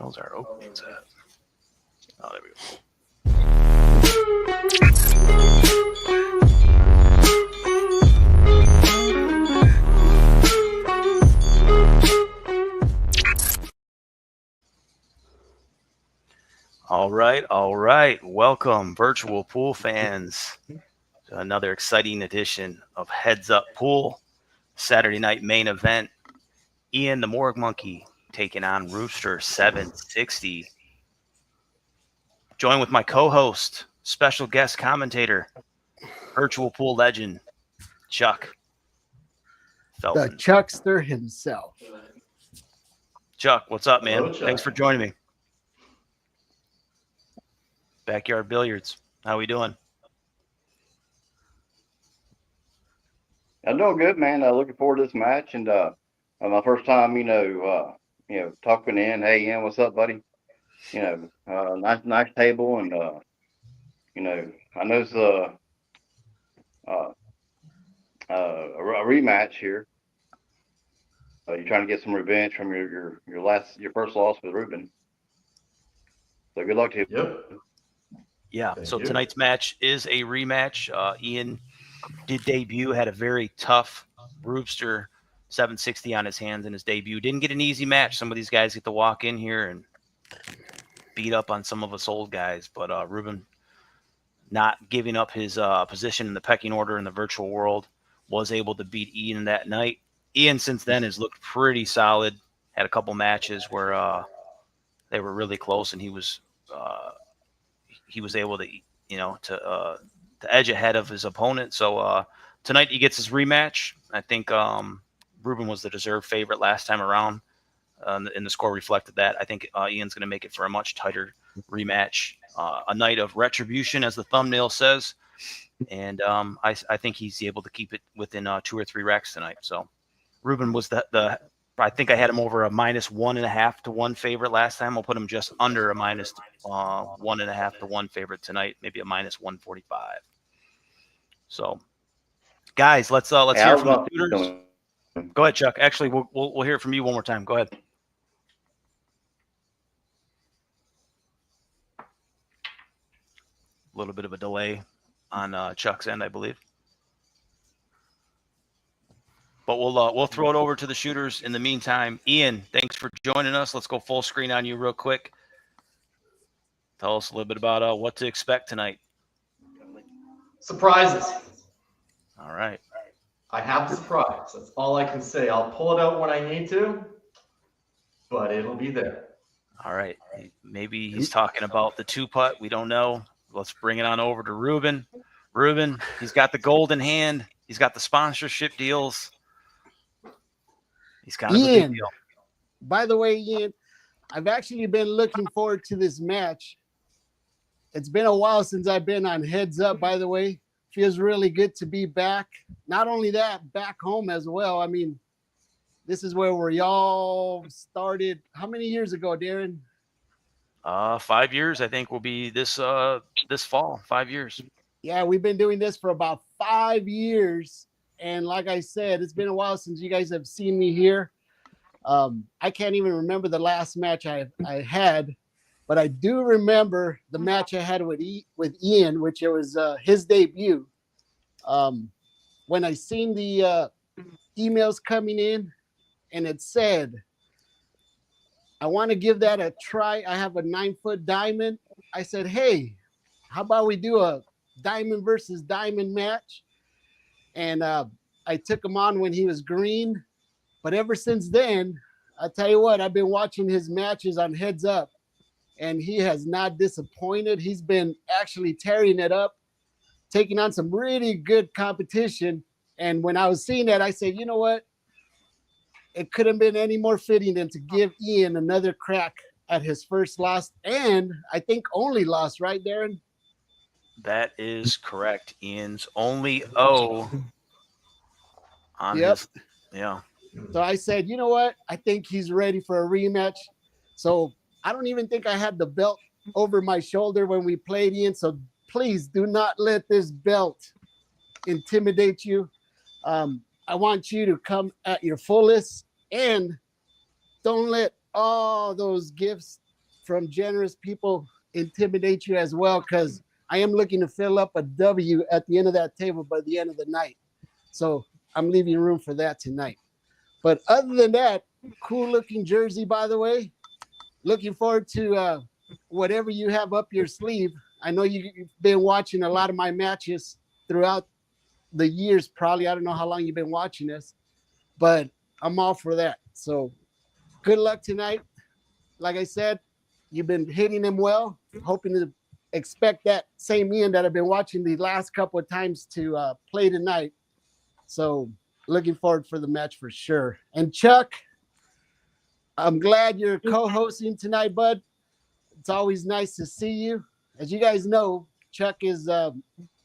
hell's our openings at? Oh, there we go. All right. Welcome, virtual pool fans, to another exciting edition of Heads Up Pool, Saturday night main event. Ian the Morgue Monkey taking on Rubster760. Joined with my co-host, special guest commentator, virtual pool legend, Chuck Feldman. The Chuckster himself. Chuck, what's up, man? Hello, Chuck. Thanks for joining me. Backyard Billiards. How we doing? I'm doing good, man. Looking forward to this match, and my first time, talking in. Hey, Ian, what's up, buddy? Nice table, and I know it's a rematch here. You're trying to get some revenge from your first loss with Ruben. So good luck to you. Yep. Yeah, Thank so you. tonight's match is a rematch. Ian did debut, had a very tough Rubster 760 on his hands in his debut. Didn't get an easy match. Some of these guys get to walk in here and beat up on some of us old guys, but Ruben, not giving up his position in the pecking order in the virtual world, was able to beat Ian that night. Ian since then has looked pretty solid. Had a couple matches where they were really close, and he was able to to edge ahead of his opponent. So tonight he gets his rematch. I think Ruben was the deserved favorite last time around, and the score reflected that. I think Ian's going to make it for a much tighter rematch, a night of retribution, as the thumbnail says. And I think he's able to keep it within 2 or 3 racks tonight. So Ruben was the I think I had him over a -1.5 to 1 favorite last time. I'll put him just under a -1.5 to 1 favorite tonight, maybe a -145. So, guys, let's hear from the shooters. Go ahead, Chuck. Actually, we'll hear it from you one more time. Go ahead. A little bit of a delay on Chuck's end, I believe. But we'll throw it over to the shooters in the meantime. Ian, thanks for joining us. Let's go full screen on you real quick. Tell us a little bit about what to expect tonight. Surprises. All right. I have the surprise. That's all I can say. I'll pull it out when I need to, but it'll be there. All right. Maybe he's talking about the 2-putt. We don't know. Let's bring it on over to Ruben. Ruben, he's got the golden hand. He's got the sponsorship deals. He's kind of a big deal. By the way, Ian, I've actually been looking forward to this match. It's been a while since I've been on Heads Up, by the way. Feels really good to be back. Not only that, back home as well. I mean, this is where we all started. How many years ago, Darin? 5 years, I think, will be this fall. 5 years. Yeah, we've been doing this for about 5 years. And like I said, it's been a while since you guys have seen me here. I can't even remember the last match I had, but I do remember the match I had with Ian, which it was his debut. When I seen the emails coming in, and it said, I want to give that a try. I have a 9-foot diamond. I said, hey, how about we do a diamond versus diamond match? And I took him on when he was green. But ever since then, I'll tell you what, I've been watching his matches on Heads Up, and he has not disappointed. He's been actually tearing it up, taking on some really good competition. And when I was seeing that, I said, you know what? It couldn't have been any more fitting than to give Ian another crack at his first loss, and I think only loss, right, Darin? That is correct. Ian's only O on his. Yeah. So I said, you know what? I think he's ready for a rematch. So I don't even think I had the belt over my shoulder when we played Ian. So please do not let this belt intimidate you. I want you to come at your fullest, and don't let all those gifts from generous people intimidate you as well, because I am looking to fill up a W at the end of that table by the end of the night. So I'm leaving room for that tonight. But other than that, cool looking jersey, by the way. Looking forward to whatever you have up your sleeve. I know you've been watching a lot of my matches throughout the years, probably. I don't know how long you've been watching this, but I'm all for that. So good luck tonight. Like I said, you've been hitting them well. Hoping to expect that same Ian that I've been watching the last couple of times to play tonight. So looking forward for the match for sure. And Chuck, I'm glad you're co-hosting tonight, bud. It's always nice to see you. As you guys know, Chuck is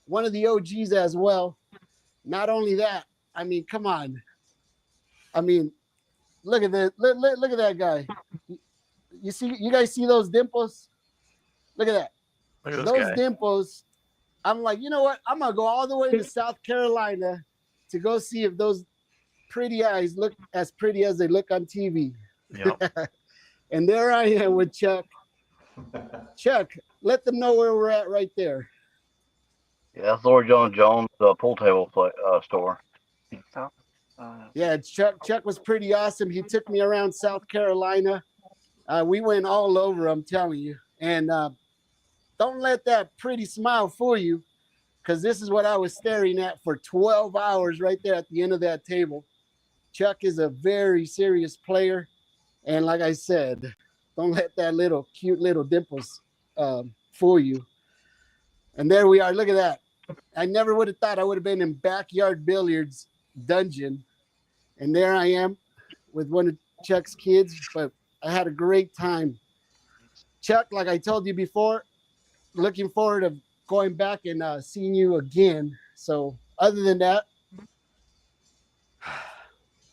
one of the OGs as well. Not only that, I mean, come on. I mean, look at that. Look at that guy. You guys see those dimples? Look at that. Look at Those dimples. I'm like, you know what? I'm gonna go all the way to South Carolina to go see if those pretty eyes look as pretty as they look on TV. Yep. And there I am with Chuck. Chuck, let them know where we're at right there. Yeah, that's Lord John Jones pool table store. Yeah, Chuck was pretty awesome. He took me around South Carolina. We went all over, I'm telling you. And don't let that pretty smile fool you, because this is what I was staring at for 12 hours right there at the end of that table. Chuck is a very serious player. And like I said, don't let that little cute little dimples fool you. And there we are. Look at that. I never would have thought I would have been in Backyard Billiards dungeon. And there I am with one of Chuck's kids. But I had a great time. Chuck, like I told you before, looking forward to going back and seeing you again. So other than that,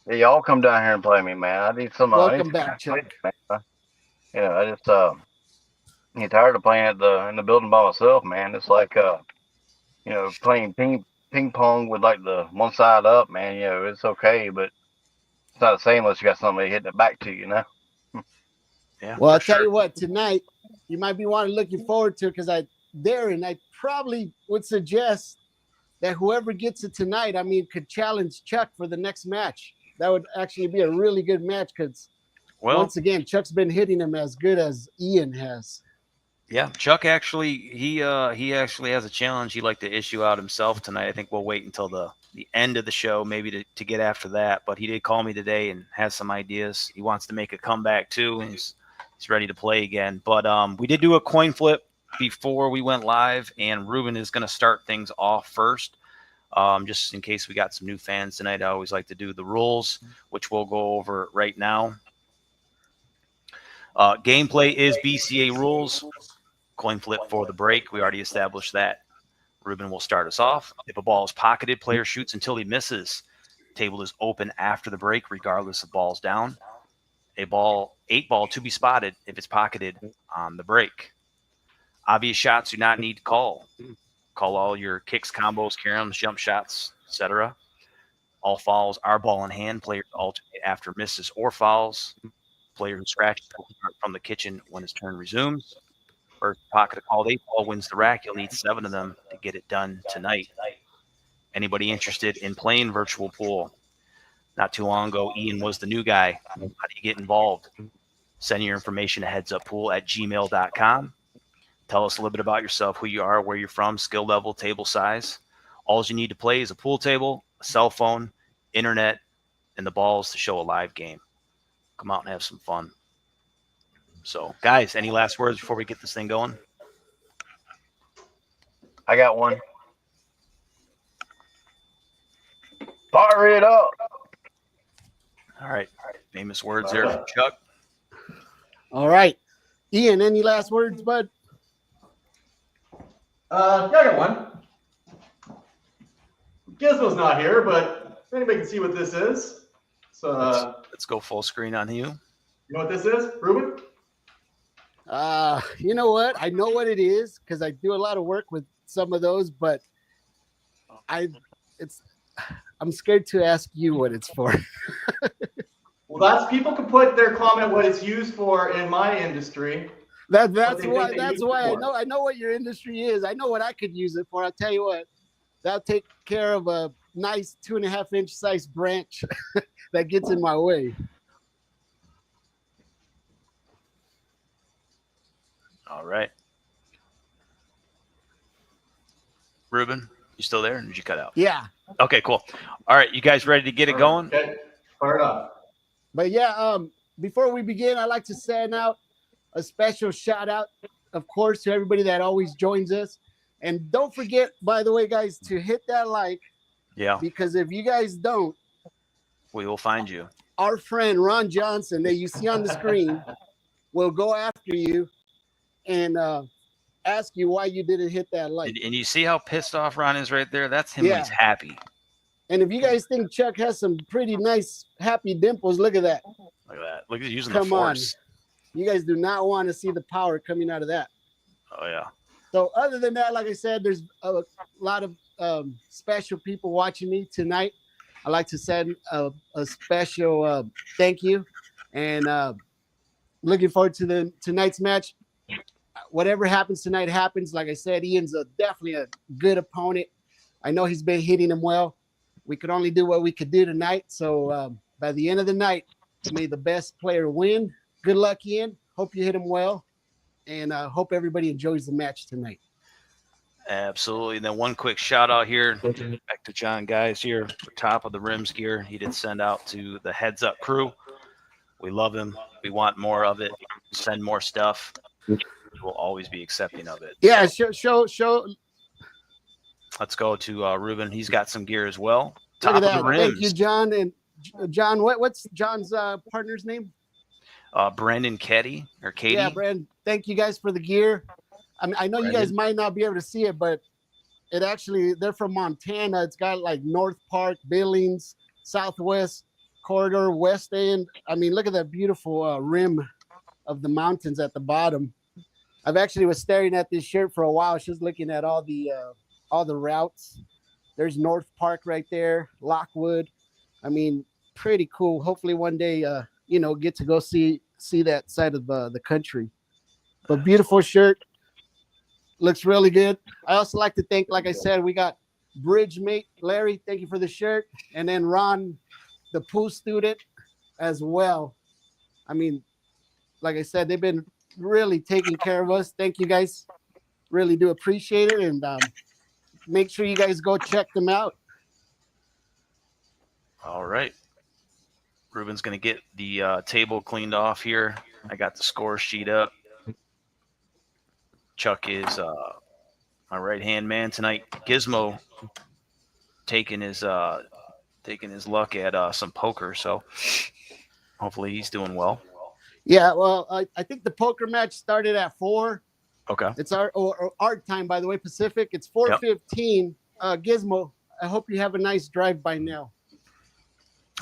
Yeah, y'all come down here and play me, man. I need some. welcome back, Chuck. Yeah, I just get tired of playing in the building by myself, man. It's like playing ping pong with like the one side up, man. It's okay, but it's not the same unless you got somebody hitting it back to you, Yeah. Well, I'll tell you what, tonight you might be looking forward to it, because Darin, I probably would suggest that whoever gets it tonight, could challenge Chuck for the next match. That would actually be a really good match, because once again, Chuck's been hitting him as good as Ian has. Yeah, Chuck actually he actually has a challenge he'd like to issue out himself tonight. I think we'll wait until the end of the show maybe to get after that. But he did call me today and has some ideas. He wants to make a comeback too, and he's ready to play again. But we did do a coin flip before we went live, and Ruben is going to start things off first. Just in case we got some new fans tonight, I always like to do the rules, which we'll go over right now. Gameplay is BCA rules. Coin flip for the break. We already established that. Ruben will start us off. If a ball is pocketed, player shoots until he misses. Table is open after the break, regardless of balls down. 8 ball to be spotted if it's pocketed on the break. Obvious shots do not need to call. Call all your kicks, combos, caroms, jump shots, etc. All fouls are ball in hand. Players alternate after misses or fouls. Player who scratches from the kitchen when his turn resumes. First pocket of called 8 ball wins the rack. You'll need 7 of them to get it done tonight. Anybody interested in playing virtual pool? Not too long ago, Ian was the new guy. How do you get involved? Send your information to headsupool@gmail.com. Tell us a little bit about yourself, who you are, where you're from, skill level, table size. All you need to play is a pool table, a cell phone, internet, and the balls to show a live game. Come out and have some fun. So, guys, any last words before we get this thing going? I got one. Fire it up. All right. Famous words there from Chuck. All right. Ian, any last words, bud? I got one. Gizmo's not here, but anybody can see what this is. So let's go full screen on you. You know what this is, Ruben? You know what? I know what it is because I do a lot of work with some of those, but I'm scared to ask you what it's for. Well, people can put their comment what it's used for in my industry. That's they why think they use it I for. know what your industry is. I know what I could use it for. I'll tell you what. That'll take care of a nice 2.5-inch size branch that gets in my way. All right. Ruben, you still there? Or did you cut out? Yeah. Okay, cool. All right, you guys ready to get it going? Okay, fire it up. But yeah, before we begin, I'd like to send out a special shout out, of course, to everybody that always joins us. And don't forget, by the way, guys, to hit that like, Yeah, because if you guys don't, we will find you. our friend Ron Johnson that you see on the screen will go after you and ask you why you didn't hit that like. And you see how pissed off Ron is right there? That's him when Yeah. he's happy. And if you guys think Chuck has some pretty nice, happy dimples, look at that. Look at that. Look at he's using Come the on. force. You guys do not want to see the power coming out of that. Oh, yeah. So other than that, like I said, there's a lot of special people watching me tonight. I'd like to send a special thank you and looking forward to tonight's match. Whatever happens tonight happens. Like I said, Ian's definitely a good opponent. I know he's been hitting him well. We could only do what we could do tonight. So by the end of the night, may the best player win. Good luck, Ian. Hope you hit him well. And hope everybody enjoys the match tonight. Absolutely. And then one quick shout out here back to John Guys here for Top of the Rims gear. He did send out to the Heads Up crew. We love him. We want more of it. Send more stuff. We'll always be accepting of it. Yeah, show. Let's go to Ruben. He's got some gear as well. Look Top at of that. the Rims. Thank you, John. And John, what's John's partner's name? Brandon Katie. Yeah, Brandon. Thank you guys for the gear. I mean, I know you guys might not be able to see it, but it actually, they're from Montana. It's got like North Park, Billings, Southwest Corridor, West End. I mean, look at that beautiful rim of the mountains at the bottom. I've actually was staring at this shirt for a while, just looking at all the routes. There's North Park right there, Lockwood. I mean, pretty cool. Hopefully one day, get to go see that side of the country. But beautiful shirt. Looks really good. I also like to thank, like I said, we got bridge mate Larry. Thank you for the shirt. And then Ron, the pool student as well. I mean, like I said, they've been really taking care of us. Thank you guys. Really do appreciate it. And make sure you guys go check them out. All right. Ruben's going to get the table cleaned off here. I got the score sheet up. Chuck is my right-hand man tonight. Gizmo taking his luck at some poker, so hopefully he's doing well. Yeah, well, I think the poker match started at 4. Okay. It's our time, by the way, Pacific. It's 4:15. Gizmo, I hope you have a nice drive by now.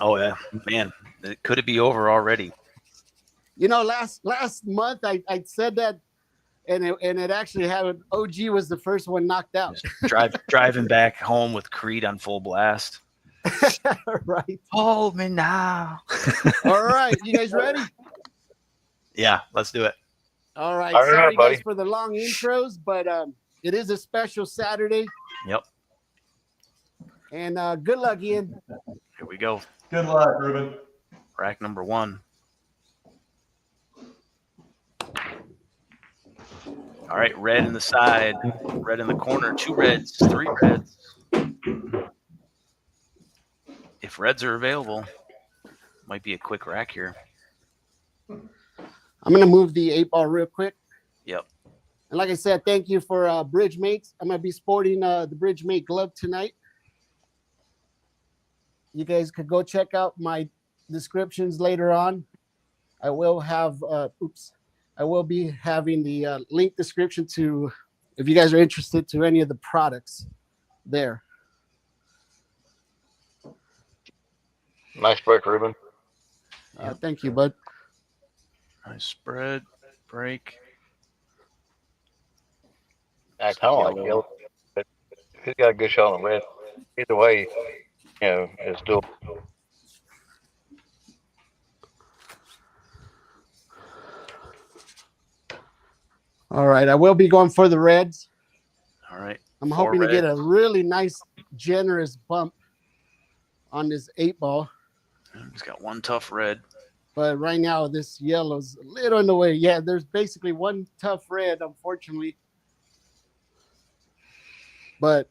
Oh yeah, man, could it be over already? Last month I said that, and it actually happened. OG was the first one knocked out. Driving back home with Creed on full blast. Right. Hold me now. All right, you guys ready? Yeah, let's do it. All right. All right, Sorry buddy. guys for the long intros, but it is a special Saturday. Yep. And good luck, Ian. Here we go. Good luck, Ruben. Rack number 1. All right, red in the side, red in the corner, 2 reds, 3 reds. If reds are available, might be a quick rack here. I'm gonna move the 8-ball real quick. Yep. And like I said, thank you for Bridge Mates. I'm gonna be sporting the Bridge Mate glove tonight. You guys could go check out my descriptions later on. I will have I will be having the link description to, if you guys are interested, to any of the products there. Nice break, Ruben. Thank you, bud. Nice spread, break. I kind of like yellow. He's got a good shot on red. Either way, it's still. All right, I will be going for the reds. All right. I'm 4 hoping to get red. a really nice, generous bump on this 8-ball. He's got 1 tough red. But right now, this yellow's a little in the way. Yeah, there's basically 1 tough red, unfortunately. But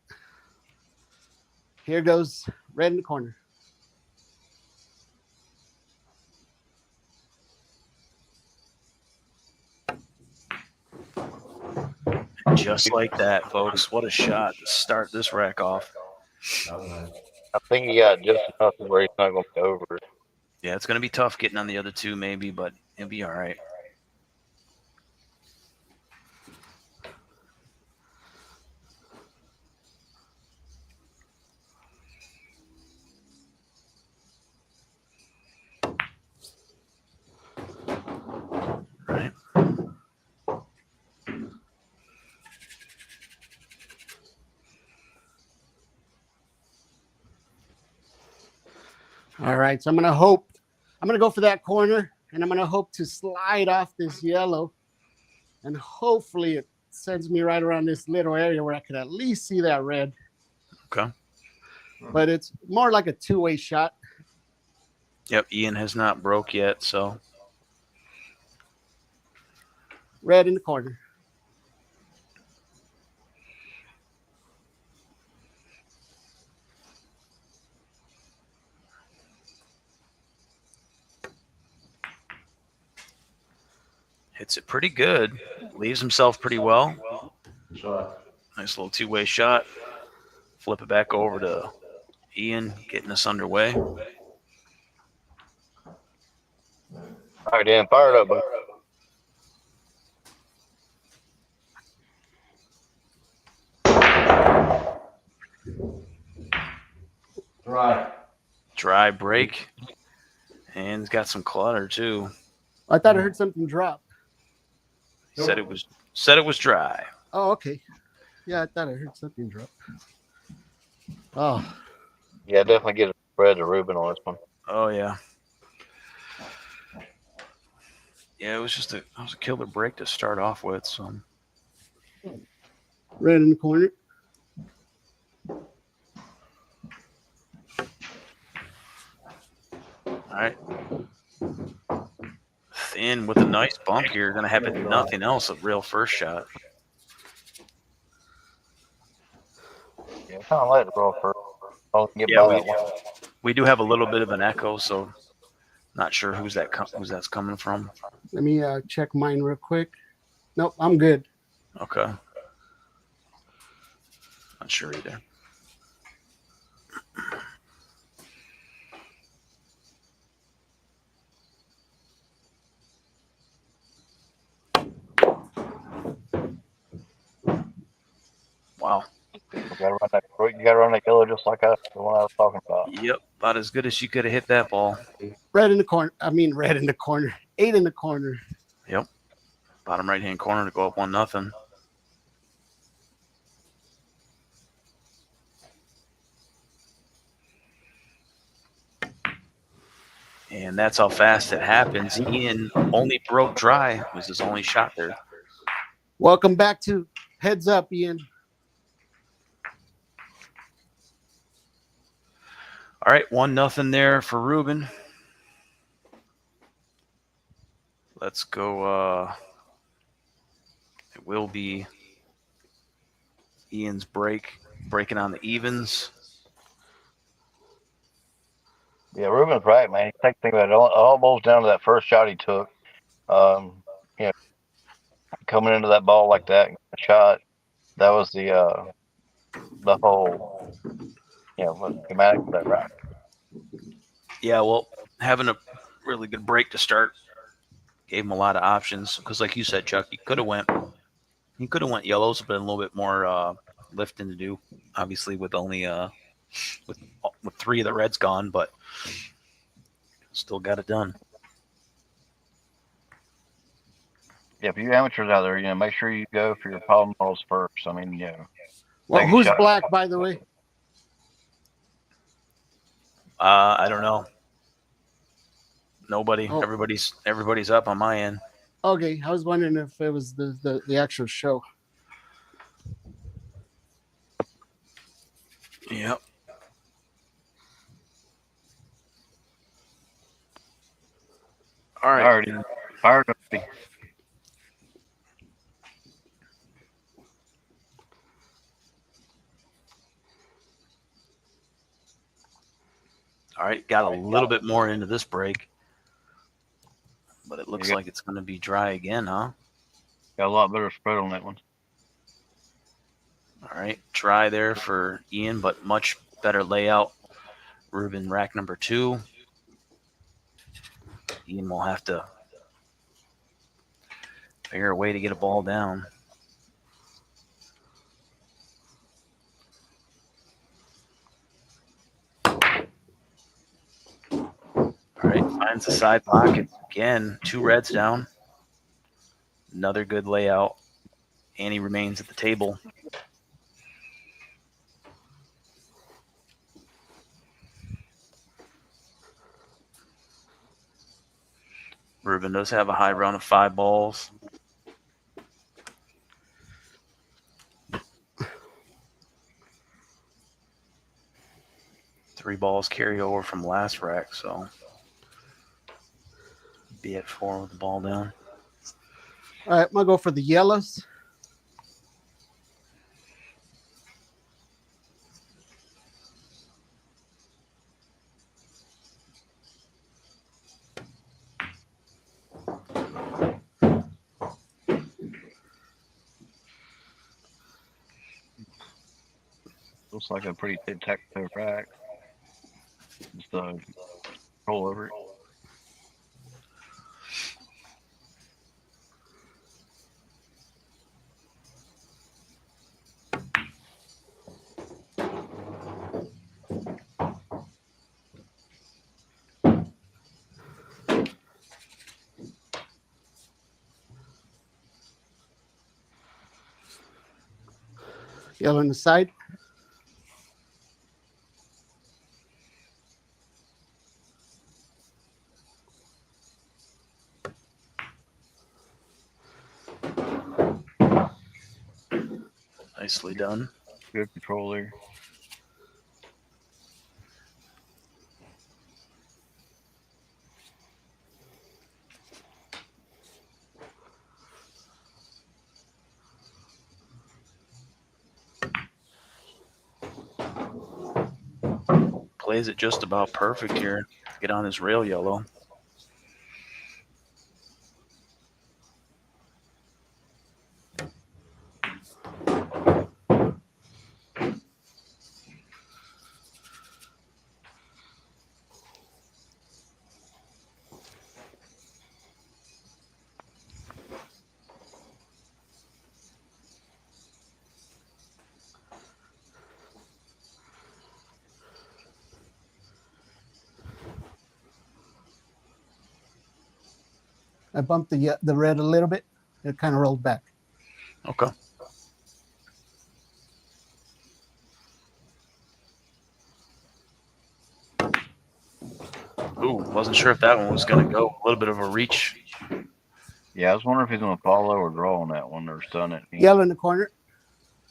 here goes red in the corner. Just like that, folks. What a shot to start this rack off. I think he got just enough to where he's not going to be over. Yeah, it's going to be tough getting on the other 2 maybe, but it'll be all right. Right. All right, so I'm going to go for that corner, and I'm going to hope to slide off this yellow, and hopefully it sends me right around this little area where I could at least see that red. Okay. But it's more like a 2-way shot. Yep, Ian has not broke yet, so Red in the corner. hits it pretty good. Leaves himself pretty well. Shot. Nice little 2-way shot. Flip it back over to Ian, getting us underway. All right, Dan, fire it up, bud. Dry break. And he's got some clutter too. I thought I heard something drop. Said it was dry. Oh, okay. Yeah, I thought I heard something drop. Oh, Yeah, definitely get a spread to Ruben on this one. Oh yeah. Yeah, it was a killer break to start off with. So red in the corner. all right. Thin with a nice bump here. Gonna have it nothing else a real first shot. Yeah, kind of let it roll first. I'll get Yeah, by that one. we do have a little bit of an echo, so not sure who's that's coming from. Let me check mine real quick. Nope, I'm good. Okay. Not sure either. Wow. You gotta run that yellow just like the one I was talking about. Yep. About as good as you could have hit that ball. Red in the corner. I mean, red in the corner. 8 in the corner. Yep. Bottom right hand corner to go up 1-0. And that's how fast it happens. Ian only broke dry. Was his only shot there. Welcome back to Heads Up, Ian. All right, 1-0 there for Ruben. Let's go. It will be Ian's breaking on the evens. Yeah, Ruben's right, man. You take think about it. It all boils down to that first shot he took. You know, coming into that ball like that, shot. That was the whole, schematic of that rack. Yeah, well, having a really good break to start gave him a lot of options because, like you said, Chuck, he could have went yellows, but a little bit more lifting to do. Obviously, with only with 3 of the reds gone, but still got it done. Yeah, for you amateurs out there, make sure you go for your problem balls first. I mean, Well, who's black, by the way? I don't know. Nobody. Oh. Everybody's up on my end. Okay, I was wondering if it was the actual show. Yep. All right. Already fired up. All right. Got a little bit more into this break, but it looks like it's going to be dry again, huh? Got a lot better spread on that one. All right. Dry there for Ian, but much better layout. Ruben, rack number 2. Ian will have to figure a way to get a ball down. All right, finds the side pocket. Again, 2 reds down. Another good layout. And he remains at the table. Ruben does have a high run of 5 balls. Three balls carry over from last rack, so be at 4 with the ball down. All right, I'm gonna go for the yellows. Looks like a pretty tic-tac-toe rack. Just roll over it. Yellow on the side. Nicely done. Good control there. Plays it just about perfect here. Get on his rail yellow. I bumped the red a little bit. It kind of rolled back. Okay. Ooh, wasn't sure if that one was going to go. A little bit of a reach. Yeah, I was wondering if he's going to follow or draw on that one or stun it. He Yellow in the corner.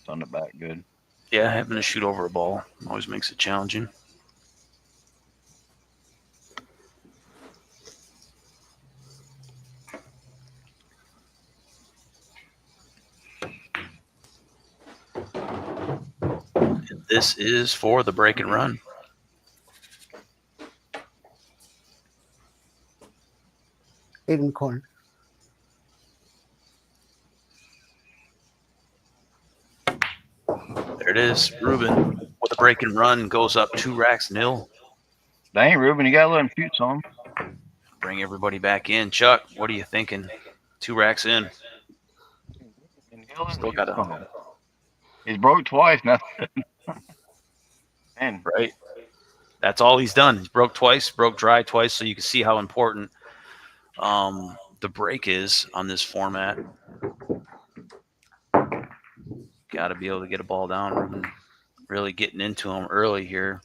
stunned it back good. Yeah, having to shoot over a ball always makes it challenging. And this is for the break and run. Eight in the corner. There it is. Ruben with a break and run goes up 2 racks nil. Dang, Ruben, you got to let him shoot some. Bring everybody back in. Chuck, what are you thinking? 2 racks in. Still got to. He's broke twice now. Man, Right. That's all he's done. He's broke twice, broke dry twice, so you can see how important the break is on this format. Got to be able to get a ball down. Ruben really getting into him early here.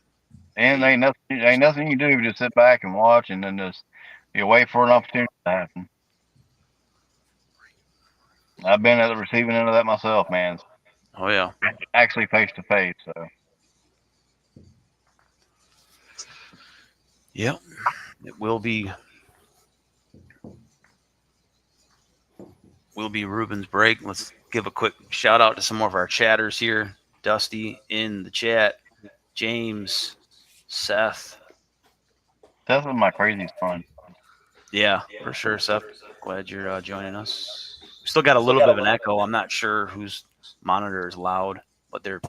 and ain't nothing you do but just sit back and watch, and then just you wait for an opportunity to happen. I've been at the receiving end of that myself, man. Oh yeah. Actually face to face. So Yep. It will be Ruben's break. Let's give a quick shout out to some of our chatters here. Dusty in the chat, James, Seth. Seth was my crazy son. Yeah, for sure, Seth. Glad you're joining us. We still got a little bit of an echo. I'm not sure whose monitor is loud, but they're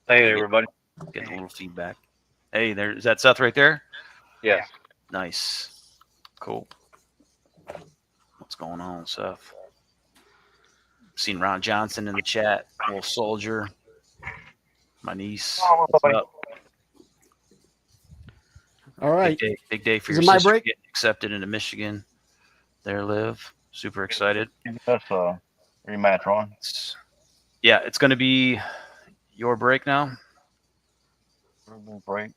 Hey, everybody. getting a little feedback. Hey, there is that Seth right there? Yeah. Nice. Cool. What's going on, Seth? Seen Ron Johnson in the chat. Wolf Soldier. My niece. What's up? All right. Big day for Is your it my sister break? getting accepted into Michigan. There, Liv. Super excited. That's a rematch, Ron. Yeah, it's going to be your break now. Ruben's break.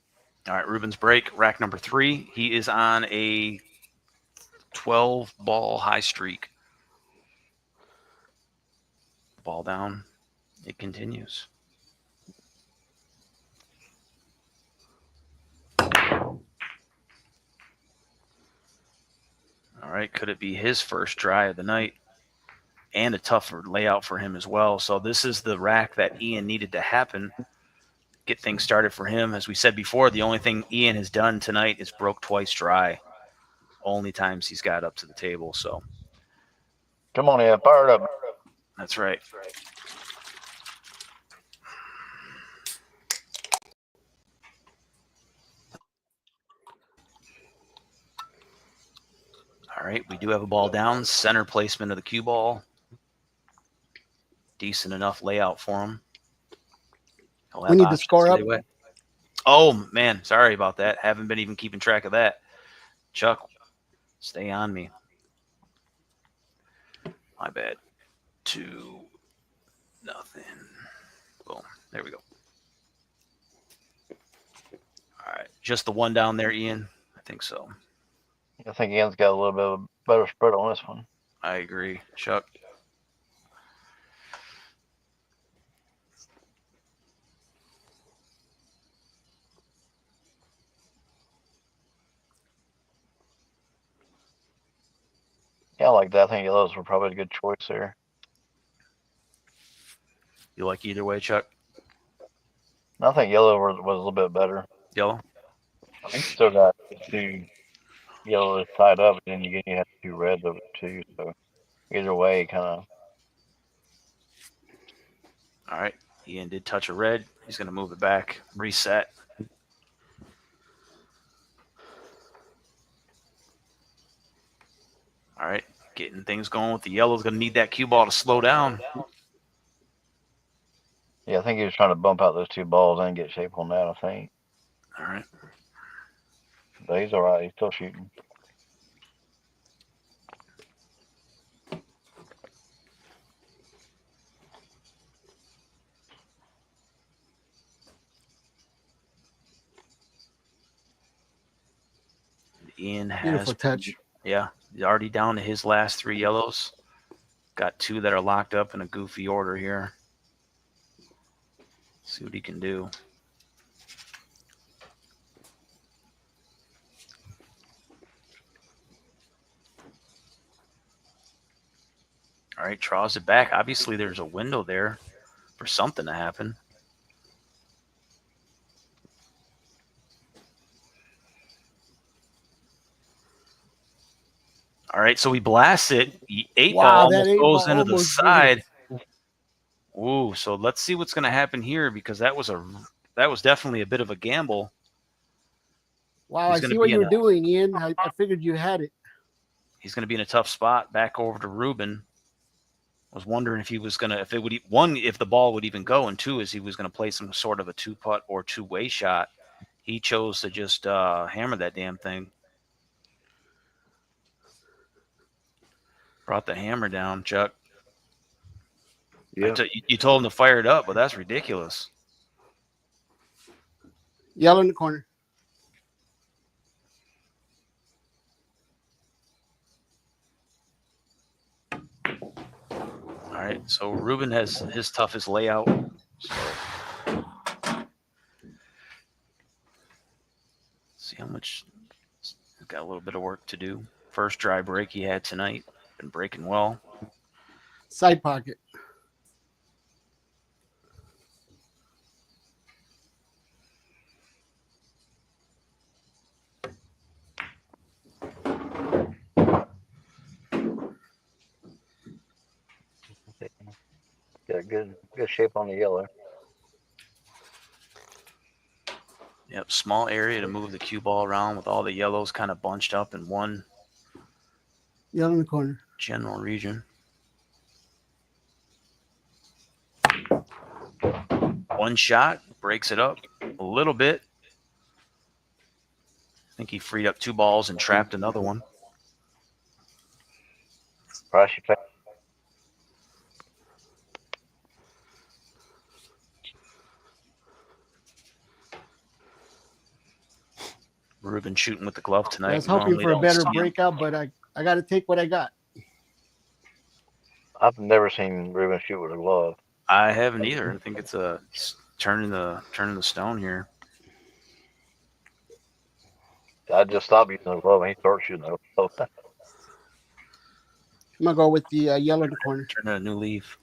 All right, Ruben's break, rack number 3. He is on a 12-ball high streak. Ball down. It continues. All right, could it be his first try of the night? And a tougher layout for him as well. So this is the rack that Ian needed to happen. Get things started for him. As we said before, the only thing Ian has done tonight is broke twice dry. Only times he's got up to the table. So come on, Ed, fire it up. That's right. All right, we do have a ball down. Center placement of the cue ball. Decent enough layout for him. We need to score up. Oh, man, sorry about that. Haven't been even keeping track of that. Chuck, stay on me. My bad. 2-0. Boom. There we go. All right. Just the one down there, Ian? I think so. I think Ian's got a little bit of a better spread on this one. I agree. Chuck? Yeah, I like that. I think yellows were probably a good choice there. You like either way, Chuck? I think yellow was a little bit better. Yellow? I think you still got 2 yellows tied up, and then you have 2 reds over 2. So either way, kind of. All right. Ian did touch a red. He's going to move it back. Reset. All right. Getting things going with the yellow's going to need that cue ball to slow down. Yeah, I think he was trying to bump out those 2 balls and get shape on that, I think. All right. But he's all right. He's still shooting. Ian has Beautiful touch. Yeah, he's already down to his last 3 yellows. Got 2 that are locked up in a goofy order here. See what he can do. All right, draws it back. Obviously, there's a window there for something to happen. All right, so he blasts it. 8 ball almost goes into the side. Ooh, so let's see what's going to happen here, because that was definitely a bit of a gamble. Wow, I see what you're doing, Ian. I figured you had it. He's going to be in a tough spot. Back over to Ruben. I was wondering if he was going to, if the ball would even go, and 2, is he was going to play some sort of a 2-putt or 2-way shot. He chose to just hammer that damn thing. Brought the hammer down, Chuck. Yeah. You told him to fire it up, but that's ridiculous. Yellow in the corner. right, so Ruben has his toughest layout. So see how much. He's got a little bit of work to do. First dry break he had tonight. Been breaking well. Side pocket. Got good shape on the yellow. Yep, small area to move the cue ball around with all the yellows kind of bunched up in one Yellow in the corner. general region. One shot, breaks it up a little bit. I think he freed up 2 balls and trapped another one. Price you pay. Ruben shooting with the glove tonight. I was hoping Normally for a don't better see him. breakout, but I got to take what I got. I've never seen Ruben shoot with a glove. I haven't either. I think it's turning the stone here. I just stopped using the glove and he started shooting the glove. I'm gonna go with the yellow in the corner. Turning a new leaf.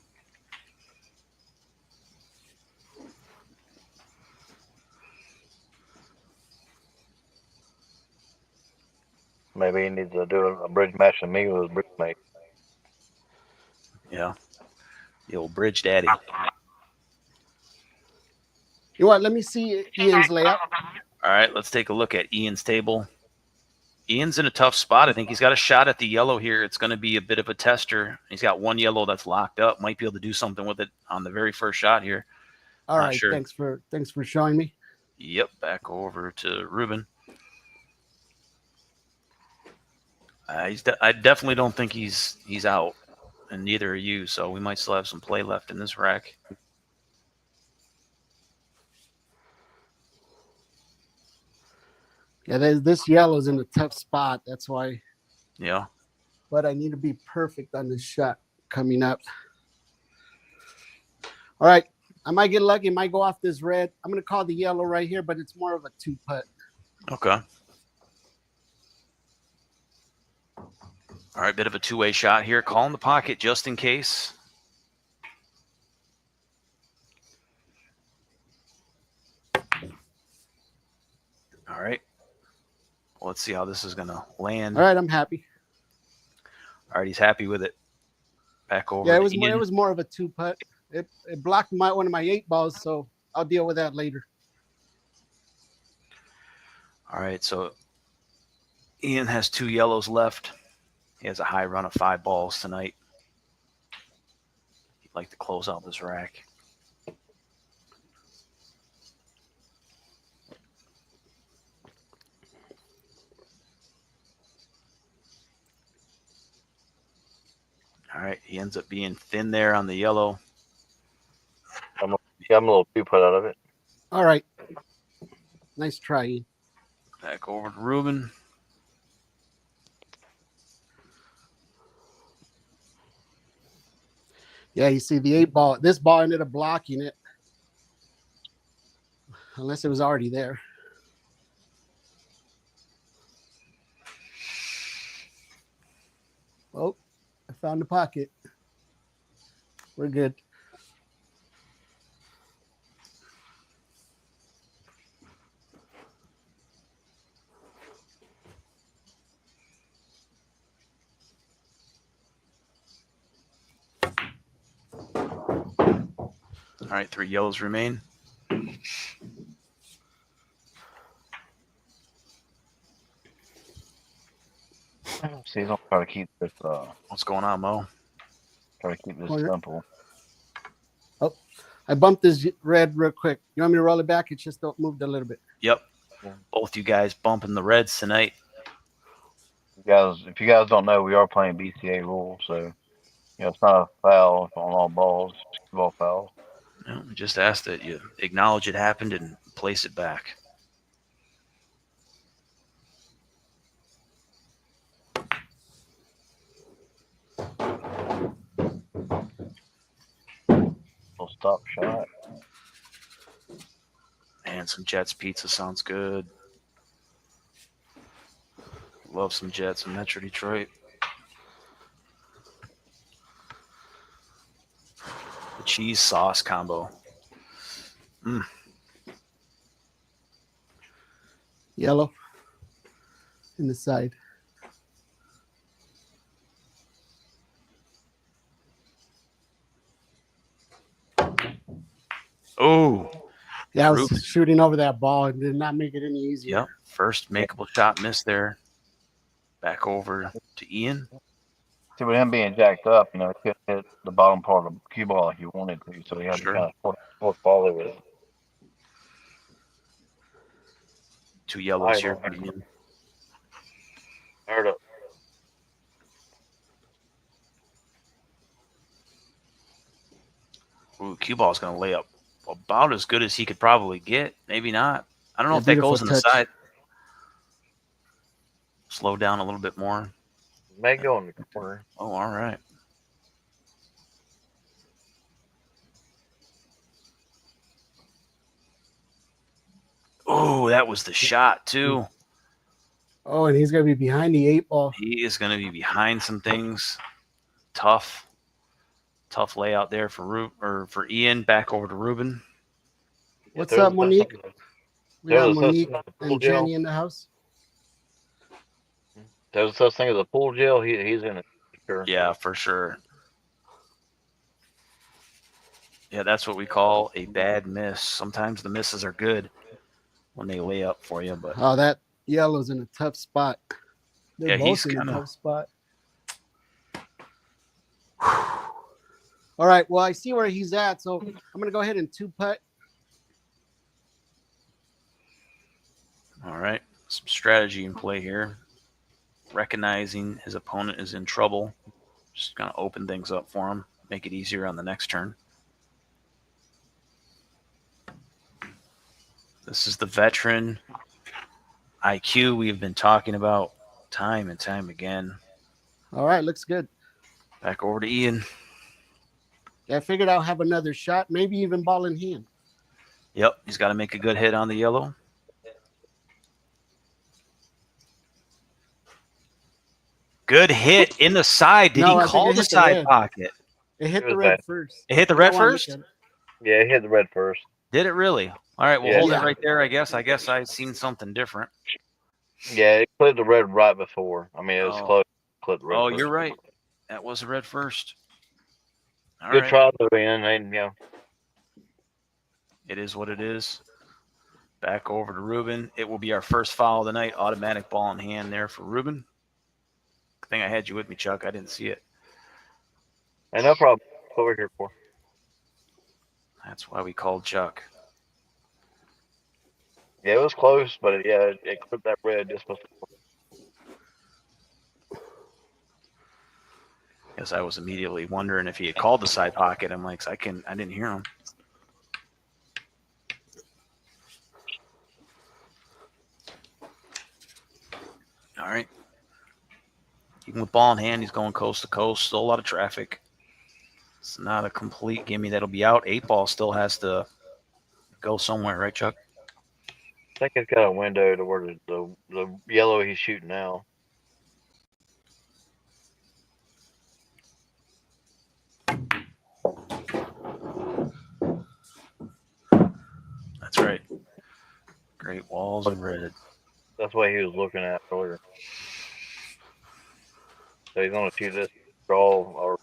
Maybe he needs to do a bridge match with me with his bridge mate. Yeah. The old bridge daddy. You know what? Let me see Ian's layout. All right, let's take a look at Ian's table. Ian's in a tough spot. I think he's got a shot at the yellow here. It's going to be a bit of a tester. He's got one yellow that's locked up. Might be able to do something with it on the very first shot here. All Not right, sure. thanks for showing me. Yep, back over to Ruben. I definitely don't think he's out, and neither are you. So we might still have some play left in this rack. Yeah, this yellow's in a tough spot. That's why. Yeah. But I need to be perfect on this shot coming up. All right, I might get lucky. Might go off this red. I'm gonna call the yellow right here, but it's more of a 2-putt. Okay. All right, bit of a two-way shot here. Call in the pocket just in case. All right. Let's see how this is going to land. All right, I'm happy. All right, he's happy with it. Back over. Yeah, to it Ian. was more of a 2-putt. It blocked one of my 8 balls, so I'll deal with that later. All right, so Ian has 2 yellows left. He has a high run of 5 balls tonight. He'd like to close out this rack. All right, he ends up being thin there on the yellow. I'm a little 2-putt out of it. All right. Nice try, Ian. Back over to Ruben. Yeah, you see the 8 ball. This ball ended up blocking it. Unless it was already there. Oh, I found the pocket. We're good. All right, 3 yellows remain. See, he's gonna try to keep this. What's going on, Mo? Try to keep this Corner. simple. Oh, I bumped this red real quick. You want me to roll it back? It just moved a little bit. Yep. Both you guys bumping the reds tonight. If you guys don't know, we are playing BCA rules, so it's not a foul on all balls, it's ball fouls. No, we just asked that you acknowledge it happened and place it back. stop shot. And some Jets pizza sounds good. Love some Jets in Metro Detroit. The cheese sauce combo. Yellow in the side. Oh, Yeah, I was Ruben. shooting over that ball and did not make it any easier. Yep. First makeable shot missed there. Back over to Ian. See, with him being jacked up, he couldn't hit the bottom part of the cue ball like he wanted to, so he had Sure. to kind of force ball with it. 2 yellows here for Ian. Fired up. Ooh, cue ball's going to lay up about as good as he could probably get. Maybe not. I don't know Yeah, if that beautiful goes in the touch. side. Slow down a little bit more. May go in the corner. Oh, all right. Oh, that was the shot, too. Oh, and he's going to be behind the 8 ball. He is going to be behind some things. Tough layout there for Ian. Back over to Ruben. What's up, Monique? We got There's Monique such thing as a and Jenny in the house. There's such thing as a pool gel. He's in it. Sure. Yeah, for sure. Yeah, that's what we call a bad miss. Sometimes the misses are good when they lay up for you, but Oh, that yellow's in a tough spot. They're Yeah, both he's in a kinda- tough spot. All right, well, I see where he's at, so I'm going to go ahead and 2-putt. all right. Some strategy in play here. Recognizing his opponent is in trouble. Just going to open things up for him. Make it easier on the next turn. This is the veteran IQ we've been talking about time and time again. All right, looks good. Back over to Ian. Yeah, I figured I'll have another shot, maybe even ball in hand. Yep, he's got to make a good hit on the yellow. Good hit in the side. Did No, I he think call it the hit the side red. pocket? It hit It the was red bad. first. It hit the I red don't wanna first? look at it. Yeah, he hit the red first. Did it really? All right, we'll Yeah. hold Yeah. it right there, I guess. I guess I'd seen something different. Yeah, it clipped the red right before. I mean, it was Oh. close. Clipped the red Oh, first. you're right. That was the red first. All Good right. try though, Ian. And It is what it is. Back over to Ruben. It will be our first foul of the night. Automatic ball in hand there for Ruben. Good thing I had you with me, Chuck. I didn't see it. and no problem. That's what we're here for. That's why we called Chuck. Yeah, it was close, but it clipped that red just before. Guess I was immediately wondering if he had called the side pocket. I'm like, I didn't hear him. All right. Even with ball in hand, he's going coast to coast. Still a lot of traffic. It's not a complete gimme that'll be out. 8 ball still has to go somewhere, right, Chuck? I think it's got a window to where the yellow he's shooting now. That's right. Great walls of red. That's what he was looking at earlier. So he's gonna shoot this draw or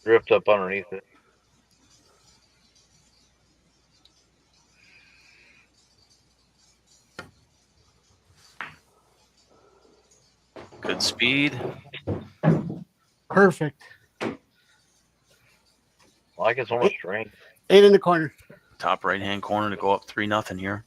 drift up underneath it. Good speed. Perfect. Like it's on a string. 8 in the corner. Top right-hand corner to go up 3-0 here.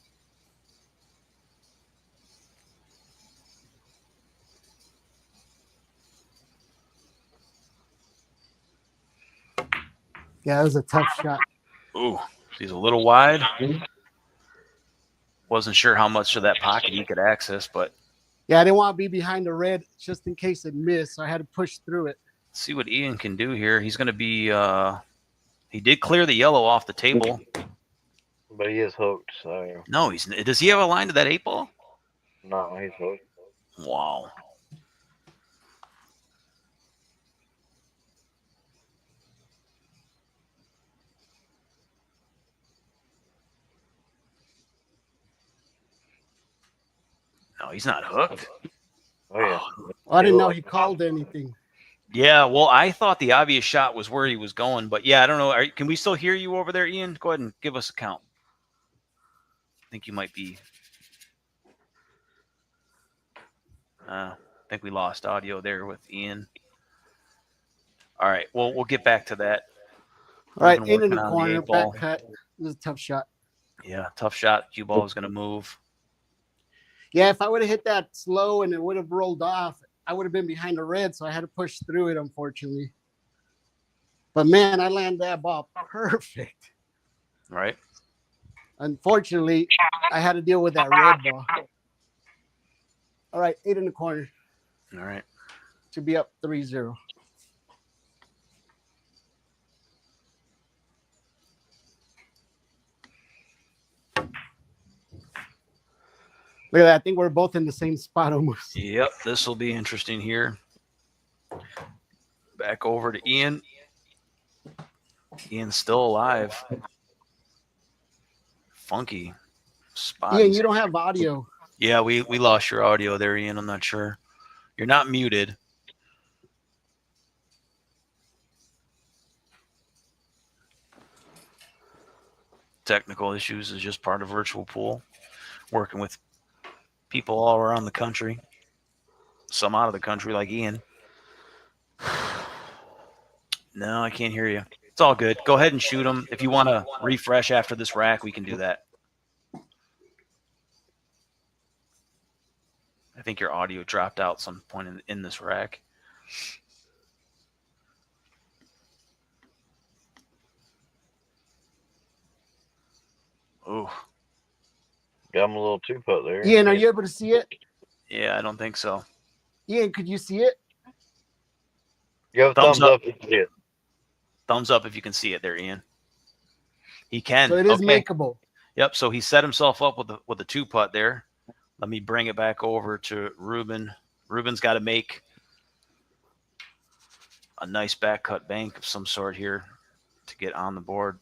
Yeah, that was a tough shot. Ooh, he's a little wide. Wasn't sure how much of that pocket he could access, but Yeah, I didn't want to be behind the red just in case it missed, so I had to push through it. see what Ian can do here. He's going to be He did clear the yellow off the table. But he is hooked, so No, does he have a line to that 8-ball? no, he's hooked. Wow. No, he's not hooked. Oh yeah. I didn't know he called anything. Yeah, well, I thought the obvious shot was where he was going, but yeah, I don't know. Can we still hear you over there, Ian? Go ahead and give us a count. I think you might be. I think we lost audio there with Ian. All right, well, we'll get back to that. All right, Ruben 8 in the working on corner, 8-ball. back cut. This is a tough shot. Yeah, tough shot. Cue ball is going to move. Yeah, if I would have hit that slow and it would have rolled off, I would have been behind the red, so I had to push through it, unfortunately. But man, I landed that ball perfect. Right. Unfortunately, I had to deal with that red ball. All right, 8 in the corner All right. to be up 3-0. Look at that. I think we're both in the same spot almost. Yep, this will be interesting here. Back over to Ian. Ian's still alive. Funky spot. Ian, you don't have audio. Yeah, we lost your audio there, Ian. I'm not sure. You're not muted. Technical issues is just part of virtual pool. Working with people all around the country. Some out of the country like Ian. No, I can't hear you. It's all good. Go ahead and shoot them. If you want to refresh after this rack, we can do that. I think your audio dropped out some point in this rack. Oh. Got him a little 2-putt there. Ian, are you able to see it? Yeah, I don't think so. Ian, could you see it? Give a thumbs up if you see it. Thumbs up if you can see it there, Ian. He can. So it is makeable. Yep. So he set himself up with a 2-putt there. Let me bring it back over to Ruben. Ruben's got to make a nice back cut bank of some sort here to get on the board.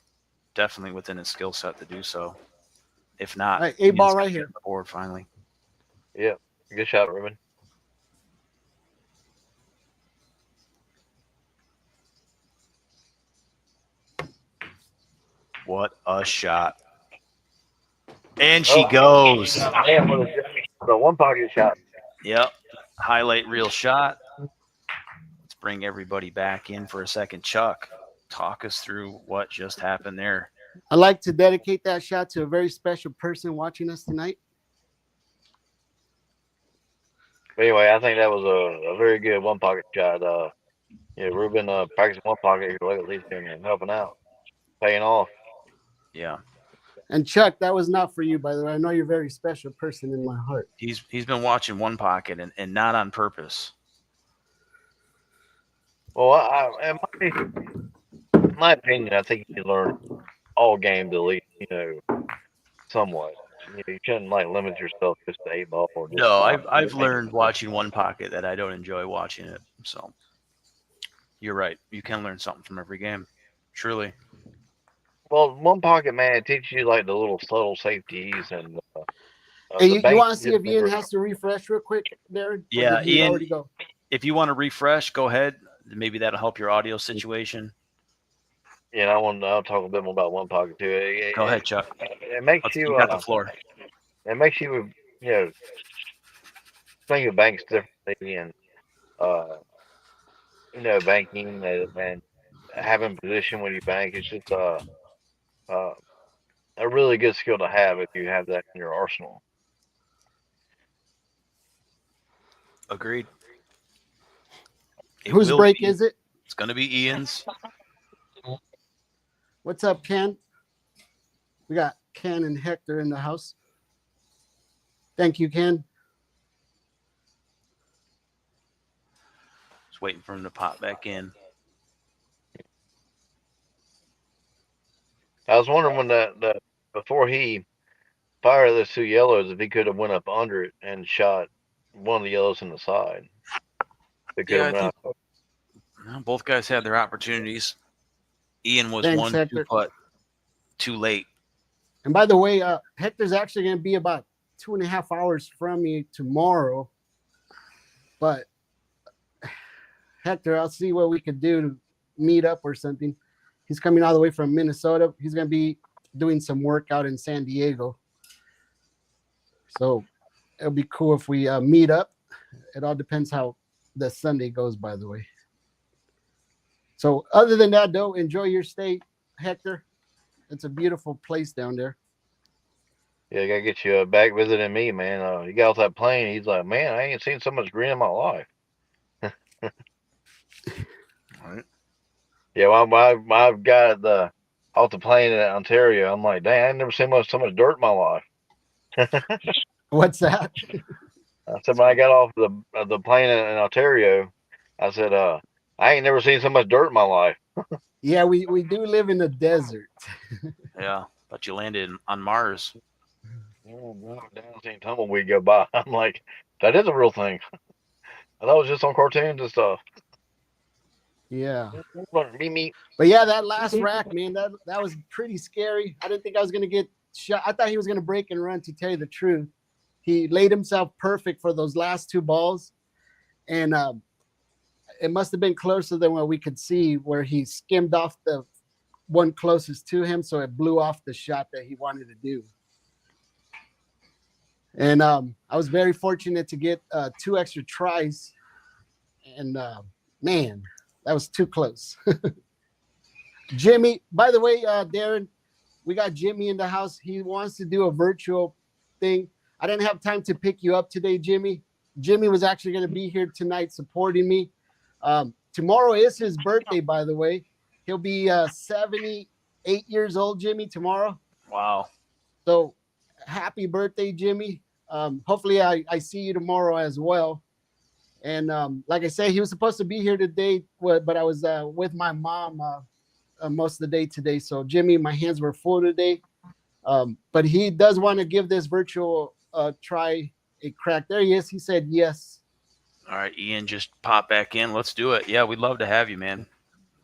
Definitely within his skill set to do so. If not, all right, 8-ball right here. On the board finally. Yeah, good shot, Ruben. What a shot. And she goes. Man, what a one pocket shot. Yep. Highlight reel shot. Let's bring everybody back in for a second. Chuck, talk us through what just happened there. I'd like to dedicate that shot to a very special person watching us tonight. Anyway, I think that was a very good one pocket shot. Yeah, Ruben practicing one pocket here lately and helping out, paying off. Yeah. And Chuck, that was not for you, by the way. I know you're a very special person in my heart. He's been watching one pocket and not on purpose. Well, in my opinion, I think you can learn all games at least, somewhat. You shouldn't limit yourself just to 8-ball. Or just No, I've learned watching one pocket that I don't enjoy watching it. So you're right. You can learn something from every game. Truly. Well, one pocket, man, it teaches you the little subtle safeties and. Hey, you want to see if Ian has to refresh real quick, Darin? Yeah, Ian. Already go? If you want to refresh, go ahead. Maybe that'll help your audio situation. Yeah, I'll talk a bit more about one pocket too. Go ahead, Chuck. It makes you got the floor. It makes you think of banks differently and banking and having position when you bank. It's just a really good skill to have if you have that in your arsenal. Agreed. Whose break is it? It's going to be Ian's. What's up, Ken? We got Ken and Hector in the house. Thank you, Ken. Just waiting for him to pop back in. I was wondering when that before he fired those 2 yellows, if he could have went up under it and shot one of the yellows in the side. It could Yeah, I have been think both guys had their opportunities. Ian was Thanks, 1-2 Hector. putt too late. And by the way, Hector's actually going to be about 2.5 hours from me tomorrow. But Hector, I'll see what we could do to meet up or something. He's coming all the way from Minnesota. He's going to be doing some work out in San Diego. So it'll be cool if we meet up. It all depends how the Sunday goes, by the way. So other than that, though, enjoy your stay, Hector. It's a beautiful place down there. Yeah, I gotta get you back visiting me, man. He got off that plane. He's like, man, I ain't seen so much green in my life. All right. Yeah, when I got off the plane in Ontario, I'm like, dang, I ain't never seen so much dirt in my life. What's that? I said when I got off the plane in Ontario, I said, I ain't never seen so much dirt in my life. Yeah, we do live in the desert. Yeah, but you landed on Mars. Oh, no, down seen tumbleweed go by. I'm like, that is a real thing. I thought it was just on cartoons and stuff. Yeah. Me. But yeah, that last rack, man, that was pretty scary. I didn't think I was going to get shot. I thought he was going to break and run, to tell you the truth. He laid himself perfect for those last 2 balls. And it must have been closer than what we could see, where he skimmed off the one closest to him. So it blew off the shot that he wanted to do. And I was very fortunate to get 2 extra tries. And man, that was too close. Jimmy, by the way, Darin, we got Jimmy in the house. He wants to do a virtual thing. I didn't have time to pick you up today, Jimmy. Jimmy was actually going to be here tonight supporting me. Tomorrow is his birthday, by the way. He'll be 78 years old, Jimmy, tomorrow. Wow. So happy birthday, Jimmy. Hopefully I see you tomorrow as well. And like I said, he was supposed to be here today, but I was with my mom most of the day today. So Jimmy, my hands were full today. But he does want to give this virtual try a crack. There he is. He said yes. All right, Ian, just pop back in. Let's do it. Yeah, we'd love to have you, man.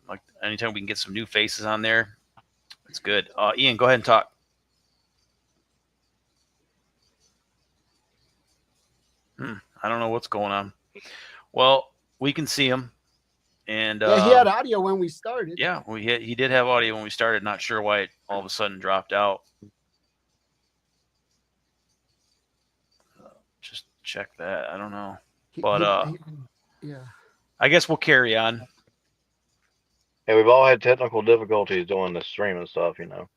Like anytime we can get some new faces on there, it's good. Ian, go ahead and talk. I don't know what's going on. Well, we can see him, and Yeah, he had audio when we started. Yeah, he did have audio when we started. Not sure why it all of a sudden dropped out. Just check that. I don't know, but yeah, I guess we'll carry on. Hey, we've all had technical difficulties doing the stream and stuff, you know.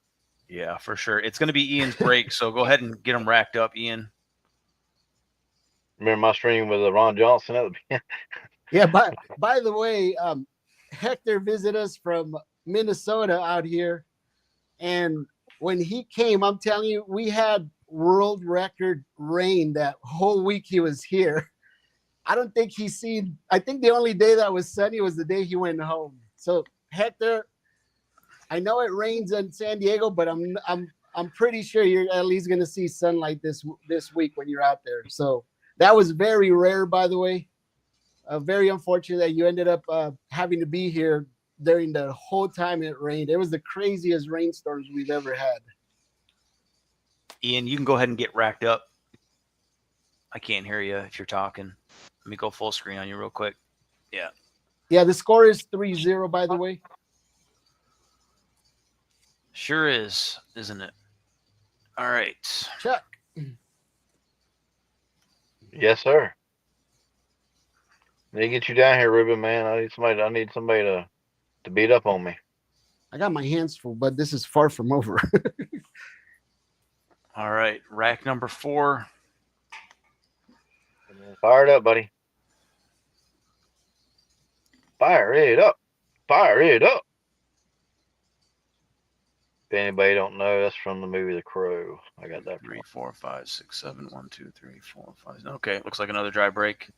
Yeah, for sure. It's going to be Ian's break, so go ahead and get him racked up, Ian. Remember my stream with Ron Johnson at the beginning? Yeah, by the way, Hector visited us from Minnesota out here. And when he came, I'm telling you, we had world record rain that whole week he was here. I don't think I think the only day that was sunny was the day he went home. So Hector, I know it rains in San Diego, but I'm pretty sure you're at least going to see sunlight this week when you're out there. So that was very rare, by the way. Very unfortunate that you ended up having to be here during the whole time it rained. It was the craziest rainstorms we've ever had. Ian, you can go ahead and get racked up. I can't hear you if you're talking. Let me go full screen on you real quick. Yeah. Yeah, the score is 3-0, by the way. Sure is, isn't it? All right. Chuck. Yes, sir. Need to get you down here, Ruben, man. I need somebody to beat up on me. I got my hands full, but this is far from over. All right, rack number 4. Fire it up, buddy. Fire it up. Fire it up. If anybody don't know, that's from the movie The Crow. I got that. 3, 4, 5, 6, 7. 1, 2, 3, 4, 5. Okay, looks like another dry break.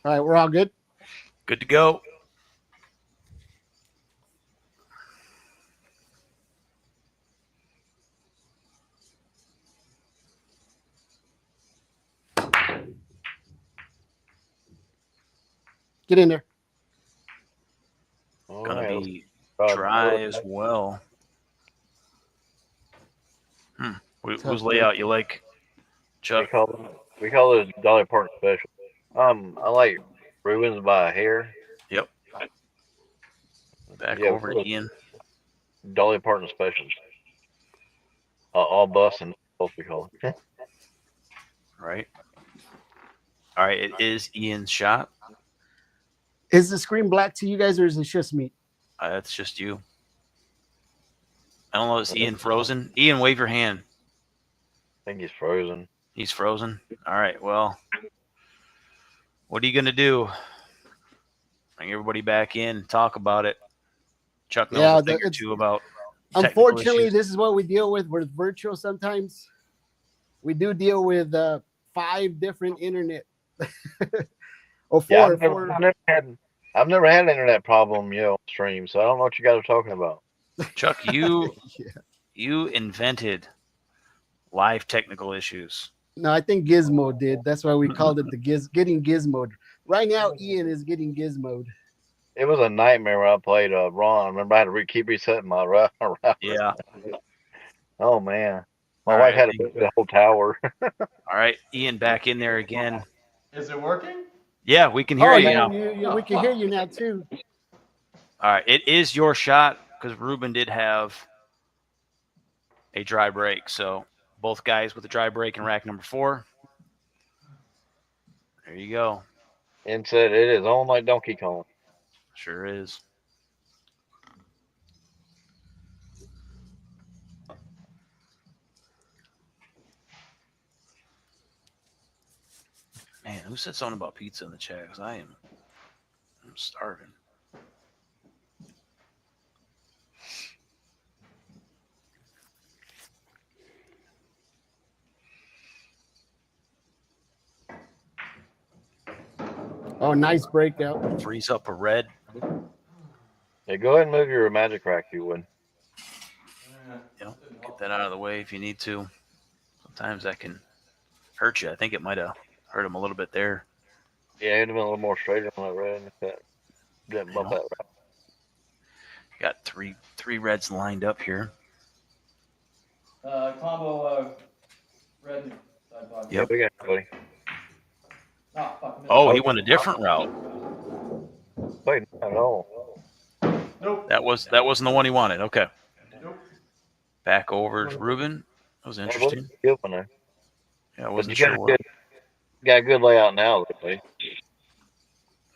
All right, we're all good. Good to go. Get in there. All Gonna right, be dry as well. Whose layout you like, Chuck? We call it Dolly Parton special. I like Ruben's by a hair. Yep. Back Yeah, over to Ian. Dolly Parton specials. All bus and both we call it. Right. All right. It is Ian's shot. Is the screen black to you guys, or is it just me? That's just you. I don't know. Is Ian frozen? Ian, wave your hand. I think he's frozen. He's frozen. All right. Well, what are you gonna do? Bring everybody back in. Talk about it. Chuck knows a thing or two about. Unfortunately, this is what we deal with virtual sometimes. We do deal with 5 different internet. Or 4. Yeah, I've never had an internet problem, on stream, so I don't know what you guys are talking about. Chuck, you Yeah. you invented live technical issues. No, I think Gizmo did. That's why we called it getting Gizmoed. Right now, Ian is getting Gizmoed. It was a nightmare when I played Ron. I remember I had to keep resetting my router. Yeah. Oh man, my All wife right, had to move the whole tower. All right, Ian, back in there again. Is it working? Yeah, we can hear you now. We can hear you now too. All right, it is your shot because Ruben did have a dry break. So both guys with a dry break in rack number 4. There you go. And said it is on like Donkey Kong. Sure is. Man, who said something about pizza in the chat? Because I'm starving. Oh, nice breakout. Freeze up a red. Yeah, go ahead and move your magic rack, you would. Get that out of the way if you need to. Sometimes that can hurt you. I think it might have hurt him a little bit there. Yeah, it'd have been a little more straighter on that red. If that didn't bump that rack. Got three reds lined up here. Combo red. Yep. Yeah, we got it, buddy. Oh, he went a different route. Wait, not at all. Nope. Oh. That wasn't the one he wanted. Okay. Nope. Back over to Ruben. That was interesting. Good one there. Yeah, I But wasn't you sure what. got a good layout now, buddy.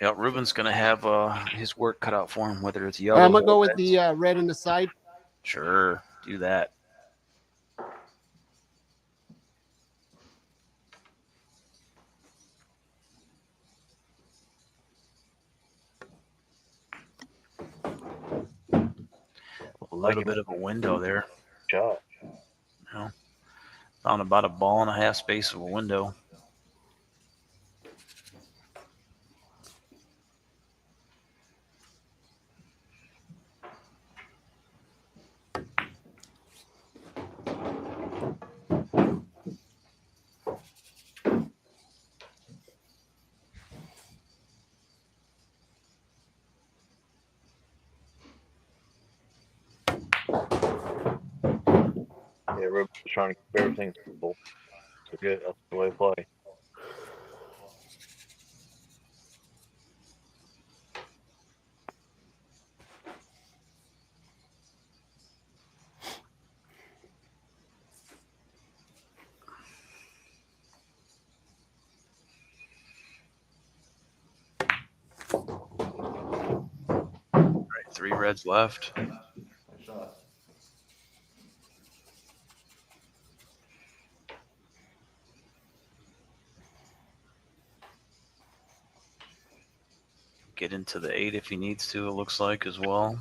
Yeah, Ruben's gonna have his work cut out for him, whether it's yellow. I'm gonna go with the red in the side. Sure, do that. A little bit of a window there. Shot. Found about a ball and a half space of a window. Yeah, Ruben's trying to keep everything simple. So good. That's the way to play. All right, 3 reds left. Nice shot. Get into the 8 if he needs to, it looks like, as well.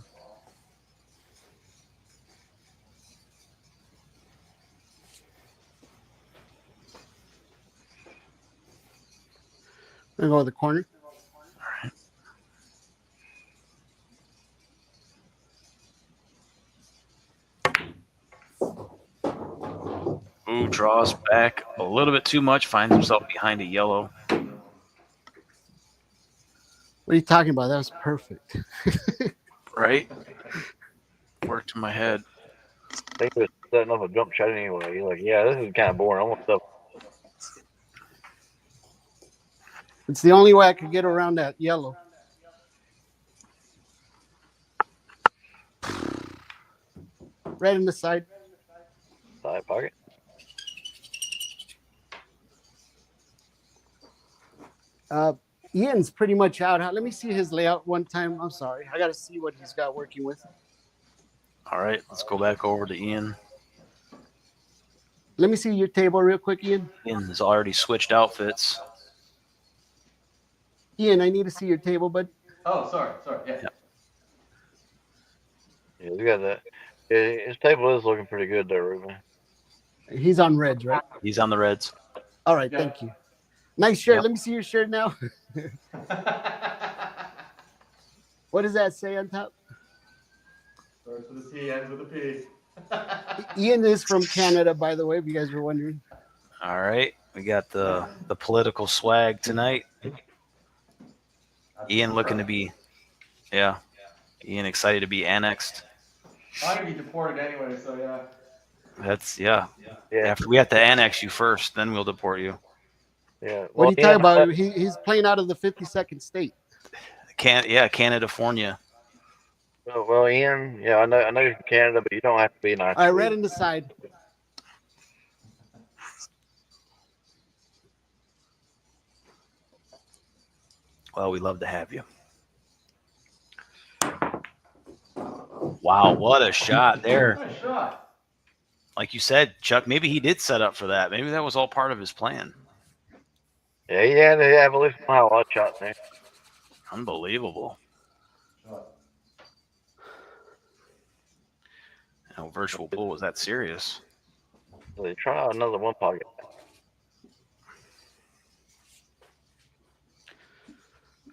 I'm gonna go with the corner. Blue draws back a little bit too much, finds himself behind a yellow. What are you talking about? That was perfect. Right? Worked in my head. I think he was setting up a jump shot anyway. He's like, yeah, this is kind of boring. I want stuff. It's the only way I could get around that yellow. Right in the side. Side pocket. Ian's pretty much out. Let me see his layout one time. I'm sorry. I got to see what he's got working with. All right, let's go back over to Ian. Let me see your table real quick, Ian. Ian has already switched outfits. Ian, I need to see your table, bud. Oh, sorry. Yeah. Yeah, we got that. Yeah, his table is looking pretty good there, Ruben. He's on reds, right? He's on the Reds. All right, Yeah. thank you. Nice shirt. Yep. Let me see your shirt now. What does that say on top? Starts with a T, ends with a P. Ian is from Canada, by the way, if you guys were wondering. All right, we got the political swag tonight. Ian looking to be, Ian excited to be annexed. I'm gonna be deported anyway, so yeah. That's Yeah. After we have to annex you first, then we'll deport you. Yeah. What are you talking about? He's playing out of the 52nd state. Canada-fornia. Well, Ian, yeah, I know you're from Canada, but you don't have to be an All right, red in the side. Well, we love to have you. Wow, what a shot there. Nice shot. Like you said, Chuck, maybe he did set up for that. Maybe that was all part of his plan. Yeah, he had to have at least a lot of shots there. Unbelievable. Shot. No virtual bull was that serious. So they try out another one pocket.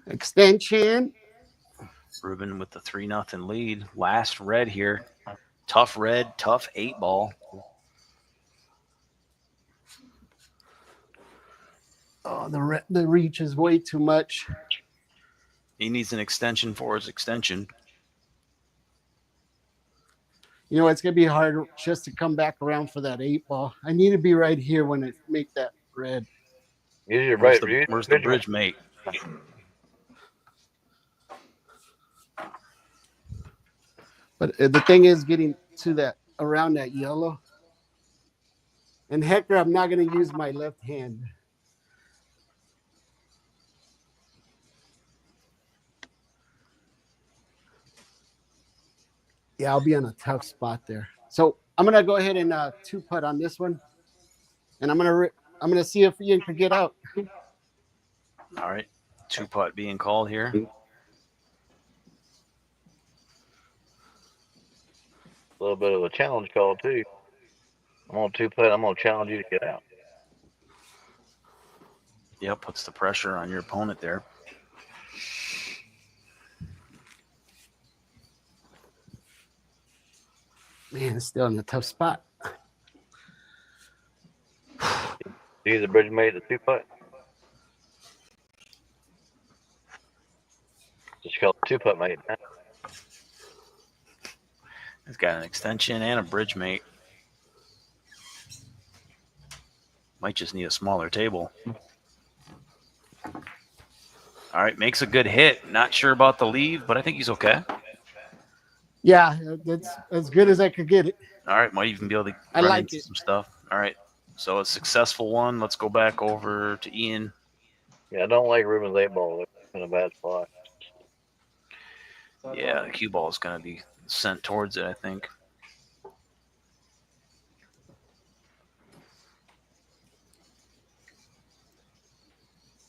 Extension. Ruben with the 3-0 lead. Last red here. Tough red, tough 8-ball. Oh, the reach is way too much. He needs an extension for his extension. You know, it's going to be hard just to come back around for that 8-ball. I need to be right here when it make that red. Use your Where's right. the bridge mate? But the thing is getting to that, around that yellow. And Hector, I'm not going to use my left hand. Yeah, I'll be on a tough spot there. So I'm gonna go ahead and 2-putt on this one, and I'm gonna see if Ian can get out. All right. 2-putt being called here. A little bit of a challenge call too. I'm on 2-putt. I'm gonna challenge you to get out. Yep, puts the pressure on your opponent there. Man, it's still in a tough spot. Use the bridge mate, the 2-putt. Just call it 2-putt mate. He's got an extension and a bridge mate. Might just need a smaller table. All right, makes a good hit. Not sure about the leave, but I think he's okay. Yeah, that's as good as I could get it. All right, might even be able to I run like into it. some stuff. All right, so a successful one. Let's go back over to Ian. Yeah, I don't like Ruben's 8-ball. It's in a bad spot. Yeah, the cue ball is going to be sent towards it, I think.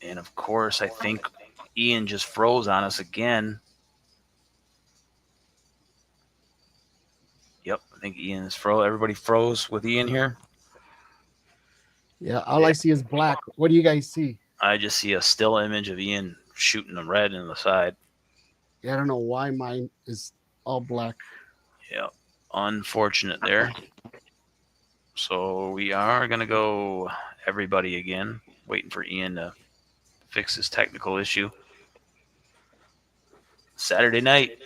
And of course, I think Ian just froze on us again. Yep, I think Ian is froze. Everybody froze with Ian here. Yeah, all I see is black. What do you guys see? I just see a still image of Ian shooting the red in the side. Yeah, I don't know why mine is all black. Yeah, unfortunate there. So we are going to go everybody again, waiting for Ian to fix his technical issue. Saturday night.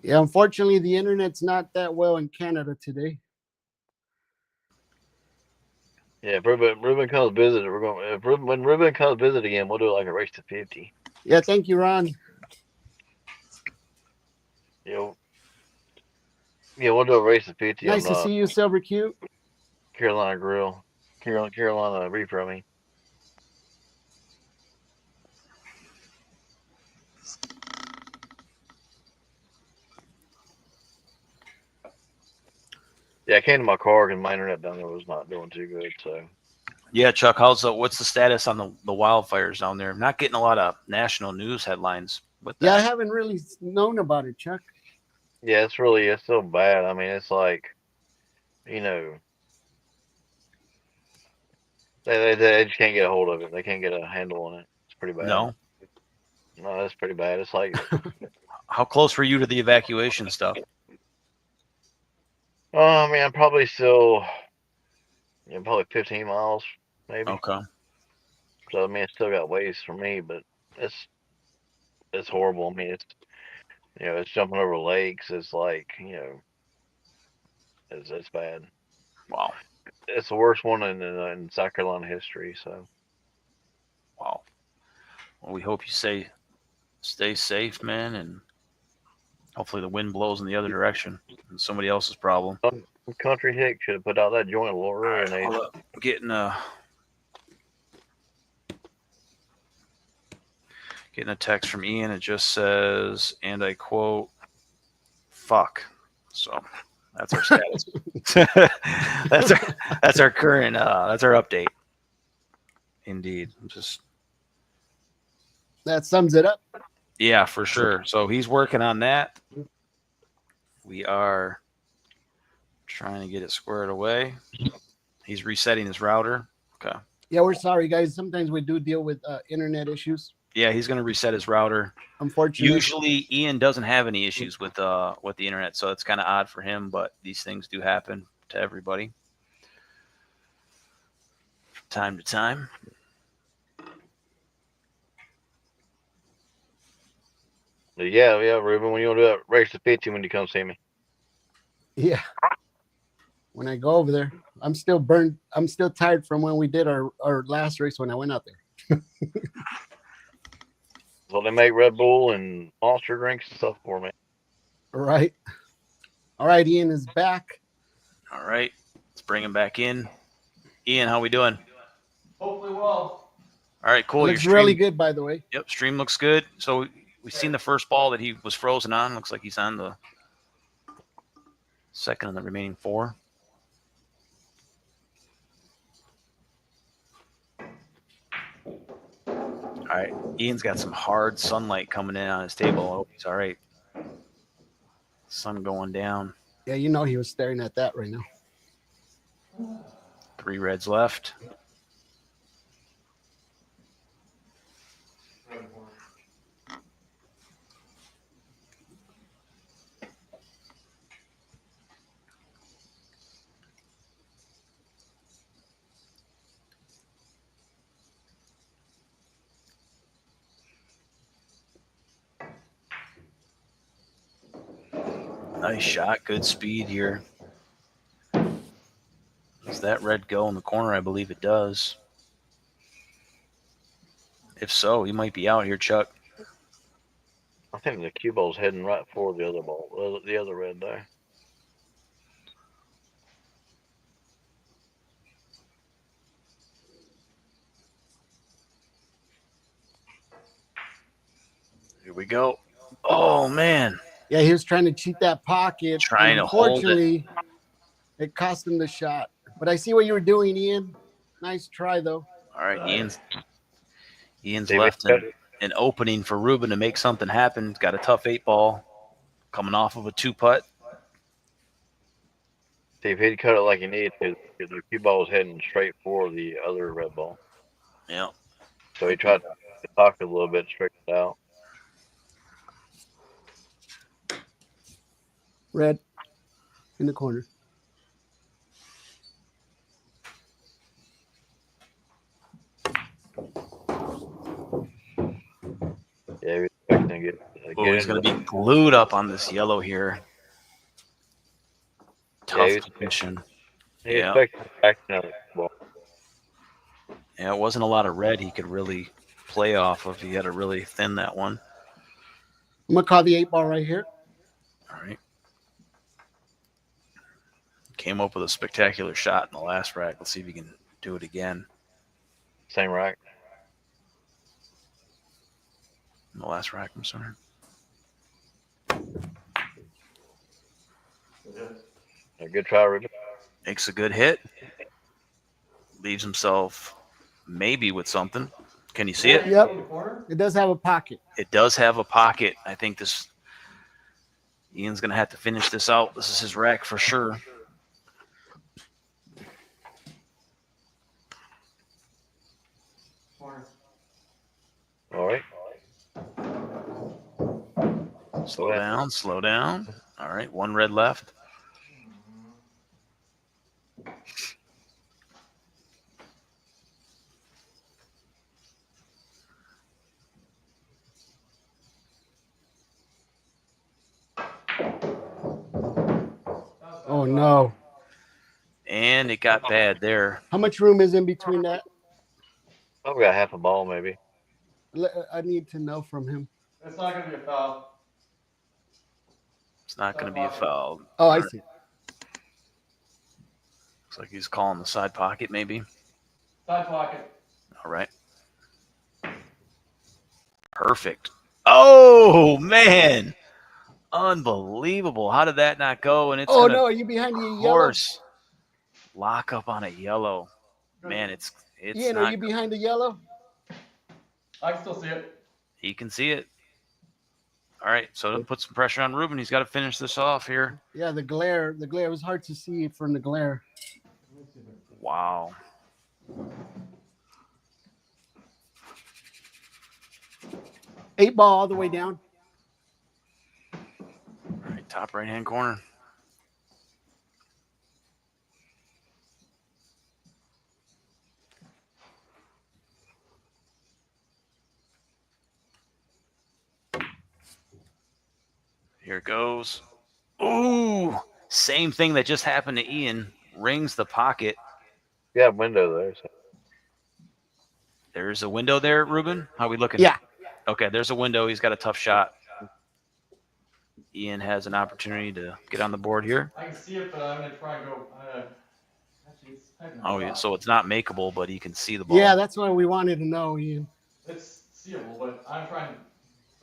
Yeah, unfortunately, the internet's not that well in Canada today. Yeah, if Ruben comes visit, we're going. When Ruben comes visit again, we'll do like a race to 50. Yeah, thank you, Ron. Yeah, we'll do a race to 50. Nice to see you, Silver Cute. Carolina Grill, Carolina Reefer. I mean. Yeah, I came to my car and my internet down there was not doing too good. So. Yeah, Chuck, what's the status on the wildfires down there? I'm not getting a lot of national news headlines with that. Yeah, I haven't really known about it, Chuck. Yeah, it's so bad. I mean, it's like, you know, they just can't get a hold of it. They can't get a handle on it. It's pretty bad. No? No, that's pretty bad. It's like, How close were you to the evacuation stuff? I mean, I'm probably still, probably 15 miles, maybe. Okay. So, I mean, it's still got ways for me, but it's horrible. I mean, it's jumping over lakes. It's like, it's bad. Wow. It's the worst one in South Carolina history. So. Wow. Well, we hope you stay safe, man, and hopefully the wind blows in the other direction. It's somebody else's problem. Country Hick should have put out that joint a little earlier. Right, getting a text from Ian. It just says, and I quote, "Fuck." So that's our status. that's our current. That's our update. Indeed, That sums it up. Yeah, for sure. So he's working on that. We are trying to get it squared away. He's resetting his router. Okay. Yeah, we're sorry, guys. Sometimes we do deal with internet issues. Yeah, he's going to reset his router. Unfortunately. Usually, Ian doesn't have any issues with the internet, so it's kind of odd for him. But these things do happen to everybody from time to time. Yeah, Ruben. When you want to do that race to 50, when you come see me. Yeah. When I go over there, I'm still burned. I'm still tired from when we did our last race when I went out there. So they make Red Bull and Monster drinks and stuff for me. All right. All right, Ian is back. All right. Let's bring him back in. Ian, how we doing? Hopefully well. All right, cool. Looks really good, by the way. Yep, stream looks good. So we've seen the first ball that he was frozen on. Looks like he's on the second of the remaining four. All right, Ian's got some hard sunlight coming in on his table. I hope he's all right. Sun going down. Yeah, you know he was staring at that right now. 3 reds left. Nice shot. Good speed here. Does that red go in the corner? I believe it does. If so, he might be out here, Chuck. I think the cue ball's heading right for the other ball, the other red there. Here we go. Oh, man. Yeah, he was trying to cheat that pocket. Trying to hold it. Unfortunately, it cost him the shot. But I see what you were doing, Ian. Nice try, though. All right, Ian's left an opening for Ruben to make something happen. He's got a tough 8-ball coming off of a 2-putt. See, if he'd cut it like he needed to, the cue ball was heading straight for the other red ball. Yeah. So he tried to talk it a little bit, straighten it out. Red in the corner. and get Oh, he's into going to be glued up on this yellow here. Tough he's- position. He Yeah. expects action of the ball. Yeah, it wasn't a lot of red he could really play off of. He had to really thin that one. I'm gonna call the 8-ball right here. All right. Came up with a spectacular shot in the last rack. Let's see if he can do it again. Same rack. In the last rack, I'm sorry. A good try, Ruben. Makes a good hit. Leaves himself maybe with something. Can you see it? Yep. It does have a pocket. It does have a pocket. I think this Ian's going to have to finish this out. This is his rack for sure. All right. Slow down, slow down. All right, one red left. Oh no. And it got bad there. How much room is in between that? I've got half a ball, maybe. I need to know from him. It's not going to be a foul. It's not going to be a foul. Oh, I see. Looks like he's calling the side pocket, maybe. Side pocket. All right. Perfect. Oh, man. Unbelievable. How did that not go? And it's Oh gonna, no, are you behind the of yellow? course, lock up on a yellow. Man, it's Ian, not. are you behind the yellow? I can still see it. He can see it. All right, so to put some pressure on Ruben, he's got to finish this off here. Yeah, the glare was hard to see from the glare. Wow. Eight ball all the way down. All right, top right-hand corner. Here it goes. Ooh, same thing that just happened to Ian. Rings the pocket. Yeah, window there. So. There's a window there, Ruben. How are we looking? Yeah. Okay, there's a window. He's got a tough shot. Ian has an opportunity to get on the board here. I can see it, but I'm going to try and go. Actually, it's Oh, yeah, so it's not makeable, but he can see the ball. Yeah, that's what we wanted to know, Ian. It's seeable, but I'm trying to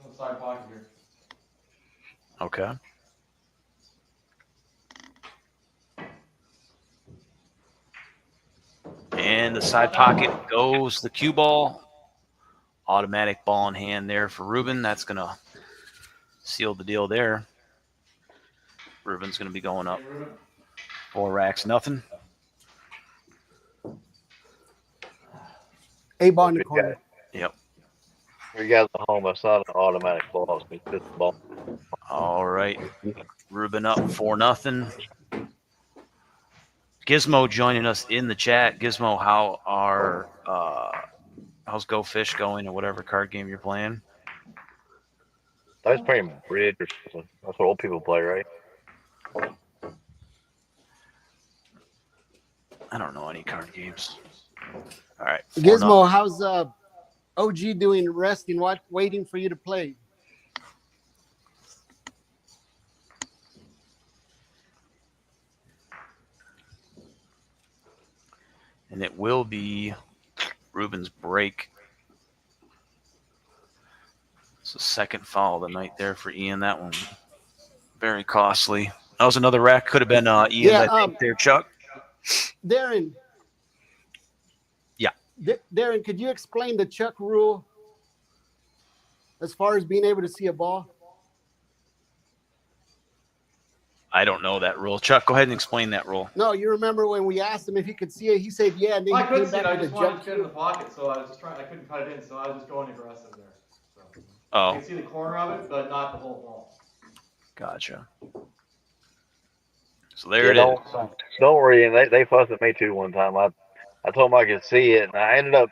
from the side pocket here. Okay. And the side pocket goes the cue ball. Automatic ball in hand there for Ruben. That's going to seal the deal there. Ruben's going to be going up. Hey, Ruben. 4 racks, nothing. Eight ball in the corner. Yep. For you guys at home, it's not an automatic ball. It's just a ball. All right. Ruben up 4-0. Gizmo joining us in the chat. Gizmo, how are how's Go Fish going or whatever card game you're playing? I was playing bridge or something. That's what old people play, right? I don't know any card games. All right. 4-0. Gizmo, how's OG doing resting, waiting for you to play? And it will be Ruben's break. It's the second foul of the night there for Ian. That one very costly. That was another rack. Could have been Ian's, Yeah, I think, there, Chuck. Darin. Yeah. Darin, could you explain the Chuck rule as far as being able to see a ball? I don't know that rule. Chuck, go ahead and explain that rule. No, you remember when we asked him if he could see it, he said, yeah, and then I he could came see it. back I with a just wanted jump to get in the shoot. pocket, so I was just trying. I couldn't cut it in, so I was just going aggressive there. So I Oh, can see the corner of it, but not the whole ball. gotcha. So there it don't, is. Don't worry, and they fussed at me too one time. I told them I could see it, and I ended up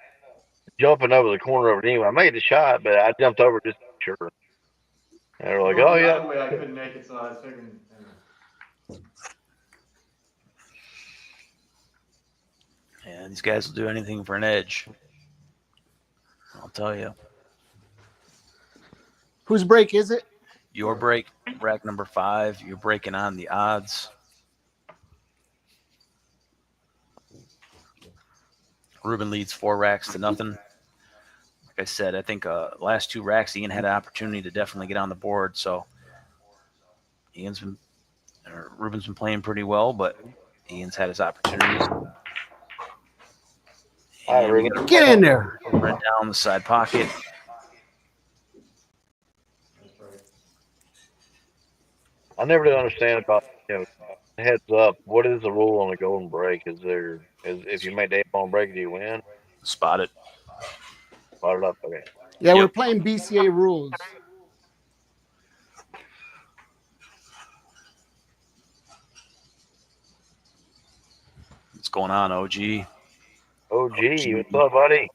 jumping over the corner of it anyway. I made the shot, but I jumped over just to be sure. And they're like, Well, oh the yeah. other way I couldn't make it, so I was figuring. Yeah, these guys will do anything for an edge. I'll tell you. Whose break is it? Your break, rack number 5. You're breaking on the odds. Ruben leads 4 racks to nothing. Like I said, I think last 2 racks, Ian had an opportunity to definitely get on the board. So Ruben's been playing pretty well, but Ian's had his opportunities. Hi, And Ruben. Get in there. Right down the side pocket. That's right. I never did understand about heads up. What is the rule on a golden break? Is if you make the 8-ball break, do you win? Spot it. Spot it up. Okay. Yeah, Yep. we're playing BCA rules. What's going on, OG? Oh, gee, what's up, buddy?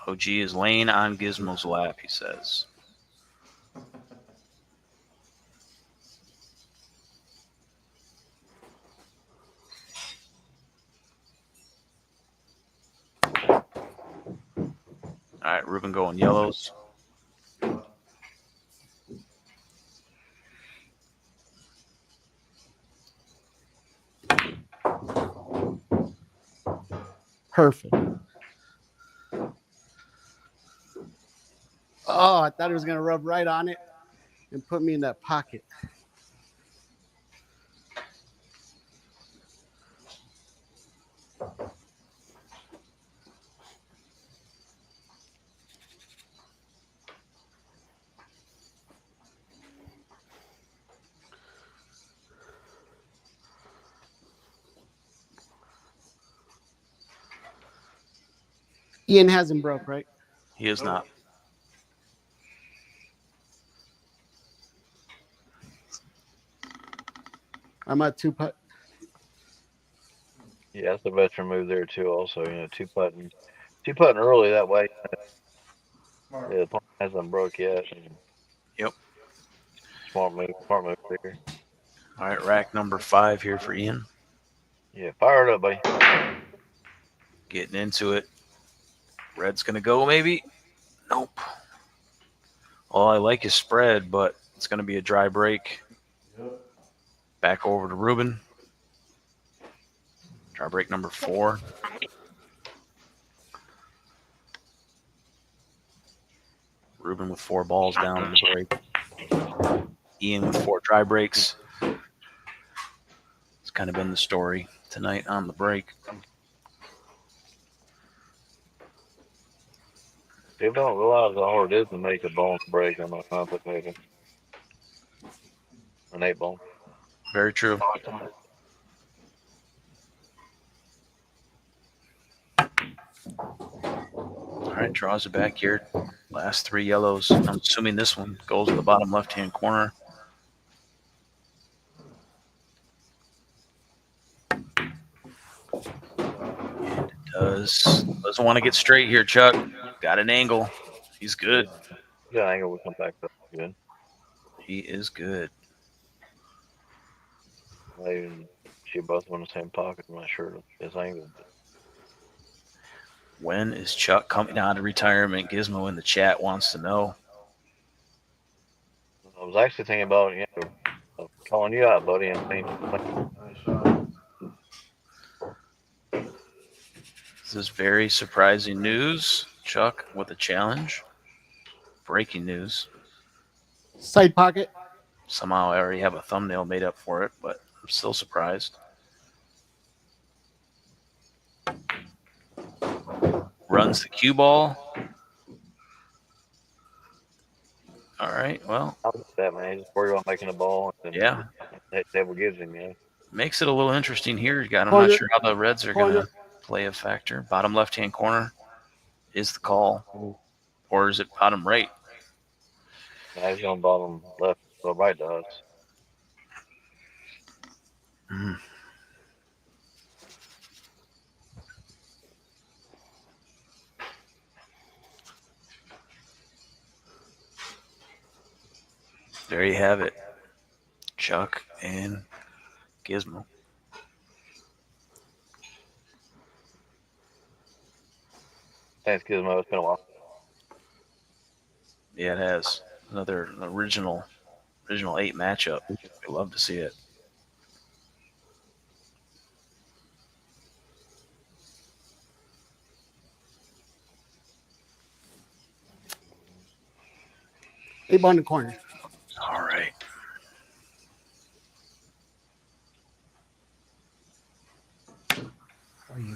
OG is laying on Gizmo's lap, he says. All right, Ruben going yellows. Perfect. Oh, I thought it was going to rub right on it and put me in that pocket. Ian hasn't broke, right? He is not. I'm at 2-putt. Yeah, that's a veteran move there too. Also, 2-putting early that way. Smart. Yeah, the opponent hasn't broke yet. Yep. Smart move there. All right, rack number 5 here for Ian. Yeah, fire it up, buddy. Getting into it. Red's going to go, maybe? Nope. All I like is spread, but it's going to be a dry break. Yep. Back over to Ruben. Dry break number 4. Ruben with 4 balls down in the break. Ian with 4 dry breaks. It's kind of been the story tonight on the break. They don't realize how hard it is to make a ball break. I'm not complicated. An 8-ball. Very true. All right, draws it back here. Last 3 yellows. I'm assuming this one goes to the bottom left-hand corner. And it does. Doesn't want to get straight here, Chuck. Got an angle. He's good. Yeah, angle will come back up good. He is good. She both in the same pocket. I'm not sure his angle. When is Chuck coming out of retirement? Gizmo in the chat wants to know. I was actually thinking about calling you out, buddy, and saying, Nice shot. This is very surprising news. Chuck with a challenge. Breaking news. Side pocket. Somehow I already have a thumbnail made up for it, but I'm still surprised. Runs the cue ball. All right, well. how about that, man? He's just worried about making a ball. And Yeah. That devil gives him, Makes it a little interesting here. I'm Corner. not sure how the Reds are going Corner. to play a factor. Bottom left-hand corner is the call. Or is it bottom right? Now he's going bottom left, so right to us. Mm. There you have it. Chuck and Gizmo. Thanks, Gizmo. It's been a while. Yeah, it has. Another original 8 matchup. I love to see it. Eight ball in the corner. All right.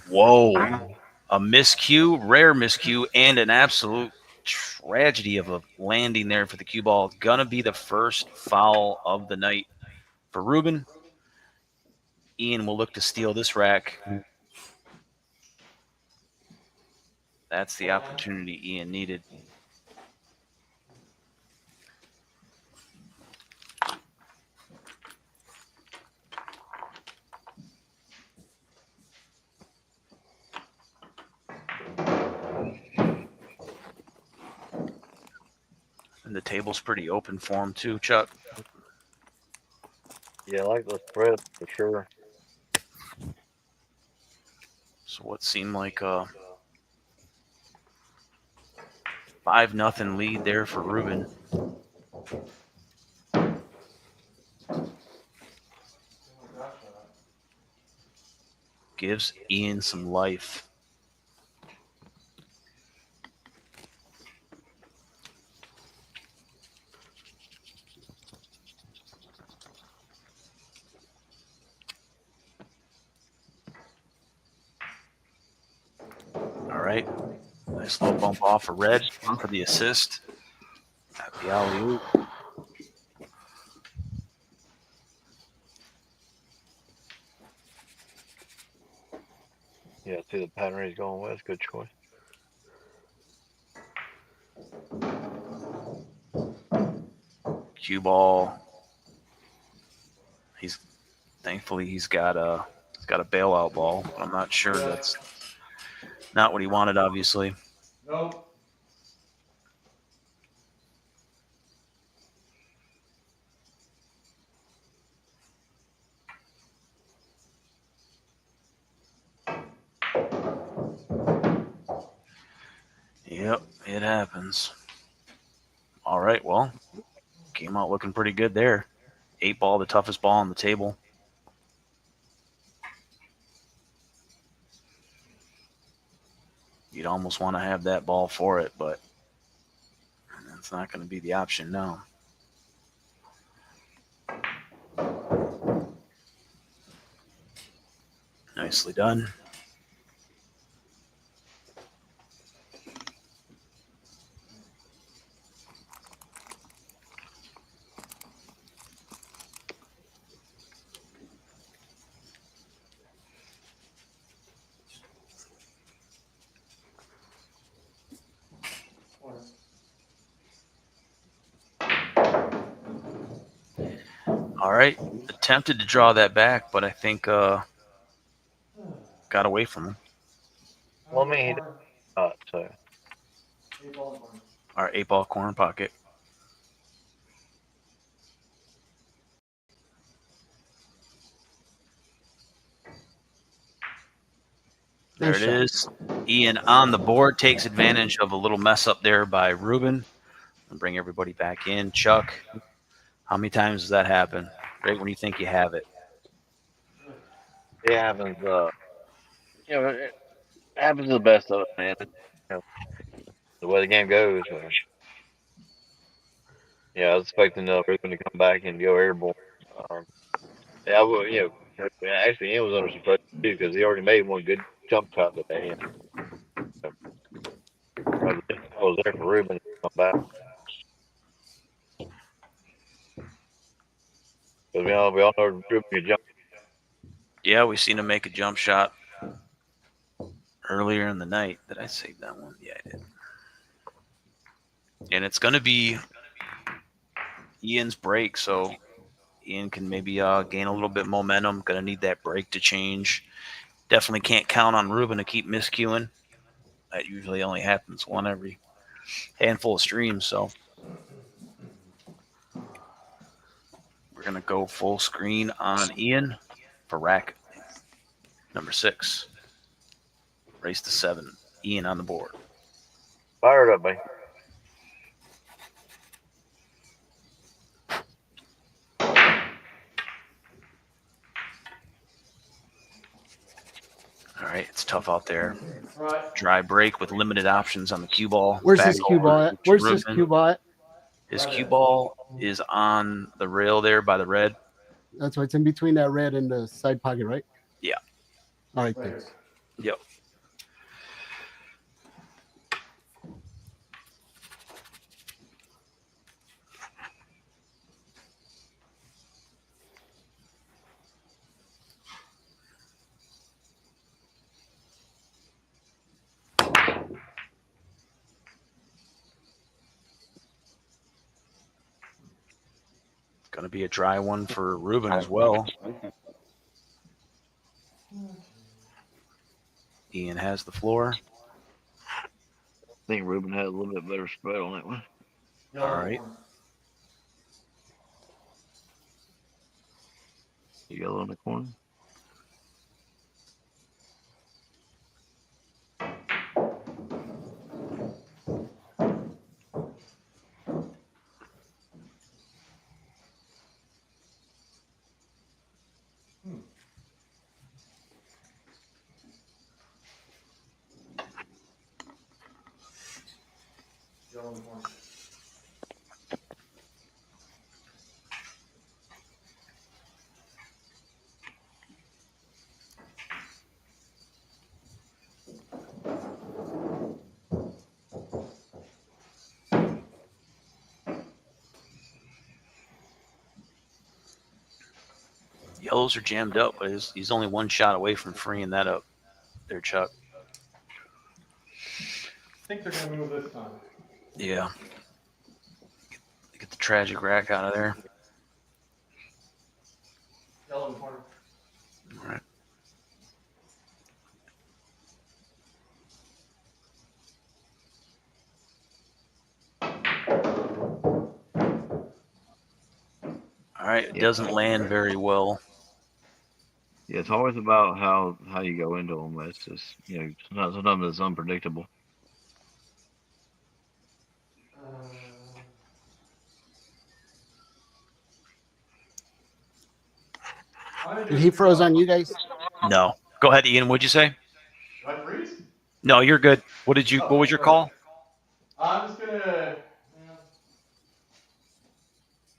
Whoa. A miscue, rare miscue, and an absolute tragedy of a landing there for the cue ball. Gonna be the first foul of the night for Ruben. Ian will look to steal this rack. That's the opportunity Ian needed. And the table's pretty open for him too, Chuck. Yeah, I like the spread for sure. So what seemed like a 5-0 lead there for Ruben. Gives Ian some life. All right. Nice little bump off of Red for the assist. At the alley-oop. Yeah, see the pattern he's going with. Good choice. Cue ball. Thankfully he's got a bailout ball. I'm not sure that's not what he wanted, obviously. Nope. Yep, it happens. All right, well, came out looking pretty good there. 8 ball, the toughest ball on the table. You'd almost want to have that ball for it, but that's not going to be the option now. Nicely done. All right. Attempted to draw that back, but I think got away from him. Well, I mean, he did not, so. Our 8 ball corner pocket. There it is. Ian on the board takes advantage of a little mess up there by Ruben and bring everybody back in. Chuck, how many times does that happen? Right when you think you have it. It happens, it happens to the best of us, man. The way the game goes, man. Yeah, I was expecting Ruben to come back and go airborne. Yeah, well, actually, Ian was under some pressure too because he already made one good jump shot today. I was there for Ruben to come back. Because we all know Ruben can jump. Yeah, we seen him make a jump shot earlier in the night. Did I save that one? Yeah, I did. And it's going to be Ian's break, so Ian can maybe gain a little bit of momentum. Going to need that break to change. Definitely can't count on Ruben to keep miscuing. That usually only happens one every handful of streams, so. We're going to go full screen on Ian for rack number 6. Race to 7. Ian on the board. Fire it up, buddy. All right, it's tough out there. Right. Dry break with limited options on the cue ball. Where's Back his cue over ball at? to Where's his Ruben. cue ball at? His cue ball is on the rail there by the red. That's why it's in between that red and the side pocket, right? Yeah. All right, thanks. Yep. Going to be a dry one for Ruben as well. Ian has the floor. I think Ruben had a little bit better spread on that one. All right. Yellow in the corner. Yellow in the corner. Yellows are jammed up, but he's only one shot away from freeing that up there, Chuck. I think they're going to move this time. Yeah. Get the tragic rack out of there. Yellow in the corner. All right. All right. It doesn't land very well. Yeah, it's always about how you go into them. It's just, sometimes it's unpredictable. He froze on you guys? No. Go ahead, Ian. What'd you say? Do I freeze? No, you're good. What was your call? I'm just going to...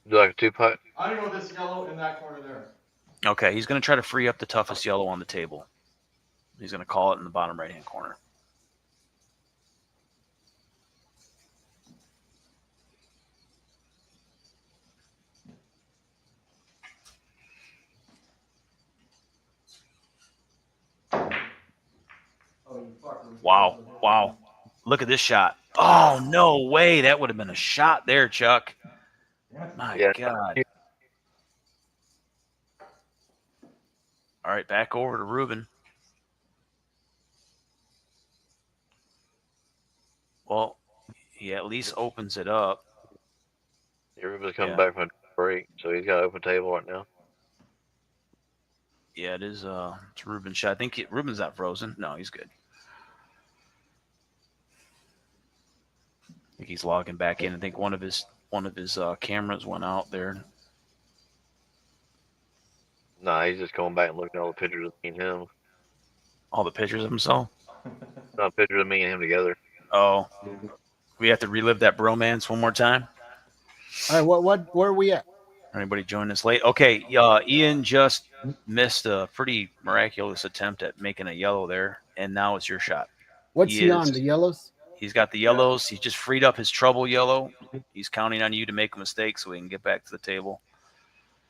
Do like a 2-putt? I'm going to go with this yellow in that corner there. Okay, he's going to try to free up the toughest yellow on the table. He's going to call it in the bottom right-hand corner. Wow. Look at this shot. Oh, no way. That would have been a shot there, Chuck. My God. All right, back over to Ruben. Well, he at least opens it up. Yeah, Ruben's coming back from a break, so he's got an open table right now. Yeah, it is. It's Ruben's shot. I think Ruben's not frozen. No, he's good. I think he's logging back in. I think one of his cameras went out there. Nah, he's just going back and looking at all the pictures of me and him. All the pictures of himself? Not pictures of me and him together. Oh. We have to relive that bromance one more time? All right, where are we at? Anybody join us late? Okay, Ian just missed a pretty miraculous attempt at making a yellow there, and now it's your shot. What's he on, the yellows? He's got the yellows. He just freed up his trouble yellow. He's counting on you to make a mistake so he can get back to the table.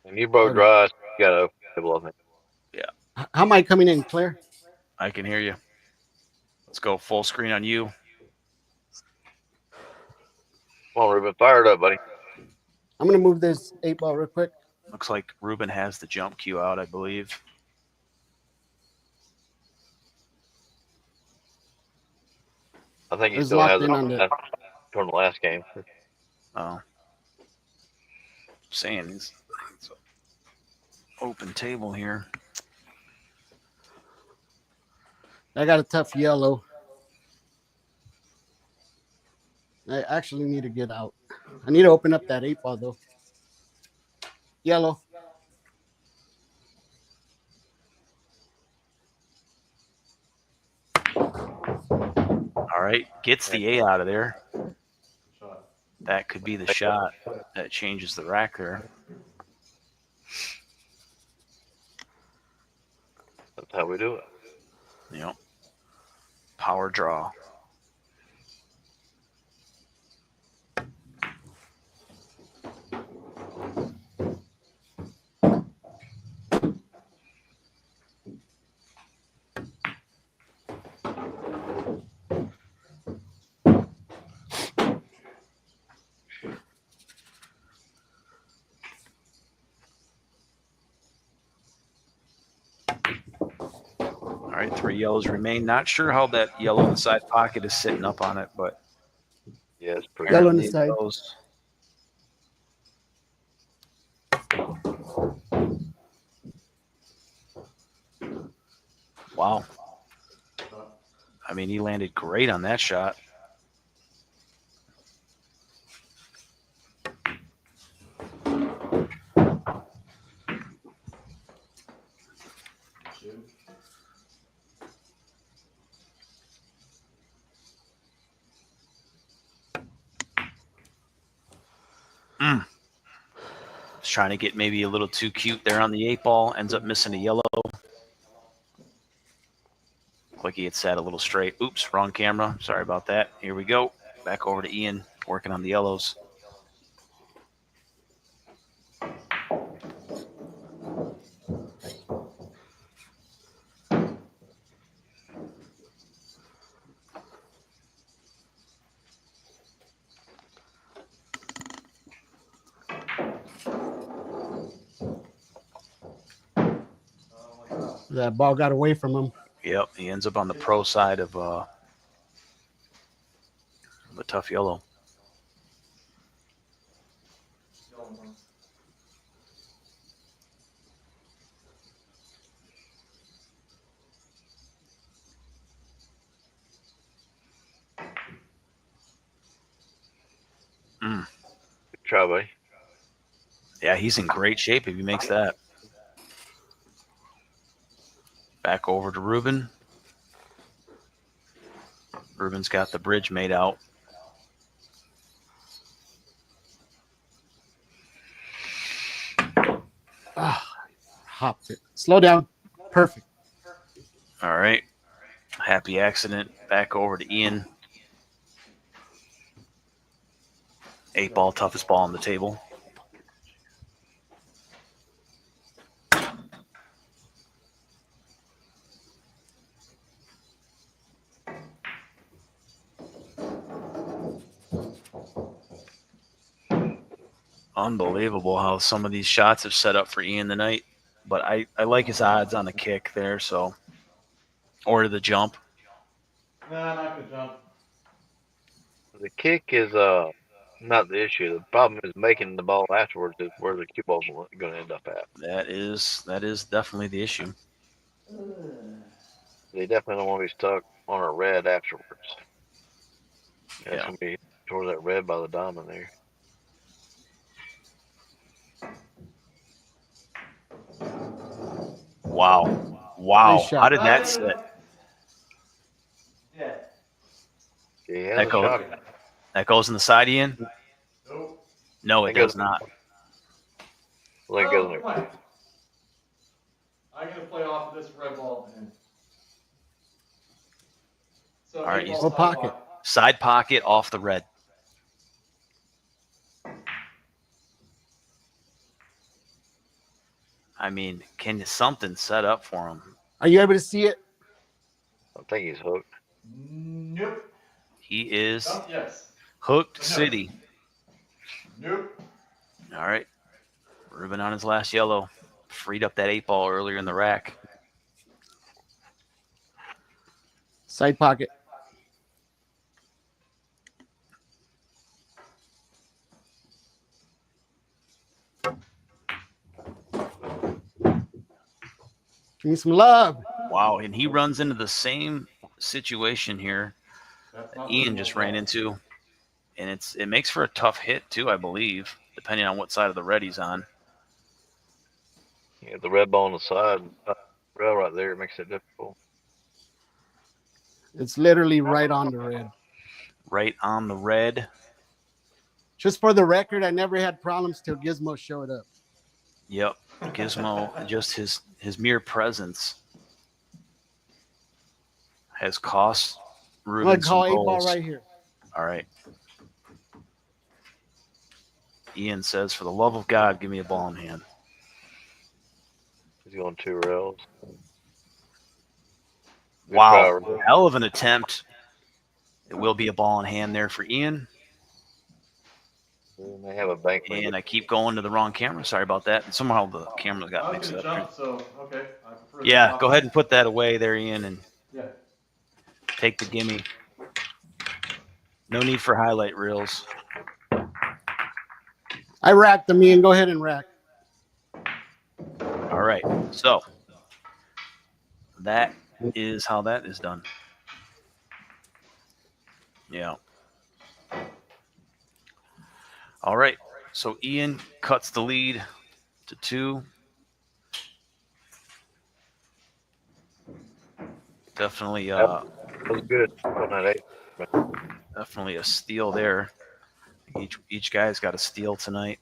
And you broke dry, so you got to open the table, I think. Yeah. How am I coming in, Claire? I can hear you. Let's go full screen on you. Come on, Ruben. Fire it up, buddy. I'm going to move this 8-ball real quick. Looks like Ruben has the jump cue out, I believe. I think he still has it from the last game. Oh. Saying he's open table here. I got a tough yellow. I actually need to get out. I need to open up that 8 ball though. Yellow. All right, gets the 8 out of there. Shot. That could be the shot that changes the rack there. That's how we do it. Yep. Power draw. All right, 3 yellows remain. Not sure how that yellow in the side pocket is sitting up on it, but Yeah, it's pretty. Yellow on the apparently it side. goes. Wow. I mean, he landed great on that shot. Shoot. Was trying to get maybe a little too cute there on the 8 ball. Ends up missing a yellow. Looked like he had sat a little straight. Oops, wrong camera. Sorry about that. Here we go. Back over to Ian, working on the yellows. That ball got away from him. Yep, he ends up on the pro side of the tough yellow. Good try, buddy. Yeah, he's in great shape if he makes that. Back over to Ruben. Ruben's got the bridge made out. Hopped it. Slow down. Perfect. All right. Happy accident. Back over to Ian. 8 ball, toughest ball on the table. Unbelievable how some of these shots have set up for Ian tonight. But I like his odds on the kick there, so or the jump. Nah, not gonna jump. The kick is not the issue. The problem is making the ball afterwards is where the cue ball's going to end up at. That is definitely the issue. They definitely don't want to be stuck on a red afterwards. Yeah, it's Yeah. going to be towards that red by the diamond there. Wow. Wow. Nice shot. How did that sit? Yeah. He has That a goes- shot. That goes in the side, Ian? Nope. No, it That goes- does not. Well, it goes in there. I'm gonna play off of this red ball and so All right, 8 he's- ball What side pocket? Side pocket off the red. I mean, can something set up for him? Are you able to see it? I think he's hooked. Nope. He is Oh, yes. hooked No. city. Nope. All right. Ruben on his last yellow. Freed up that 8 ball earlier in the rack. Side pocket. Give me some love. Wow, and he runs into the same situation here That's that not Ian looking just well. ran into, and it makes for a tough hit too, I believe, depending on what side of the red he's on. Yeah, the red ball on the side, rail right there makes it difficult. It's literally right on the red. Right on the red. Just for the record, I never had problems till Gizmo showed up. Yep, Gizmo, just his mere presence has cost I'm Ruben gonna some call 8-ball goals. right here. All right. Ian says, for the love of God, give me a ball in hand. He's going 2 rails. Good Wow, try, Ruben. hell of an attempt. It will be a ball in hand there for Ian. And they have a bankman. And I keep going to the wrong camera. Sorry about that. And somehow the camera I got was mixed gonna up. jump, so okay. I prefer Yeah, that go ahead and put that away there, Ian, and Yeah. take the gimme. No need for highlight reels. I racked them, Ian. Go ahead and rack. All right, so that is how that is done. Yeah. All right, so Ian cuts the lead to 2. Definitely, That was good. On that 8. definitely a steal there. Each guy's got a steal tonight.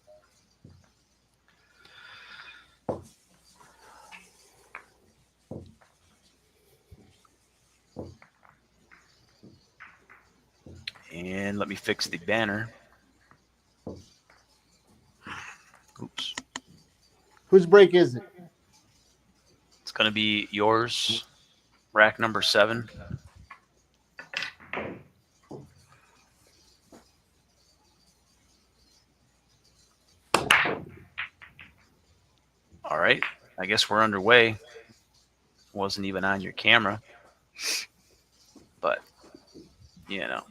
And let me fix the banner. Oops. Whose break is it? It's going to be yours, rack number 7. All right, I guess we're underway. Wasn't even on your camera, but you know.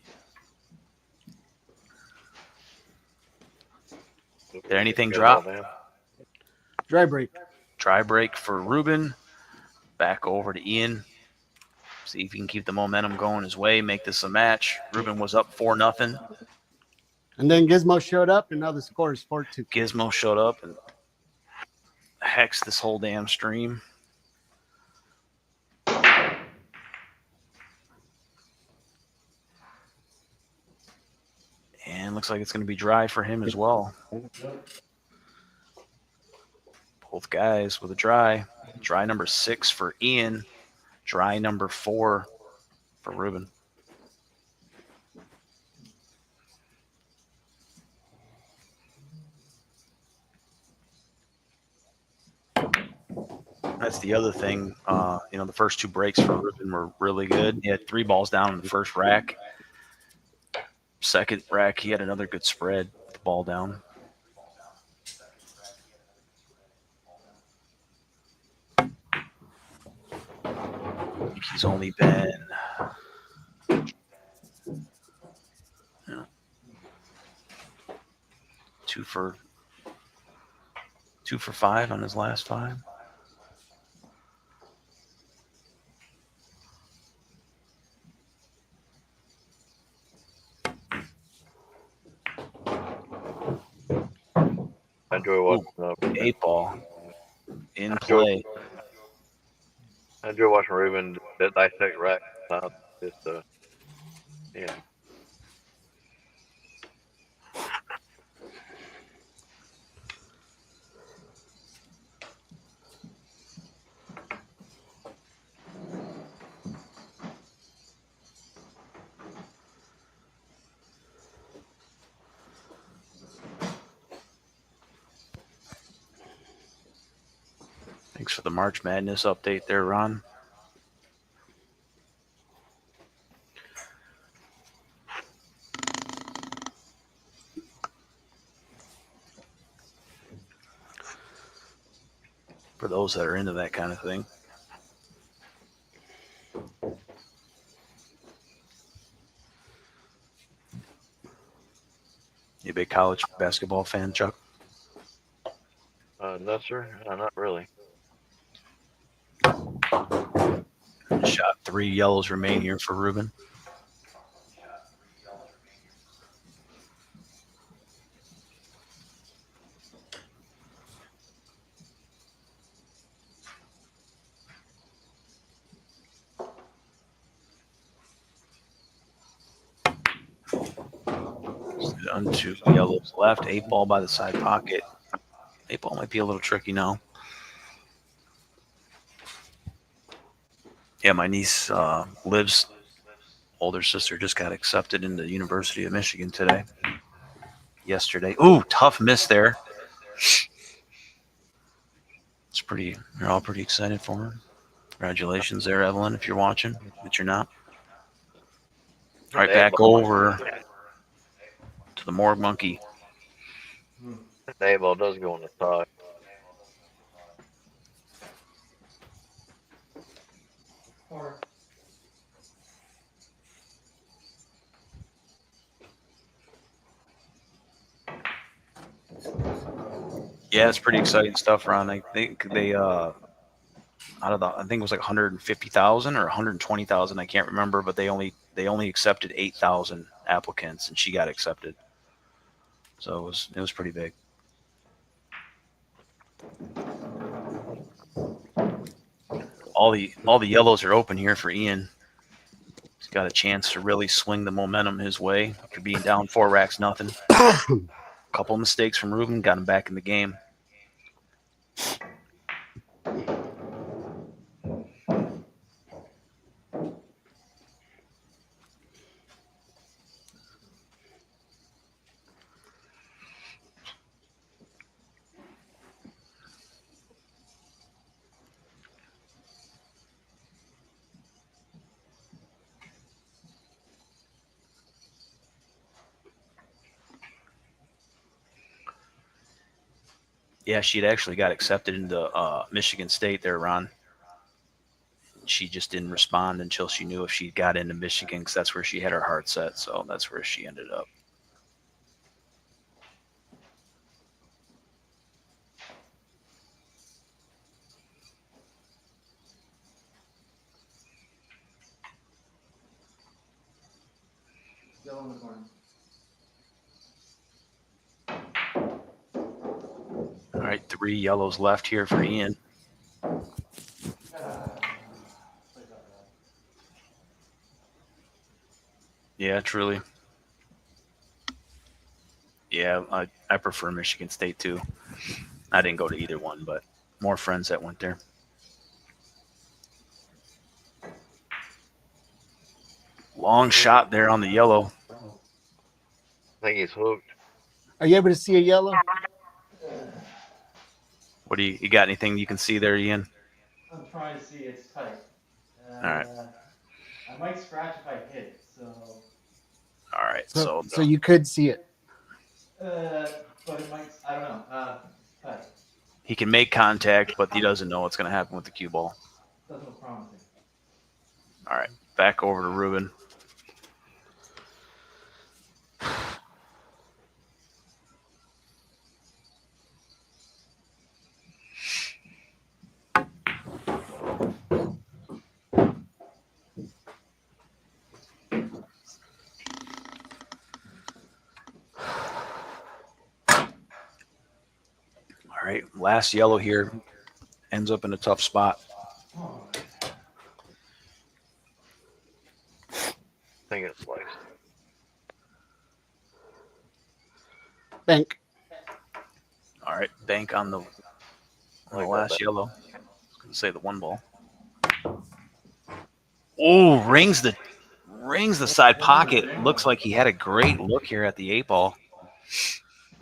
Did anything drop? Dry break. Try break for Ruben. Back over to Ian. See if he can keep the momentum going his way. Make this a match. Ruben was up 4-0. And then Gizmo showed up, and now the score is 4-2. Gizmo showed up and hexed this whole damn stream. And looks like it's going to be dry for him as well. Both guys with a dry. Dry number 6 for Ian. Dry number 4 for Ruben. That's the other thing. The first 2 breaks for Ruben were really good. He had 3 balls down in the first rack. Second rack, he had another good spread with the ball down. I think he's only been 2 for 5 on his last 5. I enjoy watching 8-ball in play. I enjoy watching Ruben dissect rack. Just yeah. Thanks for the March Madness update there, Ron. For those that are into that kind of thing. You a big college basketball fan, Chuck? No, sir. Not really. 3 yellows remain here for Ruben. Down 2 yellows left. 8 ball by the side pocket. 8 ball might be a little tricky now. Yeah, my niece Liv's older sister just got accepted into the University of Michigan today. Yesterday. Ooh, tough miss there. It's pretty. You're all pretty excited for her. Congratulations there, Evelyn, if you're watching, but you're not. All right, back over to the Morgue monkey. The A-ball does go on the side. Yeah, it's pretty exciting stuff, Ron. I think they out of the, I think it was like 150,000 or 120,000. I can't remember, but they only accepted 8,000 applicants, and she got accepted. So it was pretty big. All the yellows are open here for Ian. He's got a chance to really swing the momentum his way after being down 4 racks nothing. Couple mistakes from Ruben got him back in the game. Yeah, she'd actually got accepted into Michigan State there, Ron. She just didn't respond until she knew if she got into Michigan, because that's where she had her heart set. So that's where she ended up. Yellow in the corner. All right, 3 yellows left here for Ian. Yeah, truly. Yeah, I prefer Michigan State too. I didn't go to either one, but more friends that went there. Long shot there on the yellow. I think he's hooked. Are you able to see a yellow? What do you got? Anything you can see there, Ian? I'm trying to see. It's tight. All right. I might scratch if I hit it. So. All right. So So you could see it. But it might. I don't know. Tight. he can make contact, but he doesn't know what's going to happen with the cue ball. Doesn't look promising. All right, back over to Ruben. All right, last yellow here ends up in a tough spot. I think it's sliced. Bank. All right, bank on the last yellow. I was going to say the 1 ball. Oh, rings the side pocket. Looks like he had a great look here at the 8 ball.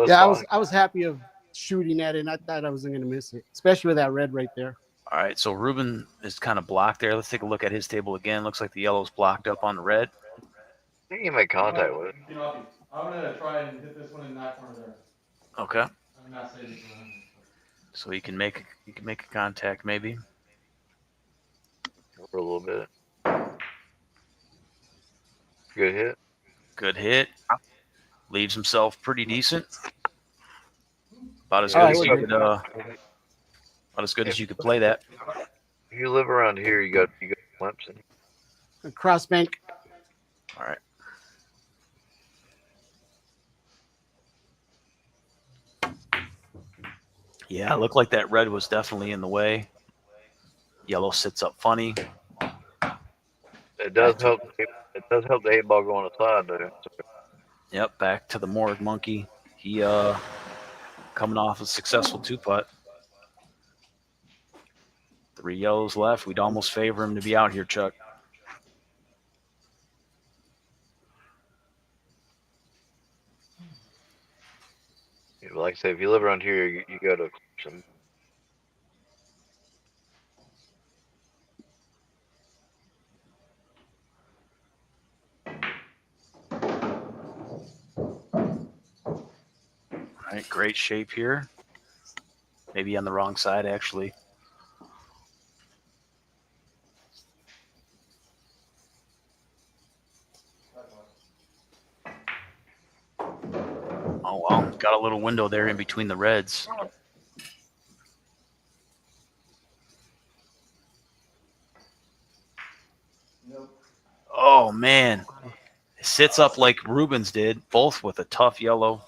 Yeah, I was happy of shooting at it, and I thought I wasn't going to miss it, especially with that red right there. All right, so Ruben is kind of blocked there. Let's take a look at his table again. Looks like the yellow's blocked up on the red. I think he made contact with it. I'm going to try and hit this one in that corner there. Okay. I'm not saving for him. So he can make a contact maybe. For a little bit. Good hit. Good hit. Leaves himself pretty decent. About as All good right, as you could about as good as you could play that. If you live around here, you got Clemson. cross bank. All right. Yeah, it looked like that red was definitely in the way. Yellow sits up funny. It does help. It does help the 8 ball go on the side though. Yep, back to the Morgue monkey. He coming off a successful 2-putt. 3 yellows left. We'd almost favor him to be out here, Chuck. Like I say, if you live around here, you go to some. All right, great shape here. Maybe on the wrong side, actually. Oh, wow. Got a little window there in between the reds. Oh, man. It sits up like Ruben's did, both with a tough yellow.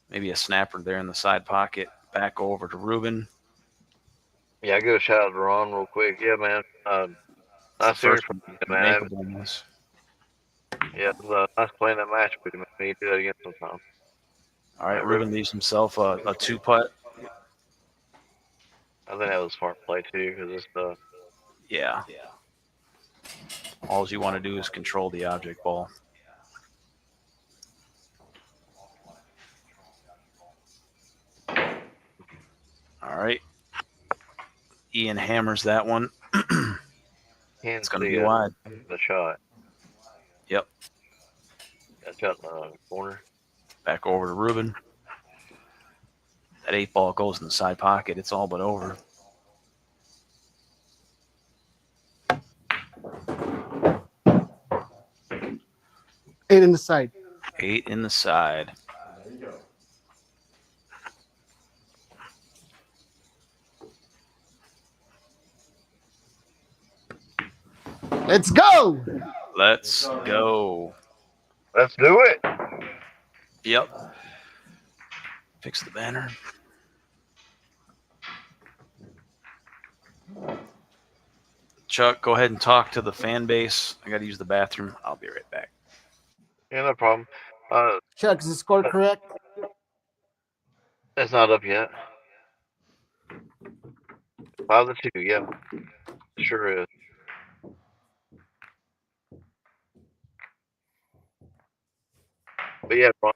Maybe a snapper there in the side pocket. Back over to Ruben. Yeah, I give a shout out to Ron real quick. Yeah, man. Nice hearing from you, man. Makeable in this. Yeah, it was, nice playing that match with you, man. We need to do that again sometime. All right, Ruben leaves himself a 2-putt. I think that was smart play too, because it's Yeah. All you want to do is control the object ball. All right. Ian hammers that one. It's going to be wide. The shot. Yep. That shot in the corner. Back over to Ruben. That 8 ball goes in the side pocket. It's all but over. Eight in the side. 8 in the side. There you go. Let's go. Let's go. Let's do it. Yep. Fix the banner. Chuck, go ahead and talk to the fan base. I got to use the bathroom. I'll be right back. Yeah, no problem. Chuck, is the score correct? It's not up yet. 5-2. Yeah, sure is. But yeah, Ron,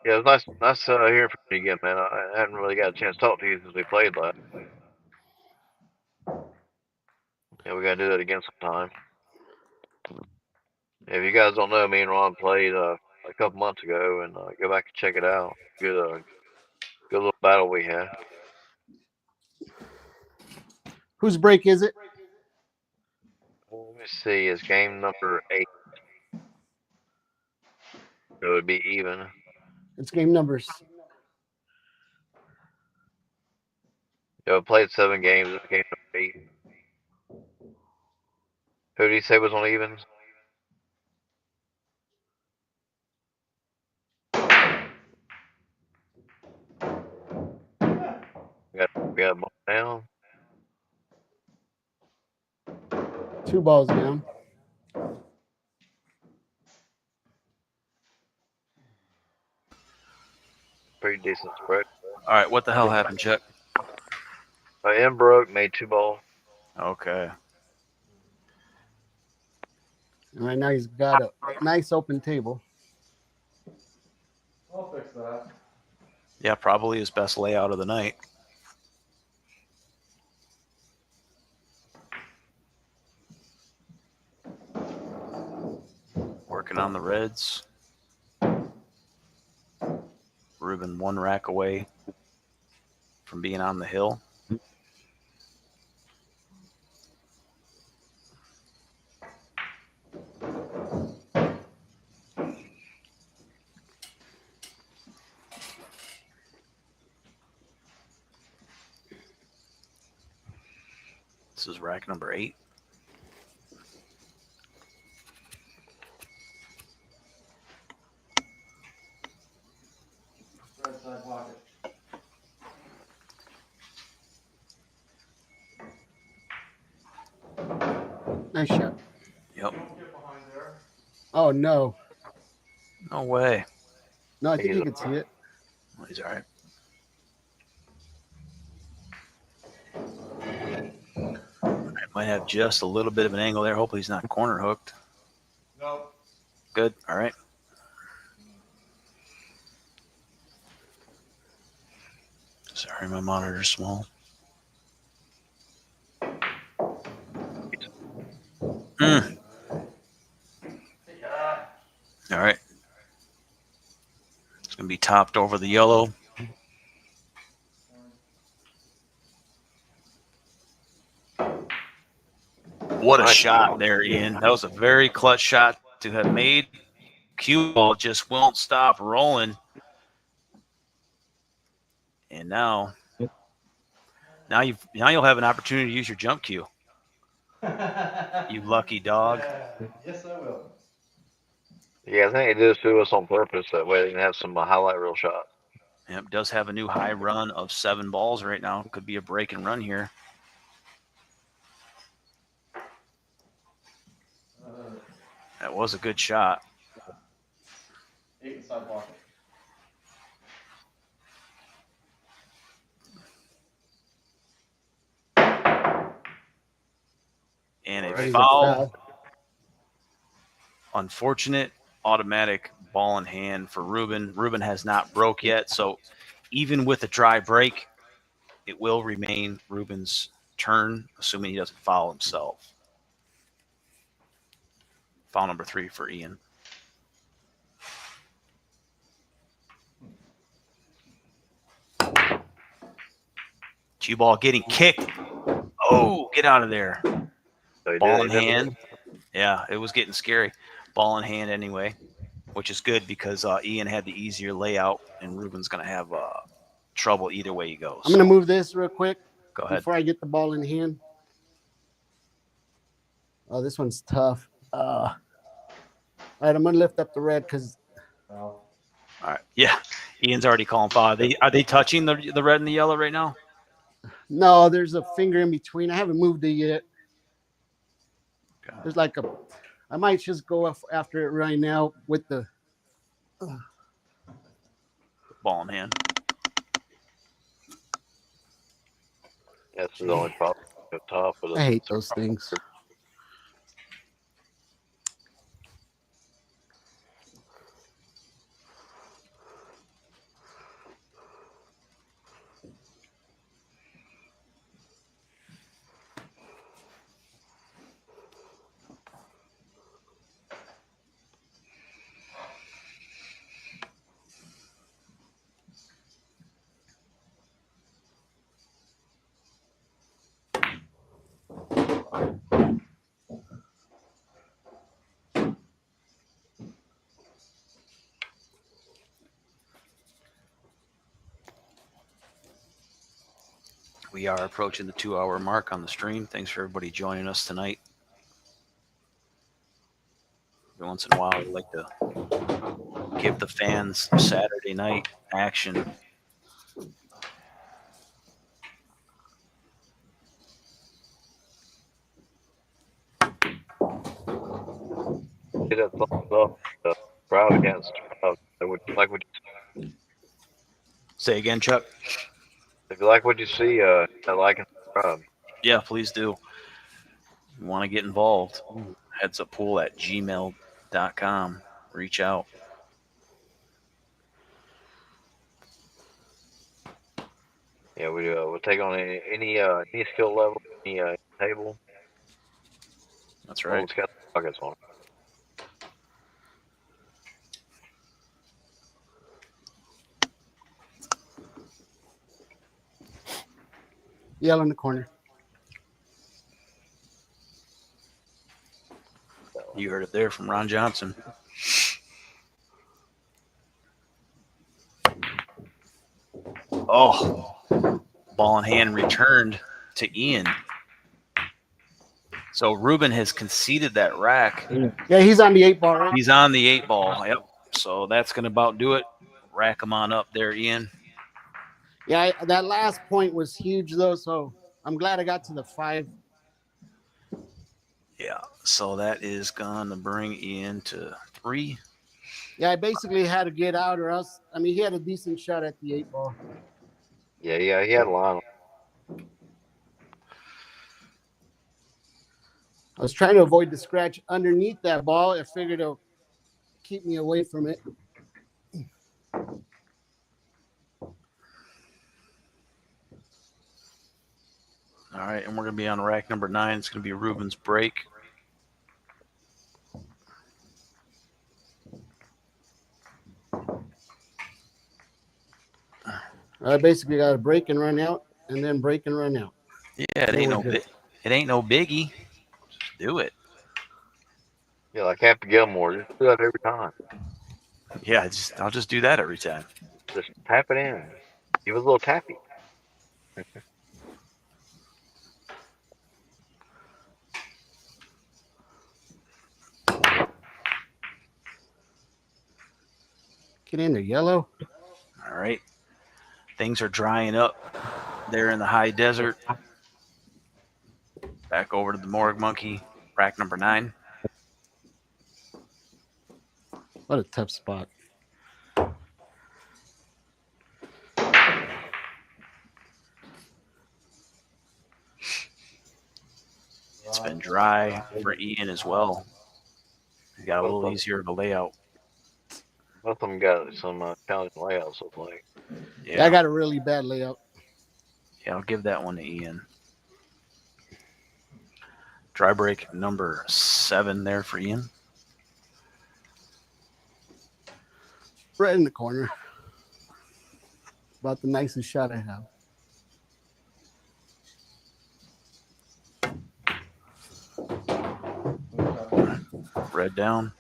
yeah, it was nice hearing from you again, man. I hadn't really got a chance to talk to you since we played last. Yeah, we gotta do that again sometime. If you guys don't know, me and Ron played a couple months ago, and go back and check it out. Good little battle we had. Whose break is it? Let me see. It's game number 8. So it would be even. It's game numbers. Yeah, we played 7 games. It's game number 8. Who did he say was on evens? We got a ball down. 2 balls down. Pretty decent spread. All right, what the hell happened, Chuck? Embrook made 2 balls. Okay. And right now he's got a nice open table. I'll fix that. Yeah, probably his best layout of the night. Working on the reds. Ruben 1 rack away from being on the hill. This is rack number 8. Nice shot. Yep. Don't get behind there. Oh, no. No way. No, I think you can see it. Well, he's all right. Might have just a little bit of an angle there. Hopefully he's not corner hooked. Nope. Good. All right. Sorry, my monitor's small. Mm. All right. It's going to be topped over the yellow. What a shot there, Ian. That was a very clutch shot to have made. Cue ball just won't stop rolling. And now you'll have an opportunity to use your jump cue. You lucky dog. Yeah. Yes, I will. Yeah, I think it did this to us on purpose. That way they can have some highlight reel shots. Yep, does have a new high run of 7 balls right now. Could be a break and run here. That was a good shot. 8 inside pocket. And a That is a foul. Unfortunate automatic ball in hand for Ruben. Ruben has not broke yet, so even with a dry break, it will remain Ruben's turn, assuming he doesn't foul himself. Foul number 3 for Ian. Cue ball getting kicked. Oh, get out of there. So Ball in hand. Yeah, it was getting scary. Ball in hand anyway, which is good because Ian had the easier layout, and Ruben's going to have trouble either way he goes. I'm going to move this real quick. Go ahead. Before I get the ball in hand. Oh, this one's tough. All right, I'm going to lift up the red because. Well, All right. Yeah, Ian's already calling foul. Are they touching the red and the yellow right now? No, there's a finger in between. I haven't moved it yet. Okay. There's like a. I might just go after it right now with the. Ball in hand. That's the only problem. The top of the. I hate those things. We are approaching the 2-hour mark on the stream. Thanks for everybody joining us tonight. Every once in a while, we like to give the fans Saturday night action. Get that thumbs up. Proud against. They would like what you, Say again, Chuck. if you like what you see, I like and subscribe. Yeah, please do. You want to get involved? headsuppool@gmail.com. Reach out. Yeah, we'll take on any skill level, any table. That's Oh, right. it's got pockets on it. Yellow in the corner. You heard it there from Ron Johnson. Oh, ball in hand returned to Ian. So Ruben has conceded that rack. Yeah, he's on the 8-ball, right? He's on the 8-ball. Yep. So that's going to about do it. Rack him on up there, Ian. Yeah, that last point was huge, though, so I'm glad I got to the 5. Yeah. So that is gonna bring Ian to 3. Yeah, I basically had to get out, or else. I mean, he had a decent shot at the 8 ball. Yeah, he had a line. I was trying to avoid the scratch underneath that ball. I figured it'll keep me away from it. All right, and we're gonna be on rack number 9. It's gonna be Ruben's break. I basically got to break and run out, and then break and run out. Yeah, it ain't no biggie. Just do it. Yeah, like Happy Gilmore. Just do that every time. Yeah, I'll just do that every time. Just tap it in. Give it a little tappy. Get in there, yellow. All right. Things are drying up there in the high desert. Back over to the Morgue Monkey, rack number 9. What a tough spot. It's been dry for Ian as well. He got a little easier of a layout. Both of them got some challenging layouts, look like. Yeah, I got a really bad layout. Yeah, I'll give that one to Ian. Dry break number 7 there for Ian. Right in the corner. About the nicest shot I have. Red down.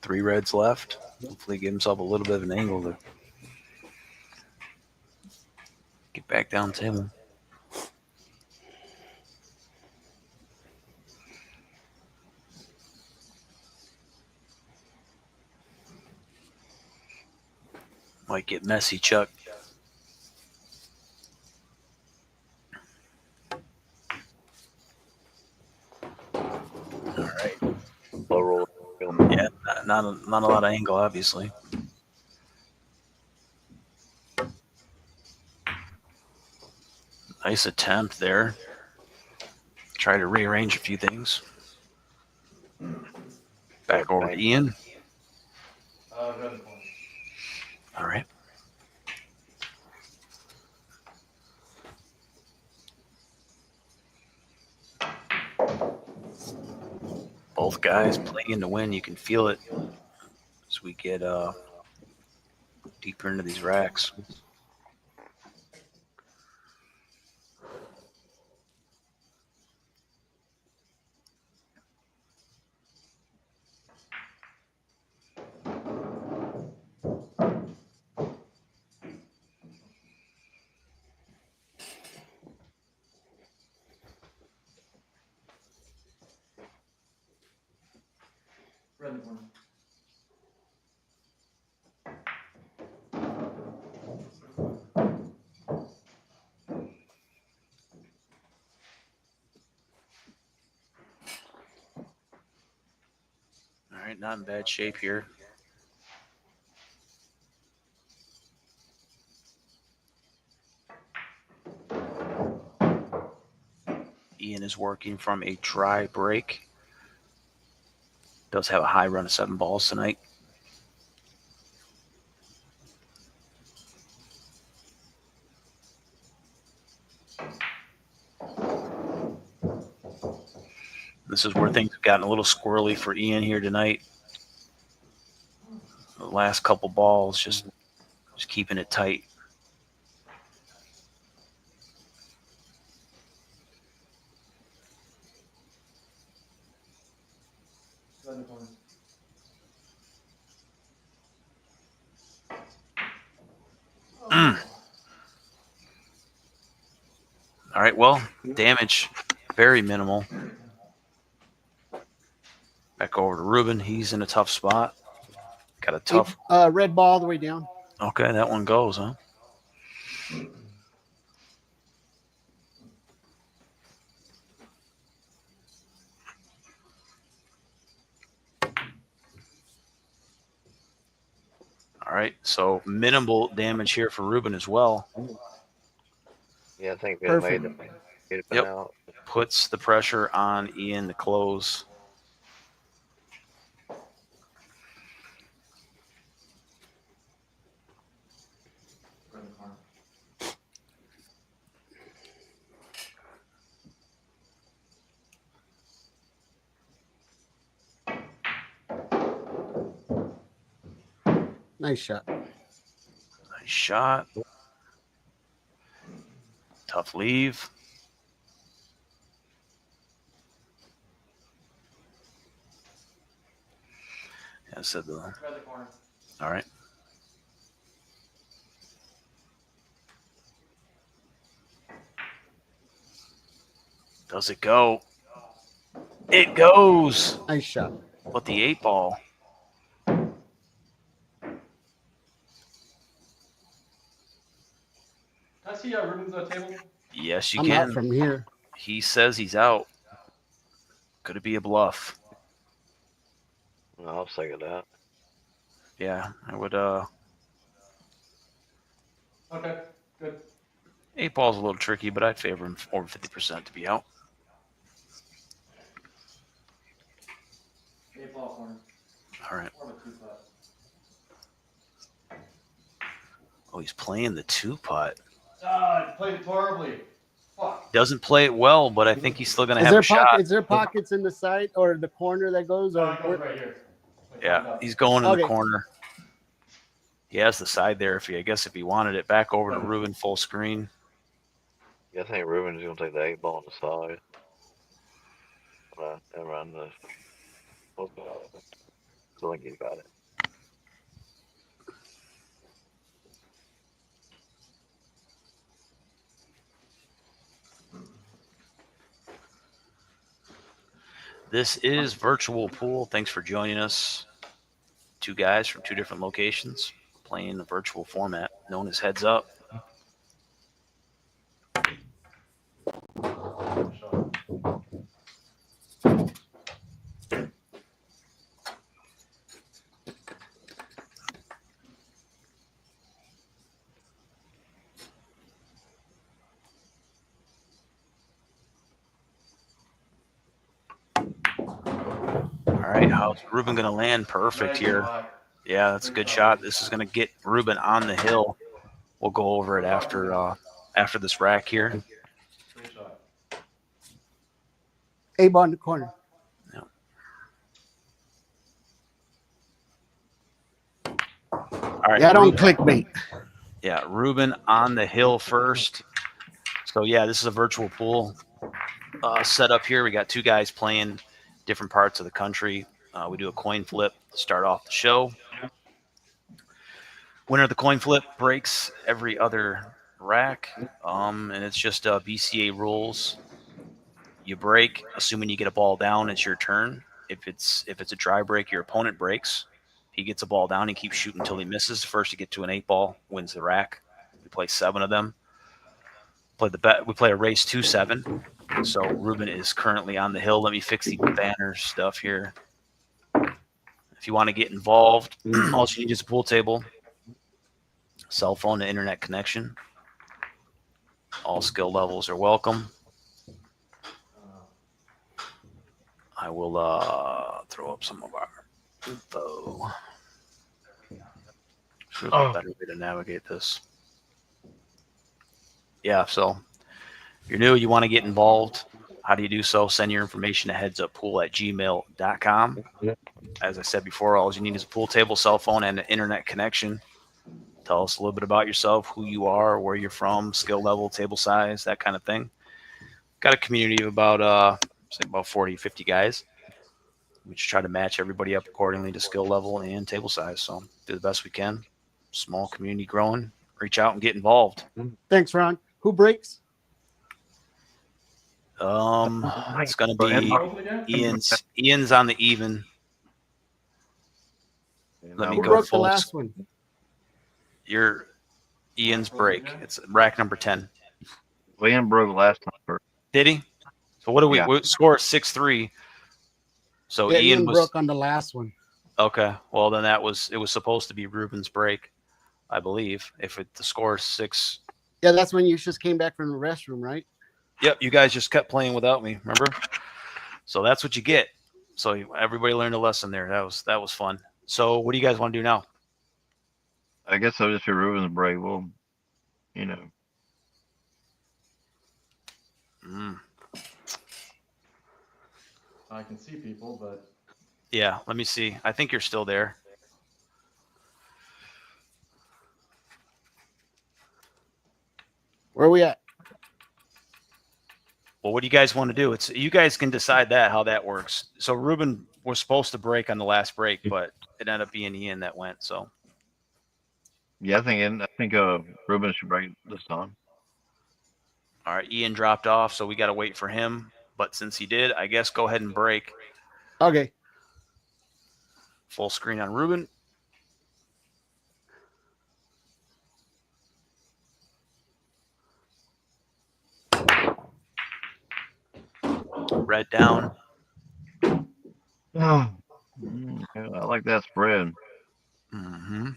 Three reds left. Hopefully give himself a little bit of an angle to get back down table. Might get messy, Chuck. All right. Low roll. Yeah, not a lot of angle, obviously. Nice attempt there. Try to rearrange a few things. Back over to Ian. All right. Both guys playing to win. You can feel it as we get deeper into these racks. Red in the corner. not in bad shape here. Ian is working from a dry break. Does have a high run of 7 balls tonight. This is where things have gotten a little squirrely for Ian here tonight. The last couple balls, just keeping it tight. All right, well, damage very minimal. Back over to Ruben. He's in a tough spot. Got a tough. Red ball all the way down. Okay, that one goes, huh? All right, so minimal damage here for Ruben as well. Yeah, I think we Perfect. made it Yep. out. Puts the pressure on Ian to close. Nice shot. Nice shot. Tough leave. Yeah, I said the. All right. Does it go? It goes. Nice shot. But the 8 ball. Can I see Ruben's table? Yes, you I'm can. out from here. He says he's out. Could it be a bluff? No, I'll say that. Yeah, I would. Okay, good. 8 ball's a little tricky, but I'd favor him over 50% to be out. 8 ball corner. All right. Or the 2 putt. Oh, he's playing the 2 putt. I played it horribly. Fuck. Doesn't play it well, but I think he's still going to Is have there a shot. Is there pockets in the side or the corner that goes? Or It goes right here. Yeah, he's going in the Okay. corner. He has the side there. I guess if he wanted it, back over to Ruben full screen. Yeah, I think Ruben's gonna take the 8 ball on the side. Around the. So I think he's got it. This is Virtual Pool. Thanks for joining us. 2 guys from 2 different locations playing the virtual format known as Heads Up. All right, how's Ruben going to land perfect here? Yeah, that's a good shot. This is going to get Ruben on the hill. We'll go over it after this rack here. Great shot. 8 ball in the corner. All right. Yeah, don't Ruben, clickbait. yeah, Ruben on the hill first. So yeah, this is a virtual pool setup here. We got 2 guys playing different parts of the country. We do a coin flip to start off the show. Winner of the coin flip breaks every other rack, and it's just BCA rules. You break, assuming you get a ball down, it's your turn. If it's a dry break, your opponent breaks. He gets a ball down, he keeps shooting until he misses. First to get to an 8 ball wins the rack. We play 7 of them. We play a race 2-7. So Ruben is currently on the hill. Let me fix the banner stuff here. If you want to get involved, all you need is a pool table, cell phone, and internet connection. All skill levels are welcome. I will throw up some of our info. There's a better way to navigate this. Yeah, so if you're new, you want to get involved. How do you do so? Send your information to headsuppool@gmail.com. As I said before, all you need is a pool table, cell phone, and an internet connection. Tell us a little bit about yourself, who you are, where you're from, skill level, table size, that kind of thing. Got a community of about 40, 50 guys. We just try to match everybody up accordingly to skill level and table size. So do the best we can. Small community growing. Reach out and get involved. Thanks, Ron. Who breaks? It's gonna be Ian's on the even. Let me Who go broke the full. last one? Your Ian's break. It's rack number 10. Ian broke the last time first. Did he? So what do we Yeah. score? 6-3. So Yeah, Ian was broke on the last one. okay. Well, then it was supposed to be Ruben's break, I believe. If the score is 6. Yeah, that's when you just came back from the restroom, right? Yep, you guys just kept playing without me, remember? So that's what you get. So everybody learned a lesson there. That was fun. So what do you guys want to do now? I guess I'll just be Ruben's break. Well, I can see people, but Yeah, let me see. I think you're still there. Where are we at? Well, what do you guys want to do? It's you guys can decide how that works. So Ruben was supposed to break on the last break, but it ended up being Ian that went. So yeah, I think Ruben should break this time. all right, Ian dropped off, so we got to wait for him. But since he did, I guess go ahead and break. Okay. Full screen on Ruben. Red down. I like that spread. Mm-hmm.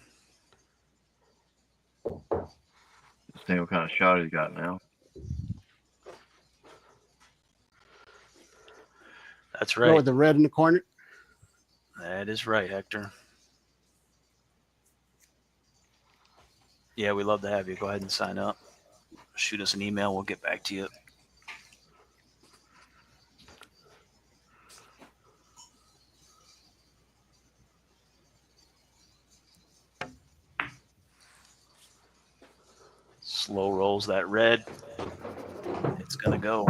See what kind of shot he's got now. That's Go right. with the red in the corner. That is right, Hector. Yeah, we'd love to have you. Go ahead and sign up. Shoot us an email. We'll get back to you. Slow rolls that red. It's going to go.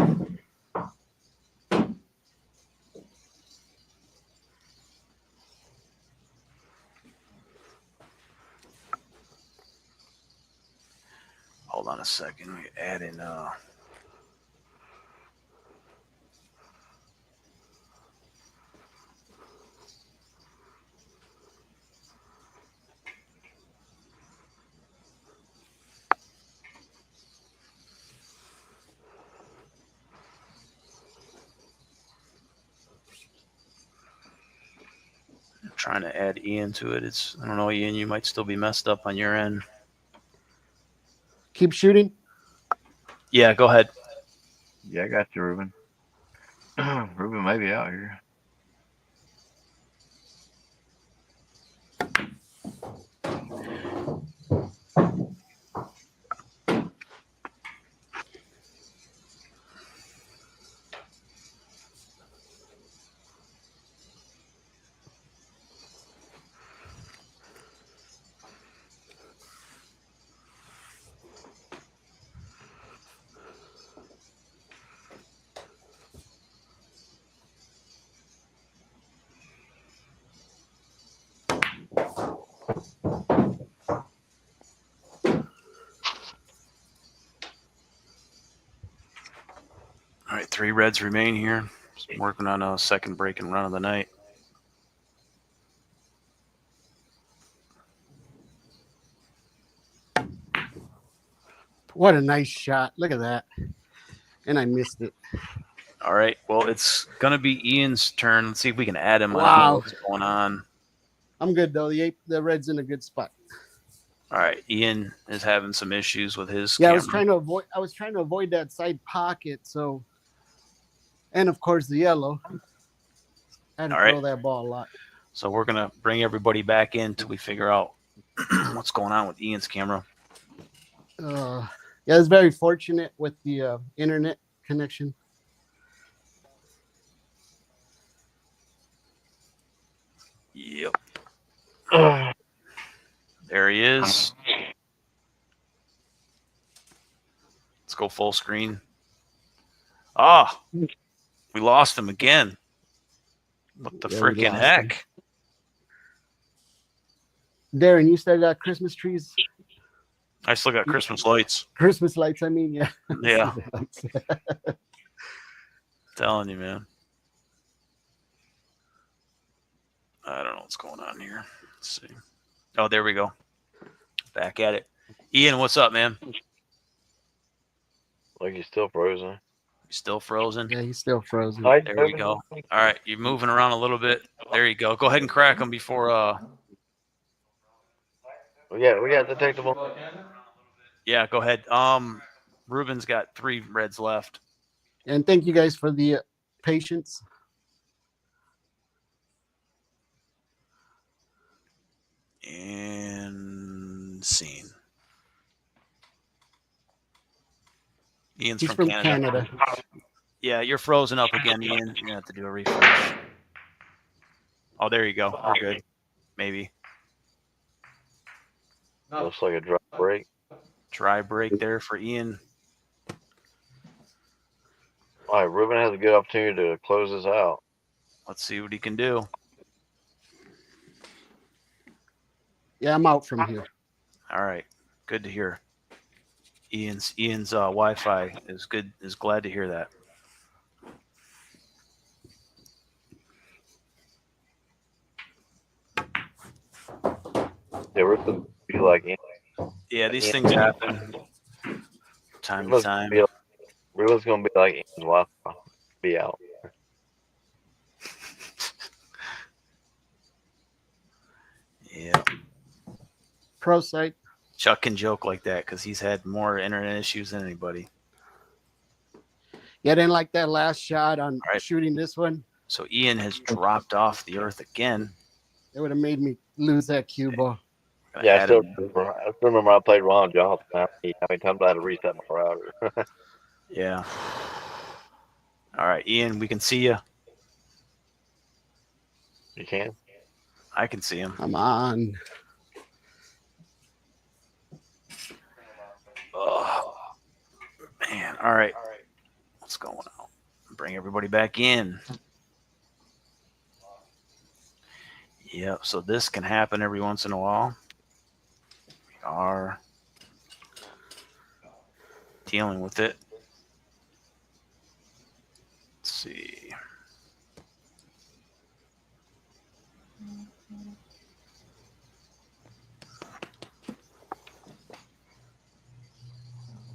Hold on a second. We add in trying to add Ian to it. I don't know, Ian, you might still be messed up on your end. Keep shooting. Yeah, go ahead. Yeah, I got you, Ruben. Ruben may be out here. All right, 3 reds remain here. Just working on a second break and run of the night. What a nice shot. Look at that. And I missed it. All right. Well, it's going to be Ian's turn. Let's see if we can add him. I don't know Wow. what's going on. I'm good though. The red's in a good spot. All right, Ian is having some issues with his Yeah, camera. I was trying to avoid that side pocket. So, and of course the yellow. I had to All right. throw that ball a lot. So we're gonna bring everybody back in till we figure out what's going on with Ian's camera. Yeah, it's very fortunate with the internet connection. Yep. There he is. Let's go full screen. Ah, we lost him again. What the Yeah, we freaking lost heck? Darin, you still got Christmas trees? I still got Christmas lights. Christmas lights, I mean, yeah. Yeah. Telling you, man. I don't know what's going on here. Let's see. Oh, there we go. Back at it. Ian, what's up, man? Like he's still frozen. You still frozen? Yeah, he's still frozen. There you go. All right, you're moving around a little bit. There you go. Go ahead and crack them before. We got detectable. Yeah, go ahead. Ruben's got 3 reds left. And thank you guys for the patience. And scene. Ian's He's from from Canada. Yeah, you're frozen up again, Ian. You're gonna have to do a refresh. Oh, there you go. We're good. Maybe. Looks like a dry break. Dry break there for Ian. All right, Ruben has a good opportunity to close this out. Let's see what he can do. Yeah, I'm out from here. All right. Good to hear. Ian's Wi-Fi is good. Is glad to hear that. Yeah, Ruben be like Yeah, these things happen time to time. Ruben's gonna be like Ian's Wi-Fi. Be out. Yeah. Pro site. Chuck can joke like that because he's had more internet issues than anybody. Yeah, I didn't like that last shot on Right. shooting this one. So Ian has dropped off the earth again. It would have made me lose that cue ball. Yeah, I still remember I played Ron Johnson. How many times I had to reset my router? Yeah. All right, Ian, we can see you. You can? I can see him. I'm on. Oh, man. All right. What's going on? Bring everybody back in. Yep. So this can happen every once in a while. We are dealing with it. Let's see.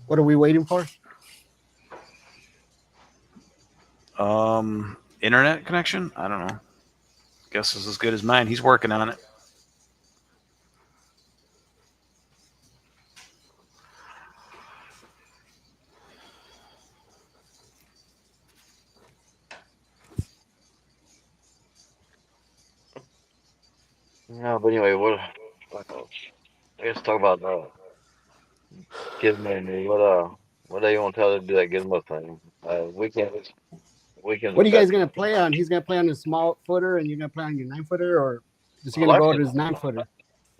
What are we waiting for? Internet connection? I don't know. Guess it's as good as mine. He's working on it. No, but anyway, let's talk about Gizmo. What do you want to tell them to do that Gizmo thing? We can. What are you guys gonna play on? He's gonna play on his small footer, and you're gonna play on your 9-footer, or is he gonna go to his 9-footer?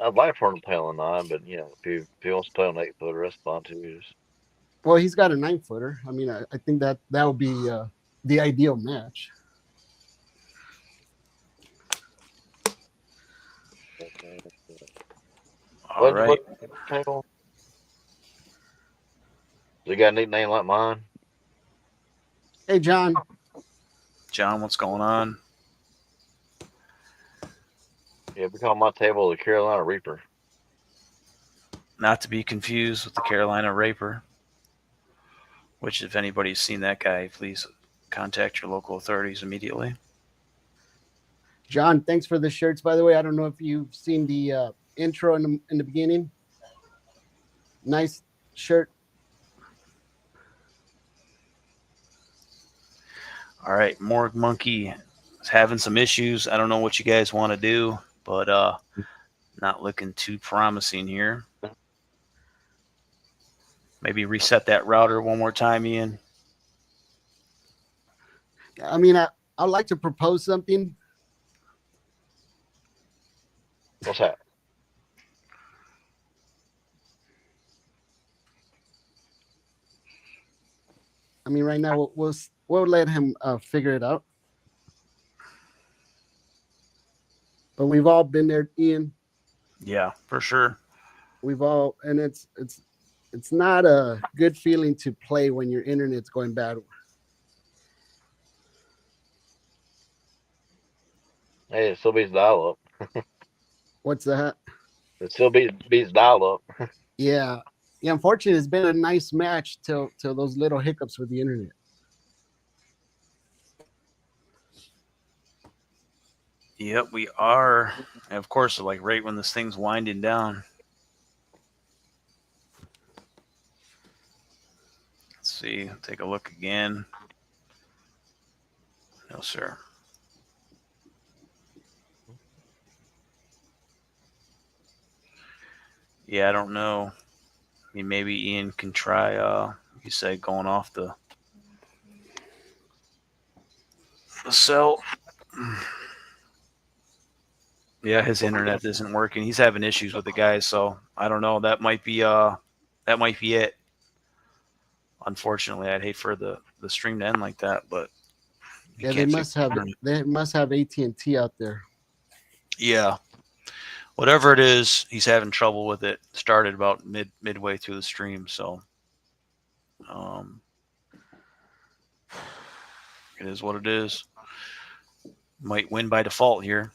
I'd like for him to play on the 9, but if he wants to play on 8-footer, that's fine too. Well, he's got a 9-footer. I mean, I think that would be the ideal match. All right. Does he got a nickname like mine? Hey, John. John, what's going on? Yeah, we call my table the Carolina Reaper. Not to be confused with the Carolina Raper, which if anybody's seen that guy, please contact your local authorities immediately. John, thanks for the shirts. By the way, I don't know if you've seen the intro in the beginning. Nice shirt. All right, Morgue Monkey is having some issues. I don't know what you guys want to do, but not looking too promising here. Maybe reset that router one more time, Ian. I mean, I'd like to propose something. What's that? I mean, right now we'll let him figure it out. But we've all been there, Ian. Yeah, for sure. We've all, and it's not a good feeling to play when your internet's going bad. Hey, it still beats dial up. What's that? It still beats dial up. Yeah. Unfortunately, it's been a nice match till those little hiccups with the internet. Yep, we are. And of course, like right when this thing's winding down. Let's see. Take a look again. No, sir. Yeah, I don't know. I mean, maybe Ian can try, you say, going off the cell. Yeah, his internet isn't working. He's having issues with the guys, so I don't know. That might be it. Unfortunately, I'd hate for the stream to end like that, but yeah, they must have AT&T out there. Yeah. Whatever it is, he's having trouble with it. Started about midway through the stream, so it is what it is. Might win by default here.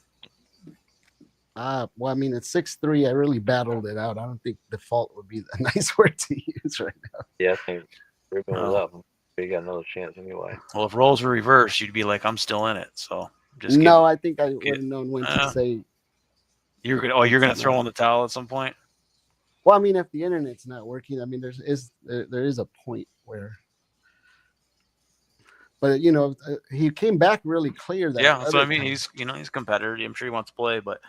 Well, I mean, it's 6-3. I really battled it out. I don't think default would be a nice word to use right now. Yeah, I think Ruben was up. We got another chance anyway. Well, if roles were reversed, you'd be like, I'm still in it. So just no, I think I would have known when to say. You're gonna throw in the towel at some point. Well, I mean, if the internet's not working, I mean, there is a point where. But he came back really clear. Yeah, that's what I mean. He's he's a competitor. I'm sure he wants to play, but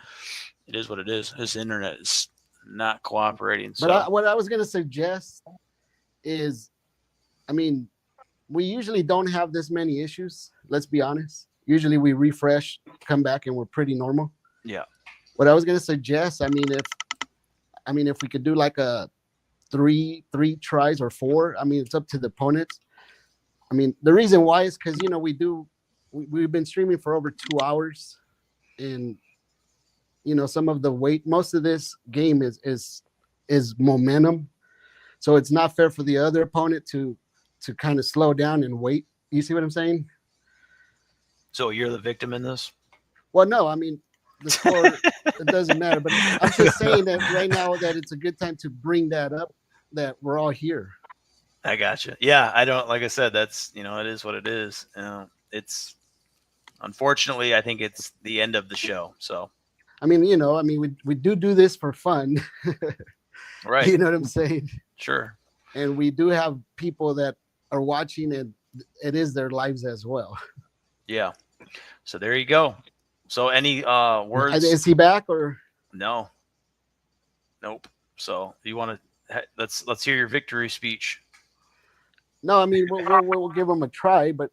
it is what it is. His internet is not cooperating. But what I was gonna suggest is, I mean, we usually don't have this many issues. Let's be honest. Usually we refresh, come back, and we're pretty normal. Yeah. What I was gonna suggest, I mean, if we could do like a three tries or 4, I mean, it's up to the opponents. I mean, the reason why is because we've been streaming for over 2 hours, and some of the weight, most of this game is momentum, so it's not fair for the other opponent to kind of slow down and wait. You see what I'm saying? So you're the victim in this? Well, no, I mean, the score, it doesn't matter, but I'm just saying that right now that it's a good time to bring that up, that we're all here. I gotcha. Yeah, I don't, like I said, that's, it is what it is. It's, unfortunately, I think it's the end of the show. So, I mean, we do this for fun. Right. You know what I'm saying? Sure. And we do have people that are watching, and it is their lives as well. Yeah. So there you go. So any words? Is he back or? No. Nope. So you want to, let's hear your victory speech. No, I mean, we'll give him a try, but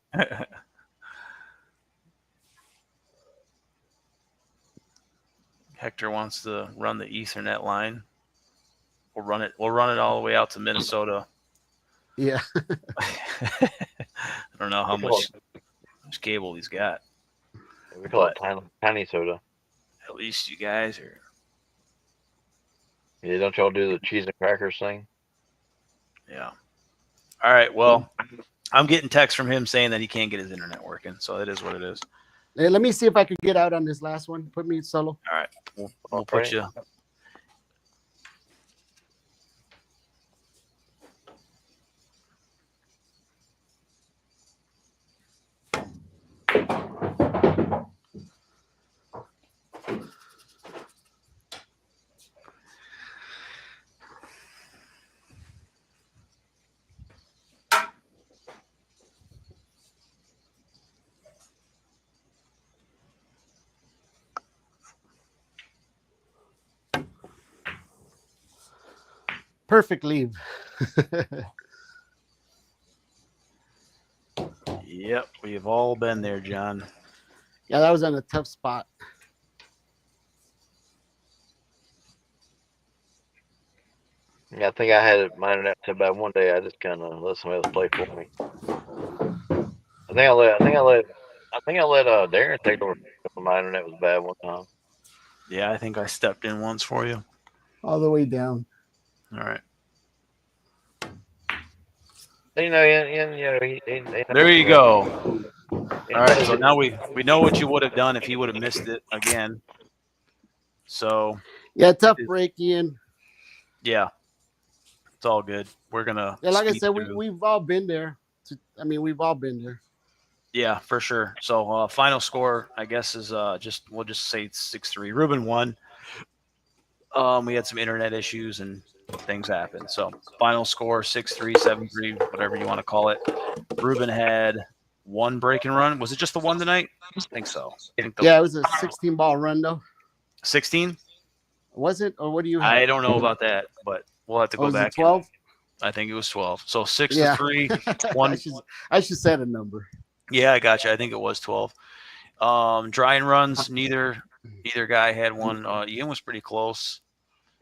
Hector wants to run the Ethernet line. We'll run it all the way out to Minnesota. Yeah. I don't know how much cable he's got. We call it tiny soda. At least you guys are. Yeah, don't y'all do the cheese and crackers thing? Yeah. All right. Well, I'm getting texts from him saying that he can't get his internet working. So it is what it is. Hey, let me see if I could get out on this last one. Put me solo. All right. We'll put you. perfect leave. Yep, we've all been there, John. Yeah, that was on a tough spot. Yeah, I think I had it minor that to about one day. I just kind of let somebody else play for me. I think I let Darin take over my internet was bad one time. Yeah, I think I stepped in once for you. All the way down. All right. You know, he There you go. All right, so now we know what you would have done if he would have missed it again. So Yeah, tough break, Ian. yeah, it's all good. We're gonna. Yeah, like I speed said, through. we've all been there. We've all been there. Yeah, for sure. So final score, I guess, is we'll just say it's 6-3. Ruben won. We had some internet issues and things happened. So final score 6-3, 7-3, whatever you want to call it. Ruben had one break and run. Was it just the one tonight? I think so. Yeah, it was a 16-ball run though. 16? Was it, or what do you have? I don't know about that, but we'll have to go was back. It 12? I think it was 12. So 6-3. One. I should set a number. Yeah, I got you. I think it was 12. Dry and runs. Neither guy had one. Ian was pretty close.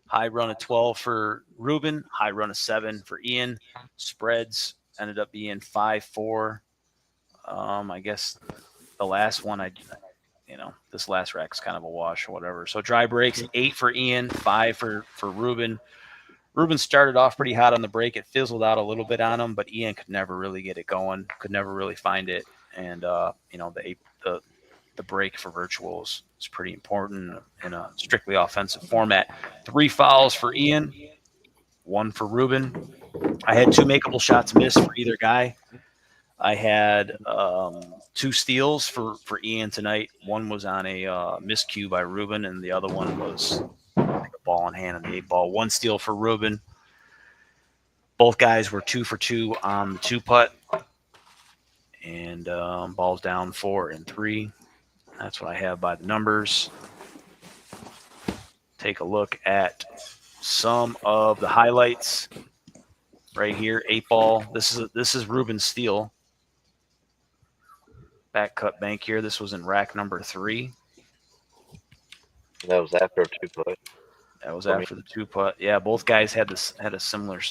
High run of 12 for Ruben. High run of 7 for Ian. Spreads ended up being 5-4. I guess the last one, this last rack's kind of a wash or whatever. So dry breaks, 8 for Ian, 5 for Ruben. Ruben started off pretty hot on the break. It fizzled out a little bit on him, but Ian could never really get it going, could never really find it. And, the break for virtual is pretty important in a strictly offensive format. 3 fouls for Ian, 1 for Ruben. I had 2 makeable shots missed for either guy. I had 2 steals for Ian tonight. One was on a miscue by Ruben, and the other one was a ball in hand on the 8 ball. 1 steal for Ruben. Both guys were 2 for 2 on the 2-putt. And balls down 4 and 3. That's what I have by the numbers. Take a look at some of the highlights right here. 8 ball. This is Ruben's steal. Back cut bank here. This was in rack number 3. That was after a 2-putt. That was after the 2-putt. Yeah, both guys had a similar.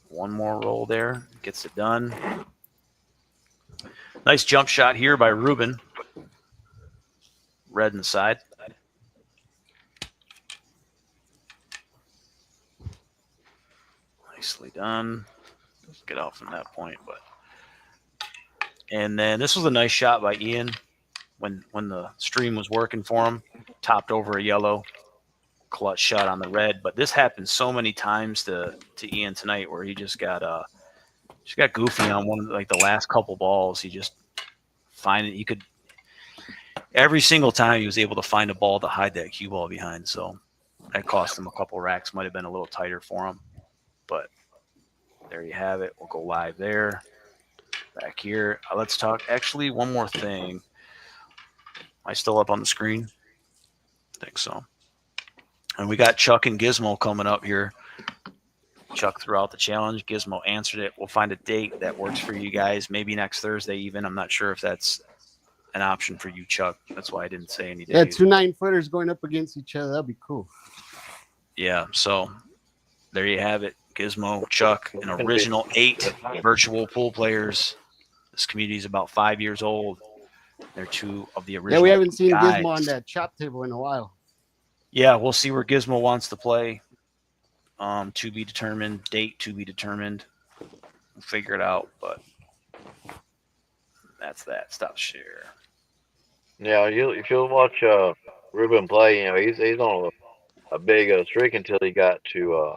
One more roll there. Gets it done. Nice jump shot here by Ruben. Red inside. Nicely done. Let's get out from that point, but. And then this was a nice shot by Ian when the stream was working for him. Topped over a yellow. Clutch shot on the red. But this happened so many times to Ian tonight where he just got goofy on one of the last couple balls. He just every single time he was able to find a ball to hide that cue ball behind. So that cost him a couple racks. Might have been a little tighter for him. But there you have it. We'll go live there. Back here. Let's talk. Actually, one more thing. Am I still up on the screen? I think so. And we got Chuck and Gizmo coming up here. Chuck threw out the challenge. Gizmo answered it. We'll find a date that works for you guys. Maybe next Thursday even. I'm not sure if that's an option for you, Chuck. That's why I didn't say anything. Yeah, 2 9-footers going up against each other. That'd be cool. Yeah, so there you have it. Gizmo, Chuck, an original 8 virtual pool players. This community is about 5 years old. They're 2 of the original. Yeah, we haven't seen guys. Gizmo on that chop table in a while. Yeah, we'll see where Gizmo wants to play. To be determined. Date to be determined. We'll figure it out, but that's that. Stop share. Yeah, if you'll watch Ruben play, he's on a big streak until he got to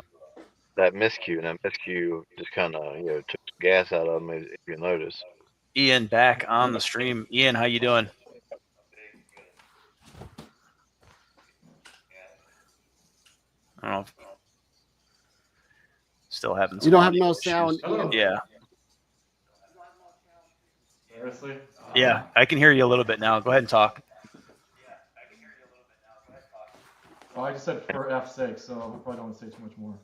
that miscue, and that miscue just kind of took the gas out of him. If you notice. Ian back on the stream. Ian, how you doing? I don't know. Still haven't. You don't have no sound. Ian. Yeah. Seriously? Yeah, I can hear you a little bit now. Go ahead and talk. Well, I just said for F's sake, so I probably don't want to say too much more.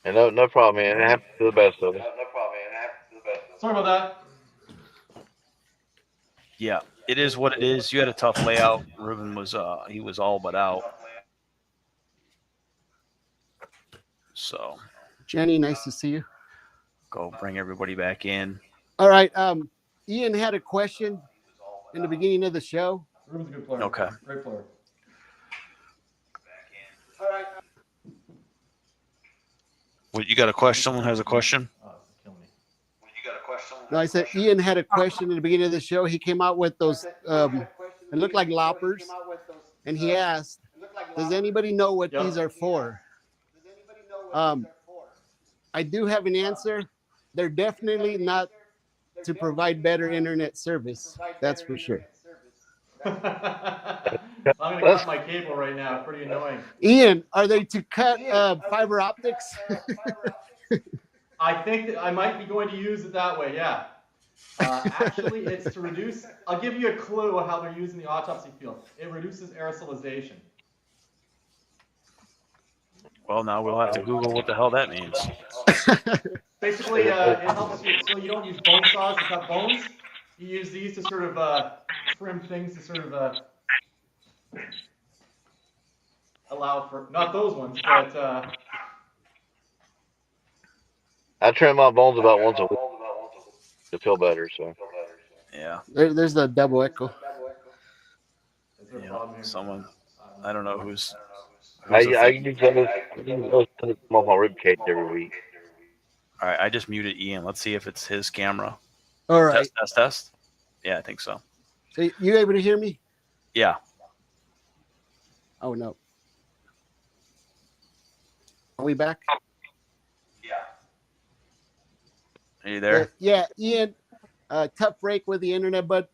And no problem, man. It happens to the best of us. Sorry about that. Yeah, it is what it is. You had a tough layout. Ruben was he was all but out. So Jenny, nice to see you. go bring everybody back in. All right. Ian had a question in the beginning of the show. Ruben's a good player. Okay. Great player. What, you got a question? Someone has a question? Oh, this is killing me. No, I said Ian had a question in the beginning of the show. He came out with those, it looked like loppers, and he asked, does anybody know what these are for? I do have an answer. They're definitely not to provide better internet service. That's for sure. I'm going to cut my cable right now. It's pretty annoying. Ian, are they to cut fiber optics? I think that I might be going to use it that way, yeah. Actually, it's to reduce, I'll give you a clue of how they're used in the autopsy field. It reduces aerosolization. Well, now we'll have to Google what the hell that means. Basically, it helps you, so you don't use bone saws to cut bones. You use these to sort of trim things to sort of allow for, not those ones, but I trim my bones about once a week to feel better. So Yeah. There's the double echo. is there a problem here? Someone, I don't know who's I use those to come off my rib cage every week. All right, I just muted Ian. Let's see if it's his camera. All right. Test. Yeah, I think so. So you able to hear me? Yeah. Oh, no. Are we back? Are you there? Yeah, Ian, tough break with the internet, but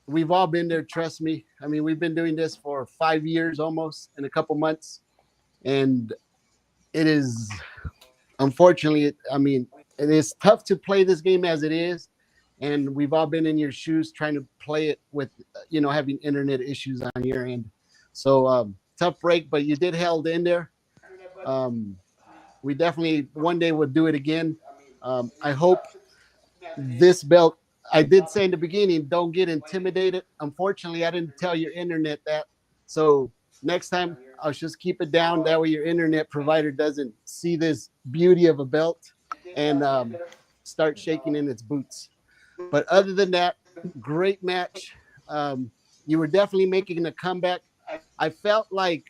we've all been there, trust me. I mean, we've been doing this for 5 years almost in a couple months. And it is, unfortunately, it is tough to play this game as it is. And we've all been in your shoes trying to play it with, having internet issues on your end. So tough break, but you did held in there. We definitely one day will do it again. I hope this belt, I did say in the beginning, don't get intimidated. Unfortunately, I didn't tell your internet that. So next time, I'll just keep it down. That way your internet provider doesn't see this beauty of a belt and start shaking in its boots. But other than that, great match. You were definitely making a comeback. I felt like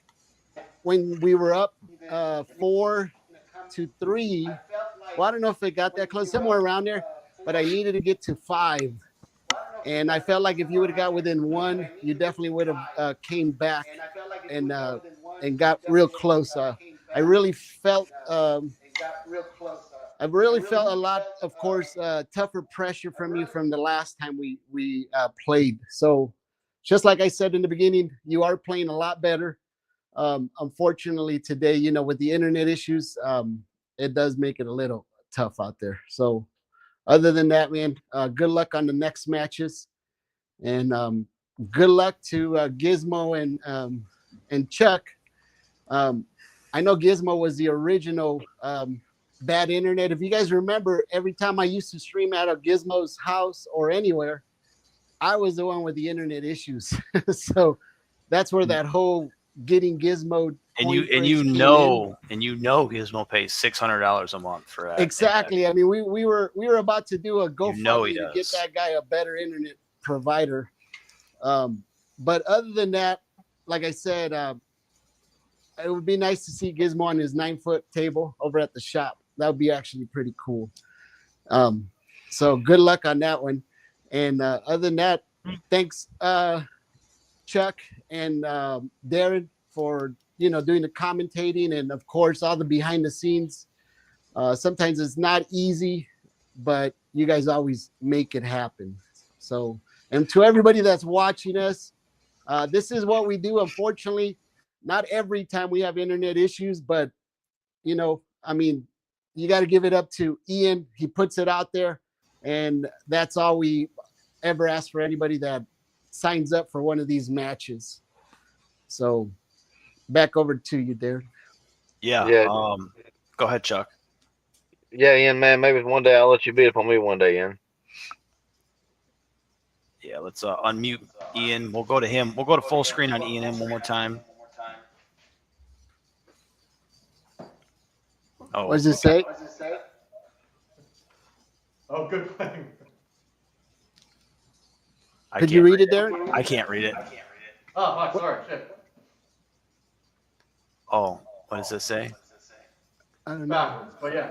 when we were up 4-3, well, I don't know if it got that close, somewhere around there, but I needed to get to 5. And I felt like if you would have got within 1, you definitely would have came back and got real close. I really felt a lot, of course, tougher pressure from you from the last time we played. So just like I said in the beginning, you are playing a lot better. Unfortunately today, with the internet issues, it does make it a little tough out there. So other than that, man, good luck on the next matches, and good luck to Gizmo and Chuck. I know Gizmo was the original bad internet. If you guys remember, every time I used to stream out of Gizmo's house or anywhere, I was the one with the internet issues. So that's where that whole getting Gizmo and you know Gizmo pays $600 a month for that. Exactly. I mean, we were about to do a GoFundMe to get does. that guy a better internet provider. But other than that, like I said, it would be nice to see Gizmo on his 9-foot table over at the shop. That would be actually pretty cool. So good luck on that one. And other than that, thanks, Chuck and Darin, for doing the commentating, and of course all the behind the scenes. Sometimes it's not easy, but you guys always make it happen. So, and to everybody that's watching us, this is what we do. Unfortunately, not every time we have internet issues, but you got to give it up to Ian. He puts it out there, and that's all we ever ask for anybody that signs up for one of these matches. So back over to you, Darin. Yeah. Yeah. Go ahead, Chuck. Yeah, Ian, man, maybe one day I'll let you beat up on me one day, Ian. Yeah, let's unmute Ian. We'll go to him. We'll go to full screen on Ian one more time. Oh, What does it say? Oh, good playing. Could you read it there? I can't read it. Oh, fuck, sorry, shit. Oh, what does it say? I don't know. Backwards, but yeah.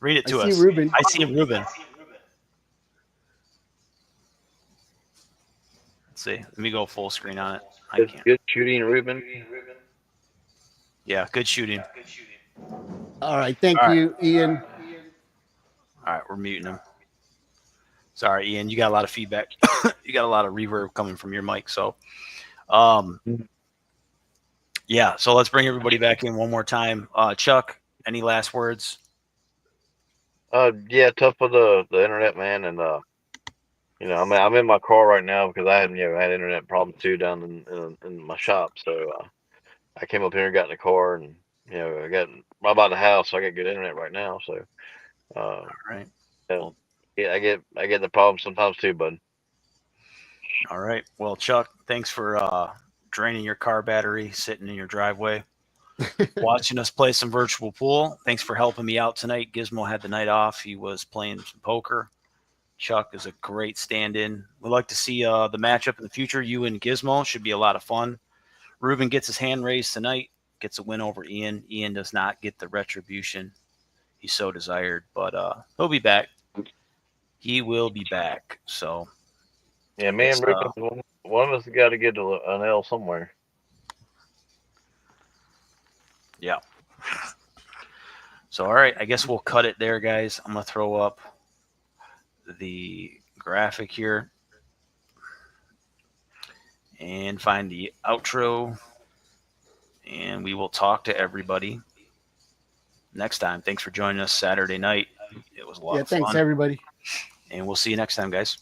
Read it to I us. see Ruben. I see Ruben. Let's see. Let me go full screen on it. I can't. Good shooting, Ruben. Yeah, good shooting. All right, thank All right. you, Ian. All right, we're muting him. Sorry, Ian. You got a lot of feedback. You got a lot of reverb coming from your mic. So, yeah. So let's bring everybody back in one more time. Chuck, any last words? Yeah, tough for the internet, man, and you know, I'm in my car right now because I had internet problems too down in my shop. So I came up here and got in the car, and you know, I got right by the house, so I got good internet right now. So All right. yeah, I get the problem sometimes too, bud. All right. Well, Chuck, thanks for draining your car battery, sitting in your driveway, watching us play some virtual pool. Thanks for helping me out tonight. Gizmo had the night off. He was playing some poker. Chuck is a great stand-in. We'd like to see the matchup in the future. You and Gizmo should be a lot of fun. Ruben gets his hand raised tonight, gets a win over Ian. Ian does not get the retribution he so desired, but he'll be back. He will be back. So, Yeah, me and Ruben, one of us got to get an L somewhere. yeah. So, all right, I guess we'll cut it there, guys. I'm going to throw up the graphic here and find the outro, and we will talk to everybody next time. Thanks for joining us Saturday night. It was a lot of fun. Thanks, everybody. And we'll see you next time, guys.